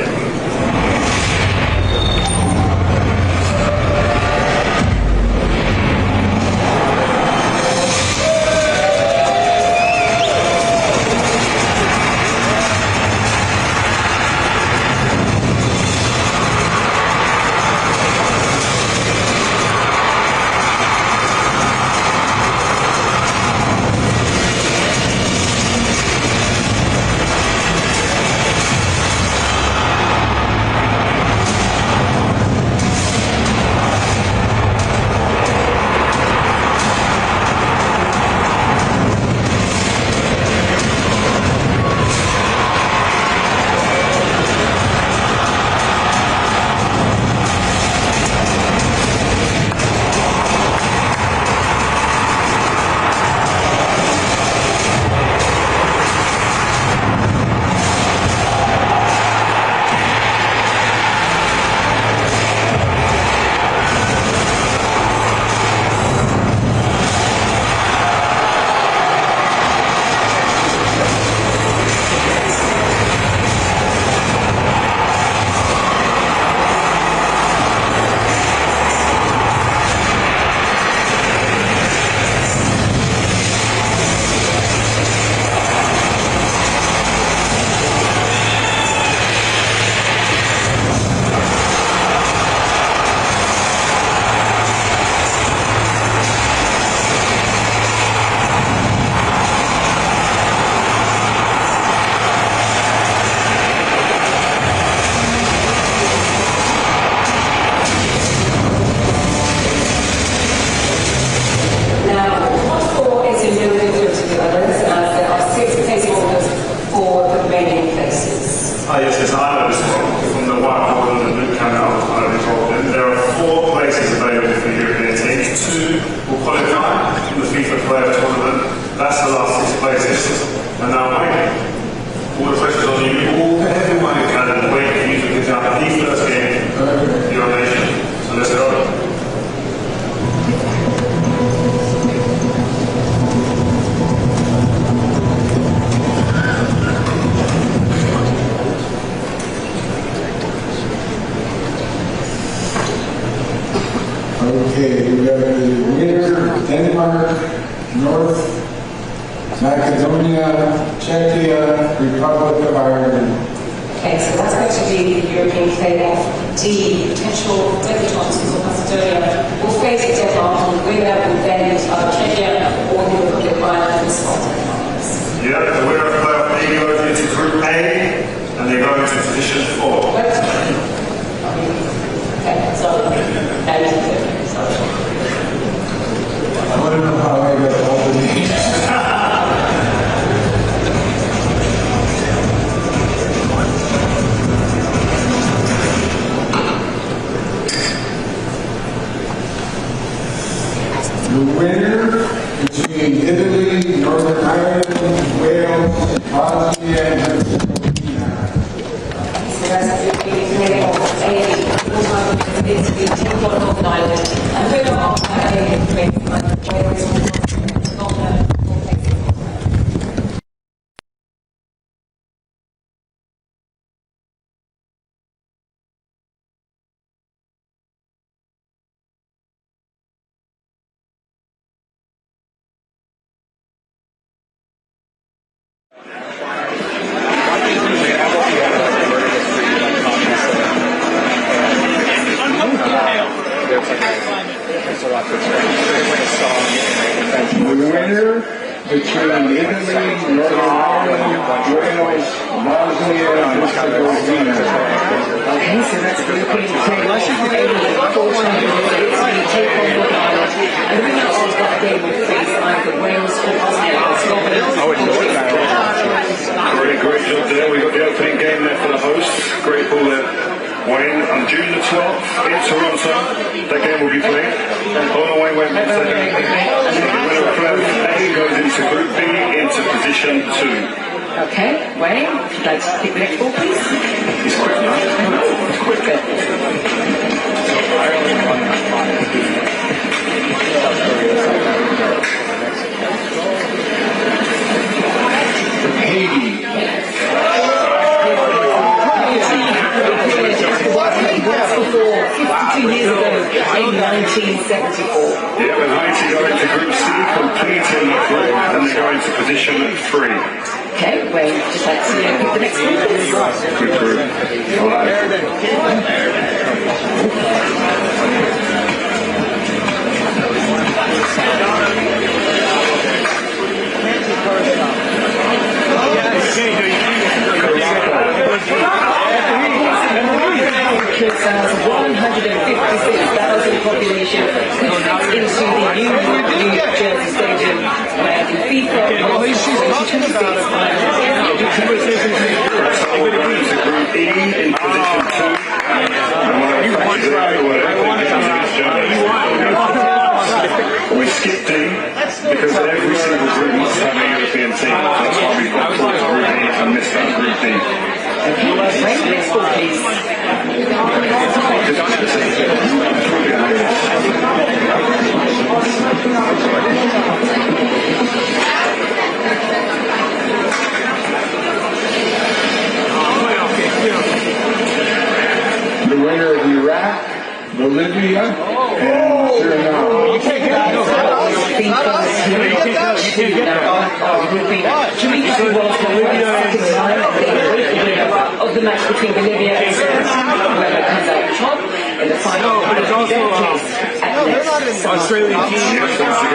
That's the last 6 places. And now waiting. All the pressure's on you. Everyone in Canada waiting for you to get down the first game of your nation. So let's go. Republic of Ireland. Okay, so that's going to be the European playoff. D, potential debutantes of Macedonia will face Denmark, and the winner will then Czechia or the Republic of Ireland in Scotland. Yeah, the winner of playoff B goes into Group A, and they go into position 4. Okay, so now you can do it. I want to know how I got all the names. The winner between Italy, Northern Ireland, Wales, Bosnia, and Herzegovina. So that's the European playoff A, Italy, Northern Ireland, and winner of A, Wales, The winner between Italy, Northern Ireland, Wales, Bosnia, and Herzegovina. Okay, so that's the European playoff. Unfortunately, Italy take on Northern Ireland, and the winner of that game will face either Wales or Bosnia and Scotland. Great job there. We got the opening game there for the hosts. Great ball there. Wayne, on June the 12th in Toronto, that game will be played. Hold on, Wayne, wait 1 second. The winner of playoff A goes into Group B into position 2. Okay, Wayne, if you'd like to pick the next ball, please. He's quick now. It's quicker. Haiti. That's before 52 years ago, in 1974. Yeah, with Haiti going to Group C, completing the group, and they go into position 3. Okay, Wayne, just like to pick the next one, please. Good group. All right. Kids has 156,000 population, which fits into the New Jersey Stadium, where the FIFA World Cup 2026 Group E in position 2. We skipped D because every single group must have a European team. That's why we've got Group E and missed out Group D. Okay, next ball, please. The winner of Iraq, Bolivia, and Suriname. You can't get out of that. Of the match between Bolivia and Suriname, whoever comes out top in the final. But it's also Australian team. So I'm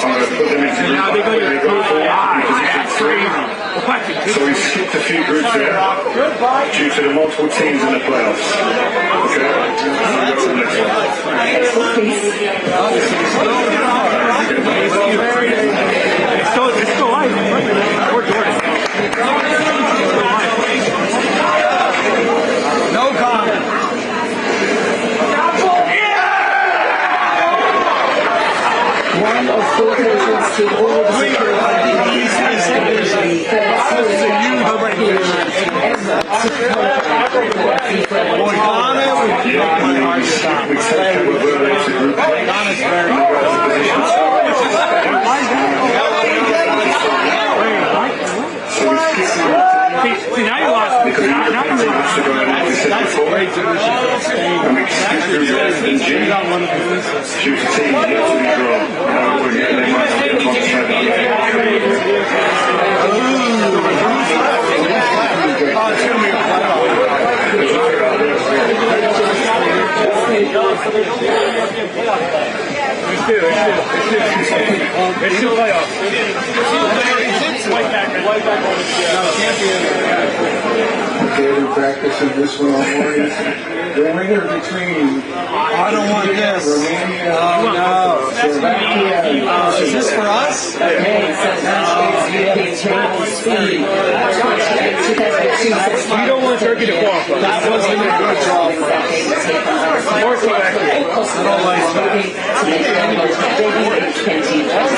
going to put them into Group A. They go for 3. So we skipped a few groups there due to the multiple teams in the playoffs. Okay, we'll go to the next one. It's still live. No comment. One of 4 coaches to all the See, now you lost. Because now you lost. That's great. And we skipped through there in G. Due to teams yet to be drawn. They might not get a Okay, we're practicing this one on boys. The winner between I don't want this. Romania Oh, no. Slovakia. Is this for us? Okay, so that is European Champions Speed. We don't want Turkey to qualify. That wasn't a good draw for us. More Slovakia. I don't like that. As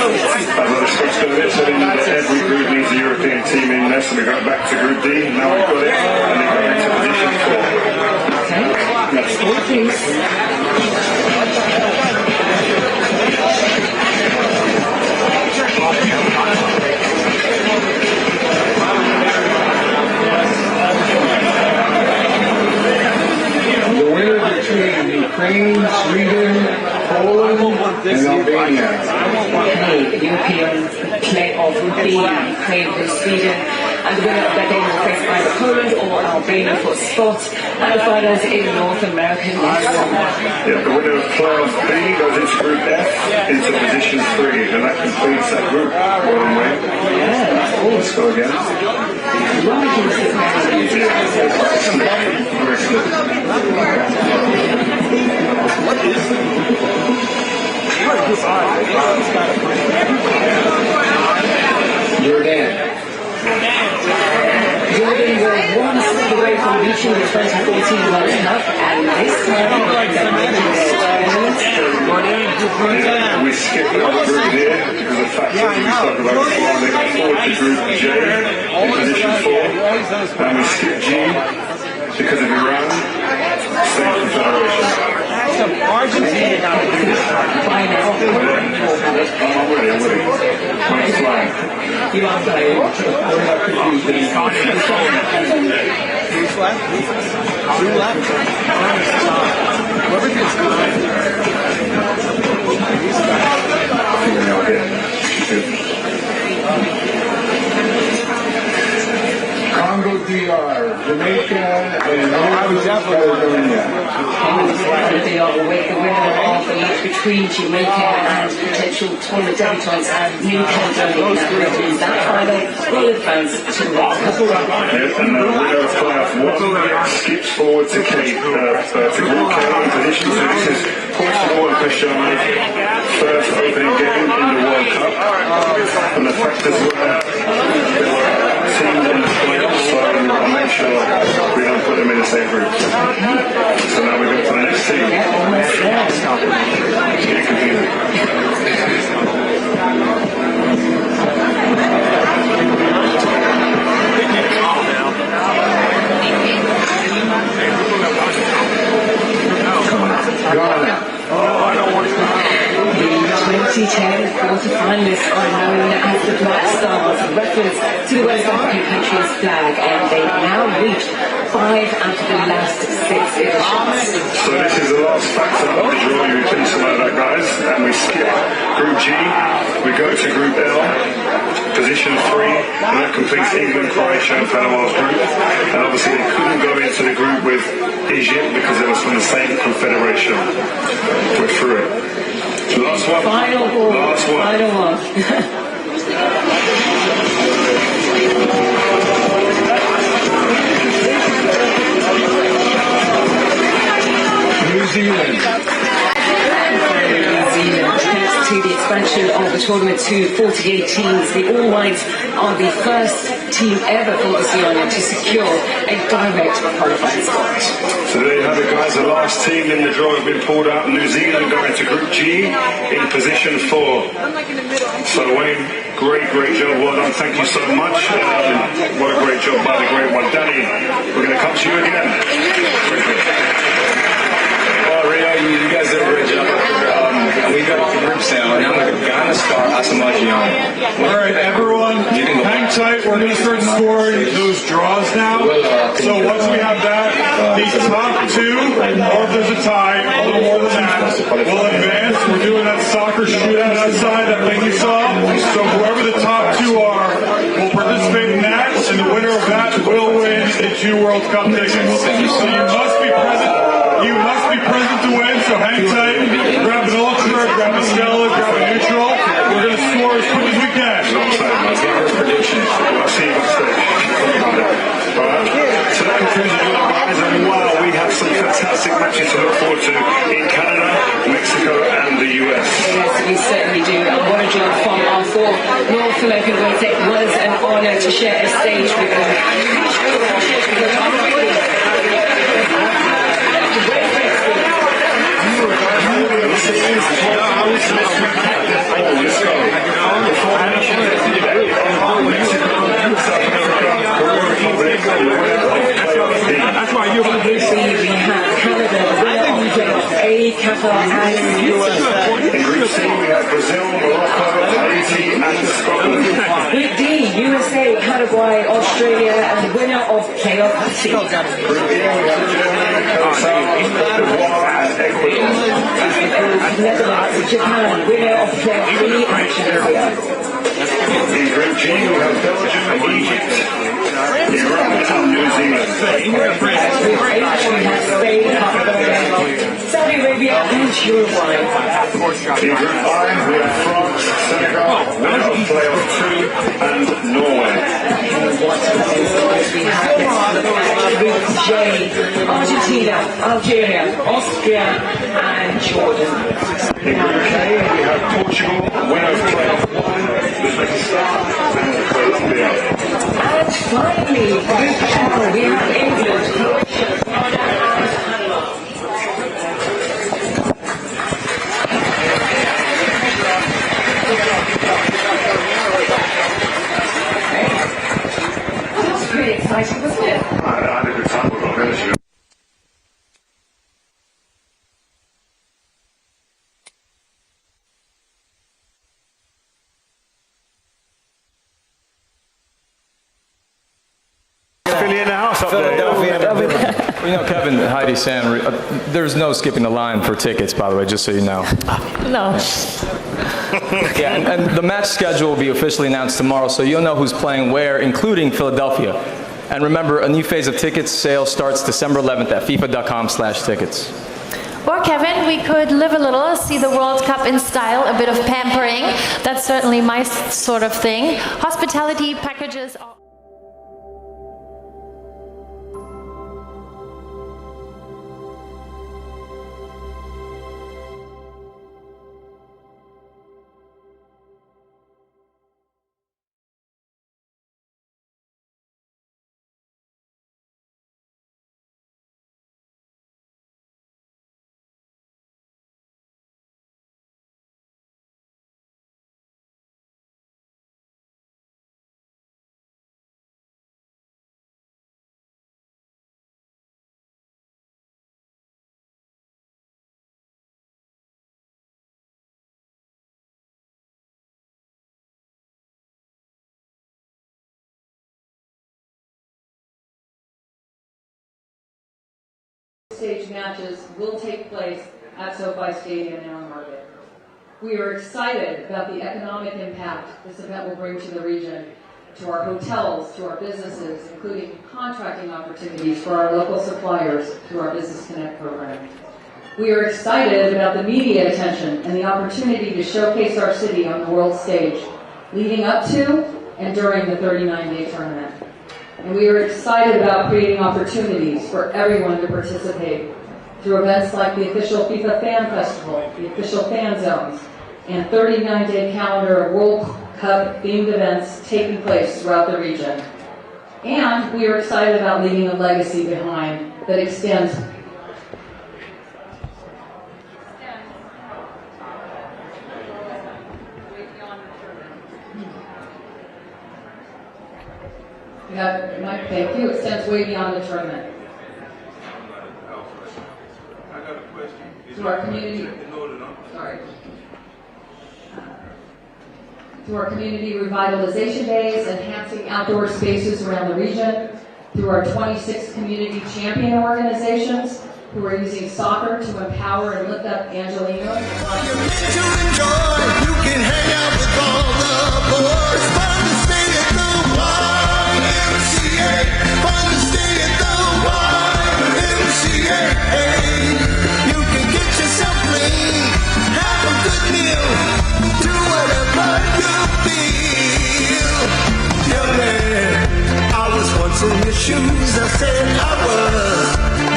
I discussed earlier, so every group needs a European team in there, so we got back to Group D, now we've got it, and they go into position 4. Next one, please. The winner between Ukraine, Sweden, Poland, and Albania. Okay, the European playoff would be Ukraine and Sweden, and the winner of that game will face either Poland or Albania for a spot, and the finals in North America next summer. Yeah, the winner of playoff B goes into Group F, into position 3, and that completes that group. Well done, Wayne. Yeah, Let's go again. Jordan. Jordan were one step away from reaching the 2014 World Cup, and this time We skipped over Group D because of the fact that we spoke about before. They got forward to Group J in position 4, and we skipped G because of Iran, same confederation. Argentina. I'm ready. Mine's flying. You are playing. Who's left? Who left? Whoever gets Congo DR, Jamaica, and Caledonia. They are await the winner of the match between Jamaica and potential tournament debutants and New Caledonia. Is that final will advance to the World Cup. And the winner of playoff 1 skips forward to Group K in position 2. This is Portugal and Cristiano first opening game in the World Cup. And the factors were teams in the playoffs, so I'll make sure we don't put them in the same group. So now we go to the next team. Get confused. The 2010 quarter-finalists are known as the Black Stars, a reference to the West African country's flag, and they've now reached 5 out of the last 6 editions. So this is the last factor of the draw. You can tell about that, guys. And we skip Group G. We go to Group L, position 3, and that completes England, Croatia, and Panama's group. And obviously they couldn't go into the group with Egypt because they was from the same confederation. We're through it. Last one. Last one. Final one. New Zealand. Thanks to the expansion of the tournament to 48 teams, the All Whites are the first team ever for Oceania to secure a direct qualifying spot. So there you have it, guys. The last team in the draw has been pulled out. New Zealand going to Group G in position 4. So Wayne, great job. Well done. Thank you so much. What a great job by the great one. Danny, we're going to come to you again. Rio, you guys did a great job. We got off the group sale, and now we're going to start Asamajian. All right, everyone, hang tight. We're going to start scoring those draws now. So once we have that, the top 2, or if there's a tie, a little more than that, will advance. We're doing that soccer shootout outside, that thing you saw. So whoever the top 2 are will participate in that, and the winner of that will win the 2 World Cup tickets. So you must be present. You must be present to win, so hang tight, grab an ultra, grab a skeleton, grab a neutral. We're going to score as quick as we can. Predictions. I'll see you backstage. fellow heavyweights, it was an honour to share a stage with them. That's why you're going to we have Canada, A, Qatar, and USA. we have Brazil, Morocco, Haiti, and Scotland. With D, USA, Paraguay, Australia, and the winner of playoff C. Netherlands, Japan, winner of playoff B, and Tunisia. In Group G, we have Belgium, Egypt, Iraq, and New Zealand. With H, we have Spain, Saudi Arabia, and Uruguay. In Group I, we have France, Senegal, winner of playoff 2, and Norway. We have Group J, Argentina, Algeria, Austria, and Jordan. In Group K, we have Portugal, winner of playoff 1, Uzbekistan, and Colombia. And finally, Group L, we have England, Croatia, and Panama. That was pretty exciting, wasn't it? I had a good time with our ministry. Philly in the house up there. You know, Kevin, Heidi, Sam, there's no skipping the line for tickets, by the way, just so you know. No. Yeah, and the match schedule will be officially announced tomorrow, so you'll know who's playing where, including Philadelphia. And remember, a new phase of tickets sales starts December 11th at FIFA.com/tickets. Or Kevin, we could live a little, see the World Cup in style, a bit of pampering. That's certainly my sort of thing. Hospitality packages are... Stage matches will take place at SoFi Stadium in our market. We are excited about the economic impact this event will bring to the region, to our hotels, to our businesses, including contracting opportunities for our local suppliers through our Business Connect program. We are excited about the media attention and the opportunity to showcase our city on the world stage, leading up to and during the 39-day tournament. And we are excited about creating opportunities for everyone to participate through events like the official FIFA Fan Festival, the official fan zones, and 39-day calendar of World Cup themed events taking place throughout the region. And we are excited about leaving a legacy behind that extends thank you, extends way beyond the tournament. To our community, through our community revitalization days, enhancing outdoor spaces around the region, through our 26 community champion organizations who are using soccer to empower and lift up Angelinos. You can hang out with all the boys, fun to stay at the YMCA, fun to stay at the YMCA. You can get yourself clean, have a good meal, do whatever you feel. Young man, I was once in your shoes, I said I was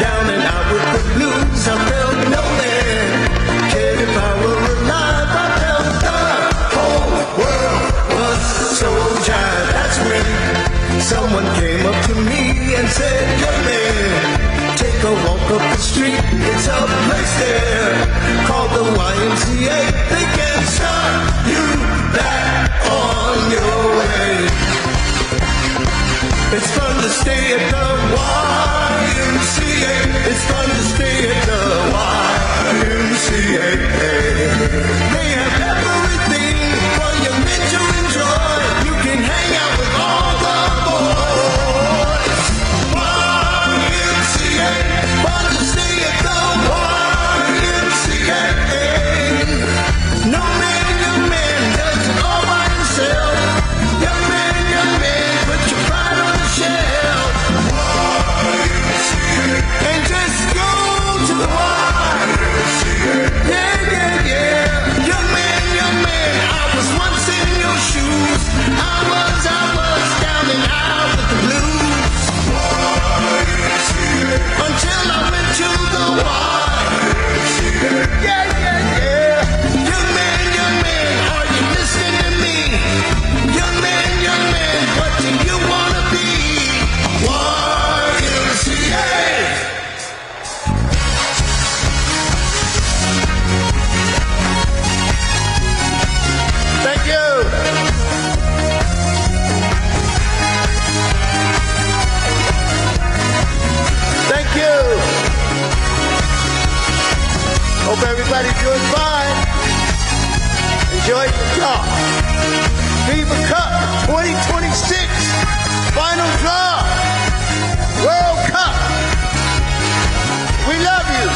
down and out with the blues. I felt no man cared if I were alive. I felt the whole world was so came up to me and said, young man, take a walk up the street. It's a place there called the YMCA. They can start you back on your way. It's fun to stay at the YMCA. It's fun to stay at the YMCA. They have everything for your men to enjoy. You can hang out with all the boys. YMCA, fun to stay at the YMCA. No man, young man, does it all by himself. Young man, put your pride on the shelf. And just go to the YMCA. Yeah. Young man, I was once in your shoes. I was down and out with the blues. Until I went to the YMCA. Yeah. Young man, are you listening to me? Young man, what do you wanna be? YMCA. Thank you. Thank you. Hope everybody's doing fine. Enjoy the draw. FIFA Cup 2026. Final draw. World Cup. We love you.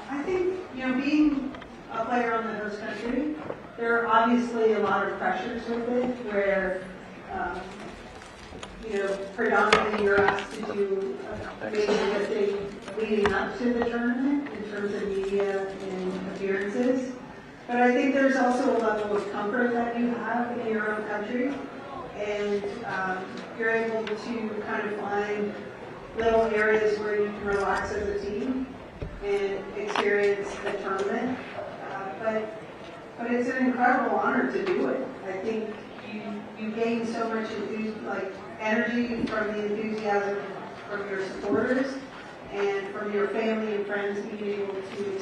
I think, being a player on the host country, there are obviously a lot of pressures with it where, predominantly you're asked to do maybe a thing leading up to the tournament in terms of media and appearances. But I think there's also a level of comfort that you have in your own country, and you're able to kind of find little areas where you can relax as a team and experience the tournament. But it's an incredible honor to do it. I think you gain so much energy from the enthusiasm from your supporters and from your family and friends being able to,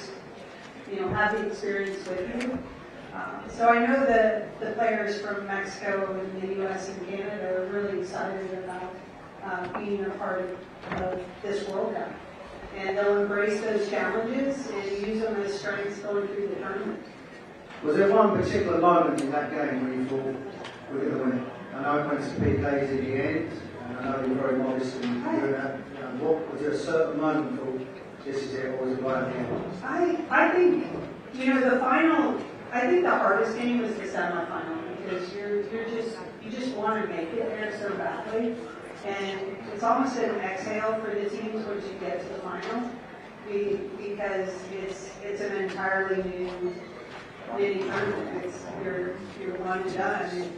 have the experience with you. So I know that the players from Mexico and the U.S. and Canada are really excited about being a part of this World Cup. And they'll embrace those challenges and use them as strengths going through the tournament. Was there one particular moment in that game where you thought we're going to win? I know it went to PKs in the end, and I know you're very modest in doing that. Was there a certain moment you thought this is it, or was it right at the end? I think, the final, I think the hardest game was the semifinal because you just want to make it there so badly. And it's almost an exhale for the teams once you get to the final because it's an entirely new mini tournament. You're one and done.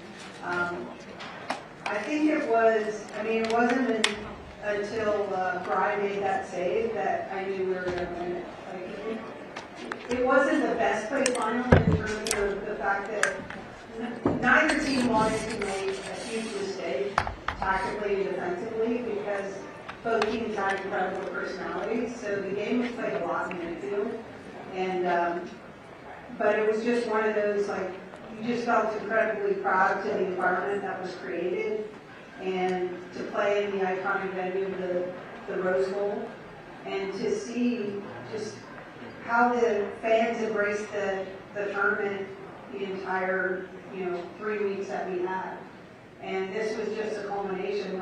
I think it wasn't until Bry made that save that I knew we were going to win it. It wasn't the best play final in terms of the fact that neither team wanted to make a huge mistake tactically and defensively because both teams had incredible personalities. So the game was played a lot in midfield, and but it was just one of those you just felt incredibly proud to the environment that was created, and to play in the iconic venue of the Rose Bowl, and to see just how the fans embraced the tournament the entire 3 weeks that we had. And this was just a culmination.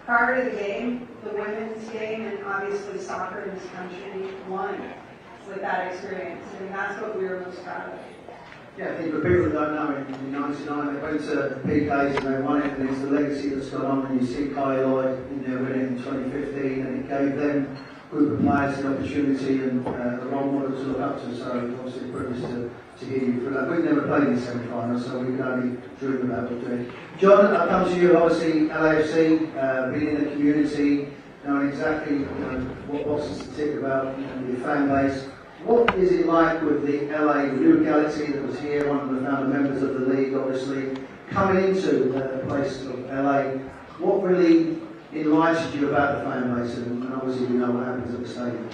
Prior to the game, the women's game, and obviously soccer in this country won with that experience. And that's what we were most proud of. Yeah, I think for people that don't know, in 99 they went to PKs and they won it, and it's the legacy that's gone on. And you see Kai Lloyd in there winning in 2015, and it gave them group of players the opportunity and the role model to look up to. So obviously privileged to hear you for that. We've never played in the semi-final, so we could only dream about what we're doing. John, I come to you. Obviously, LAFC, being in the community, knowing exactly what boxes to tick about your fan base. What is it like with the LA locality that was here, one of the founder members of the league, obviously, coming into the place of LA? What really enlightened you about the fan base, and obviously we know what happens at the stadium?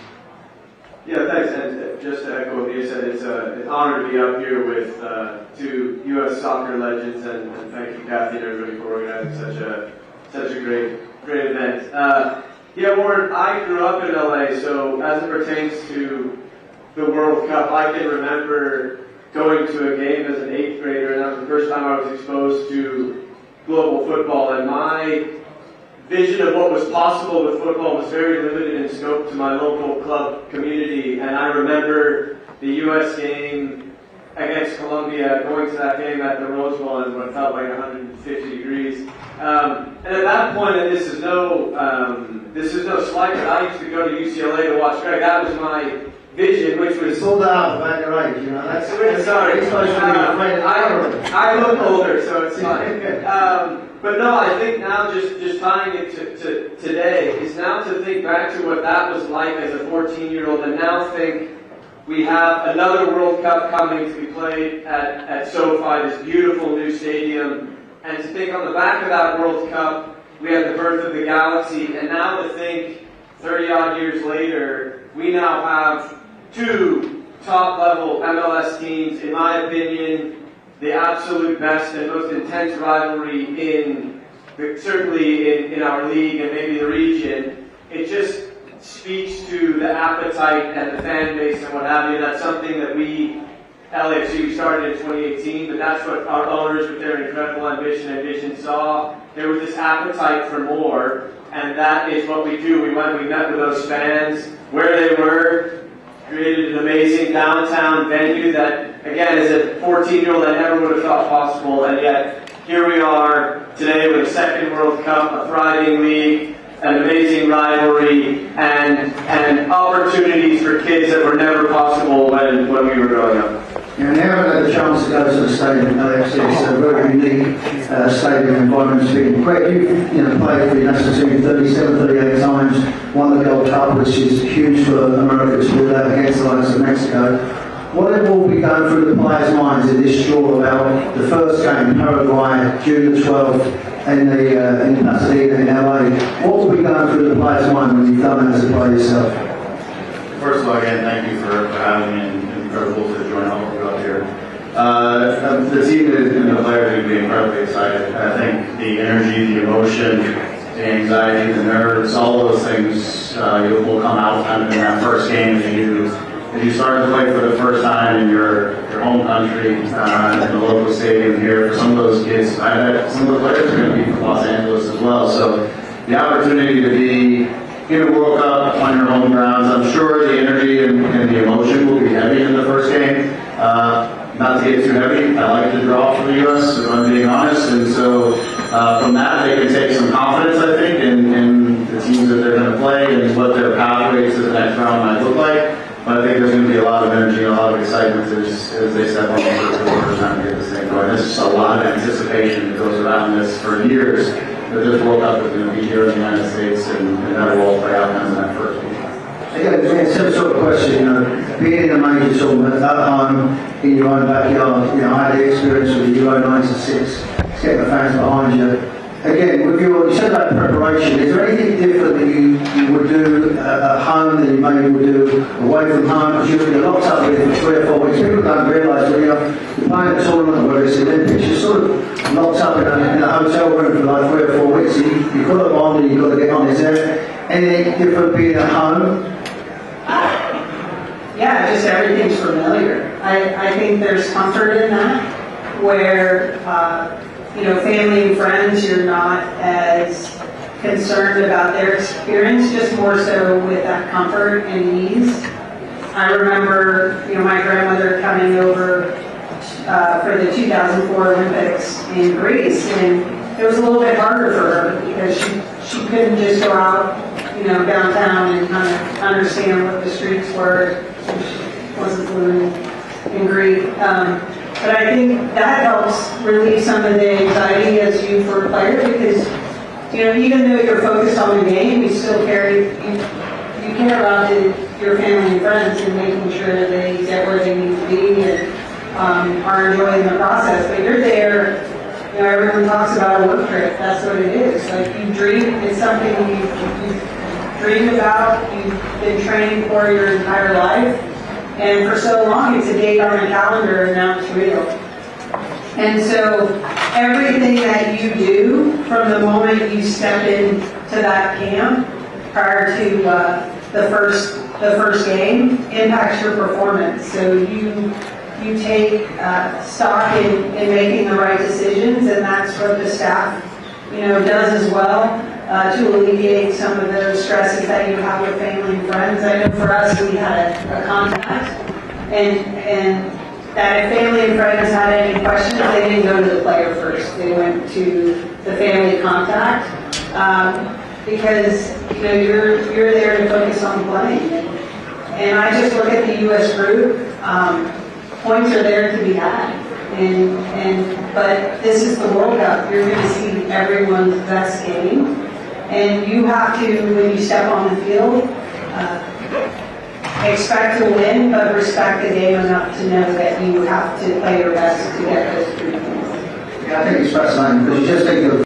Yeah, thanks. And just to echo what you said, it's an honor to be up here with two U.S. soccer legends, and thank you, Kathy, and everybody for organizing such a great event. Yeah, Warren, I grew up in LA, so as it pertains to the World Cup, I can remember going to a game as an 8th grader, and that was the first time I was exposed to global football, and my vision of what was possible with football was very limited in scope to my local club community. And I remember the U.S. game against Colombia, going to that game at the Rose Bowl in what felt like 150 degrees. And at that point, and this is no slight, but I used to go to UCLA to watch Greg. That was my vision, which was sold out about your age, That's sorry. I look older, so it's fine. But no, I think now just tying it to today is now to think back to what that was like as a 14-year-old, and now think we have another World Cup coming to be played at SoFi, this beautiful new stadium, and to think on the back of that World Cup we had the birth of the galaxy, and now to think 30-odd years later we now have two top-level MLS teams, in my opinion, the absolute best and most intense rivalry certainly in our league and maybe the region. It just speaks to the appetite and the fan base and what have you. That's something that LAFC started in 2018, but that's what our owners with their incredible ambition and vision saw. There was this appetite for more, and that is what we do. We met with those fans where they were, created an amazing downtown venue that, again, as a 14-year-old, I never would have thought possible, and yet here we are today with a second World Cup, a thriving league, an amazing rivalry, and opportunities for kids that were never possible when we were growing up. Yeah, they haven't had the chance to go to the stadium at LAFC. It's a very unique stadium environment. It's been great. You've played for the national team 37, 38 times, won the Gold Cup, which is huge for America to do that against the likes of Mexico. what will be going through the players' minds in this draw about the first game, Paraguay, June the 12th, in Pasadena in LA? What will be going through the players' mind when you've done it as a player yourself? First of all, again, thank you for having me, and incredible to join all of you up here. The team and the players are going to be incredibly excited. I think the energy, the emotion, the anxiety, the nerves, all of those things will come out kind of in that first game as you start to play for the first time in your home country, in the local stadium here. For some of those kids, I bet some of the players are going to be from Los Angeles as well. So the opportunity to be in a World Cup on your home grounds, I'm sure the energy and the emotion will be heavy in the first game. Not to get too heavy, I like the draw for the U.S., if I'm being honest, and so from that they can take some confidence, I think, in the teams that they're going to play and what their pathways to the next round might look like. But I think there's going to be a lot of energy and a lot of excitement as they step on the first time to get this thing going. There's just a lot of anticipation that goes around this for years, that this World Cup is going to be here in the United States, and that will all play out in that first week. Again, it's a sort of question, being in a major tournament at home, in your own backyard, I had the experience with the Euro 96, getting the fans behind you. Again, you said about preparation, is there anything different that you would do at home that you maybe would do away from home? Because you're locked up with it for 3 or 4 weeks. People don't realise that you're playing a tournament where it's Olympics, you're sort of locked up in a hotel room for like 3 or 4 weeks. You've got to on and you've got to get on. Is there anything different being at home? Yeah, just everything's familiar. I think there's comfort in that, where family and friends, you're not as concerned about their experience, just more so with that comfort and ease. I remember, my grandmother coming over for the 2004 Olympics in Greece, and it was a little bit harder for her because she couldn't just go out, downtown and kind of understand what the streets were. She wasn't living in Greece. But I think that helps relieve some of the anxiety as you for a player, because even though you're focused on the game, you still care about your family and friends and making sure that they get where they need to be and are enjoying the process. But you're there. Everyone talks about a work trip. That's what it is. Like, you dream. It's something you dream about. You've been training for your entire life. And for so long, it's a date on a calendar, and now it's real. And so everything that you do from the moment you step into that camp prior to the first game impacts your performance. So you take stock in making the right decisions, and that's what the staff does as well to alleviate some of the stresses that you have with family and friends. I know for us, we had a contact, and that if family and friends had any questions, they didn't go to the player first. They went to the family contact because you're there to focus on playing. And I just look at the U.S. group. Points are there to be had. But this is the World Cup. You're going to see everyone's best game. And you have to, when you step on the field, expect to win, but respect the game enough to know that you have to play your best to get those 3 points. Yeah, I think it's fascinating because you just think of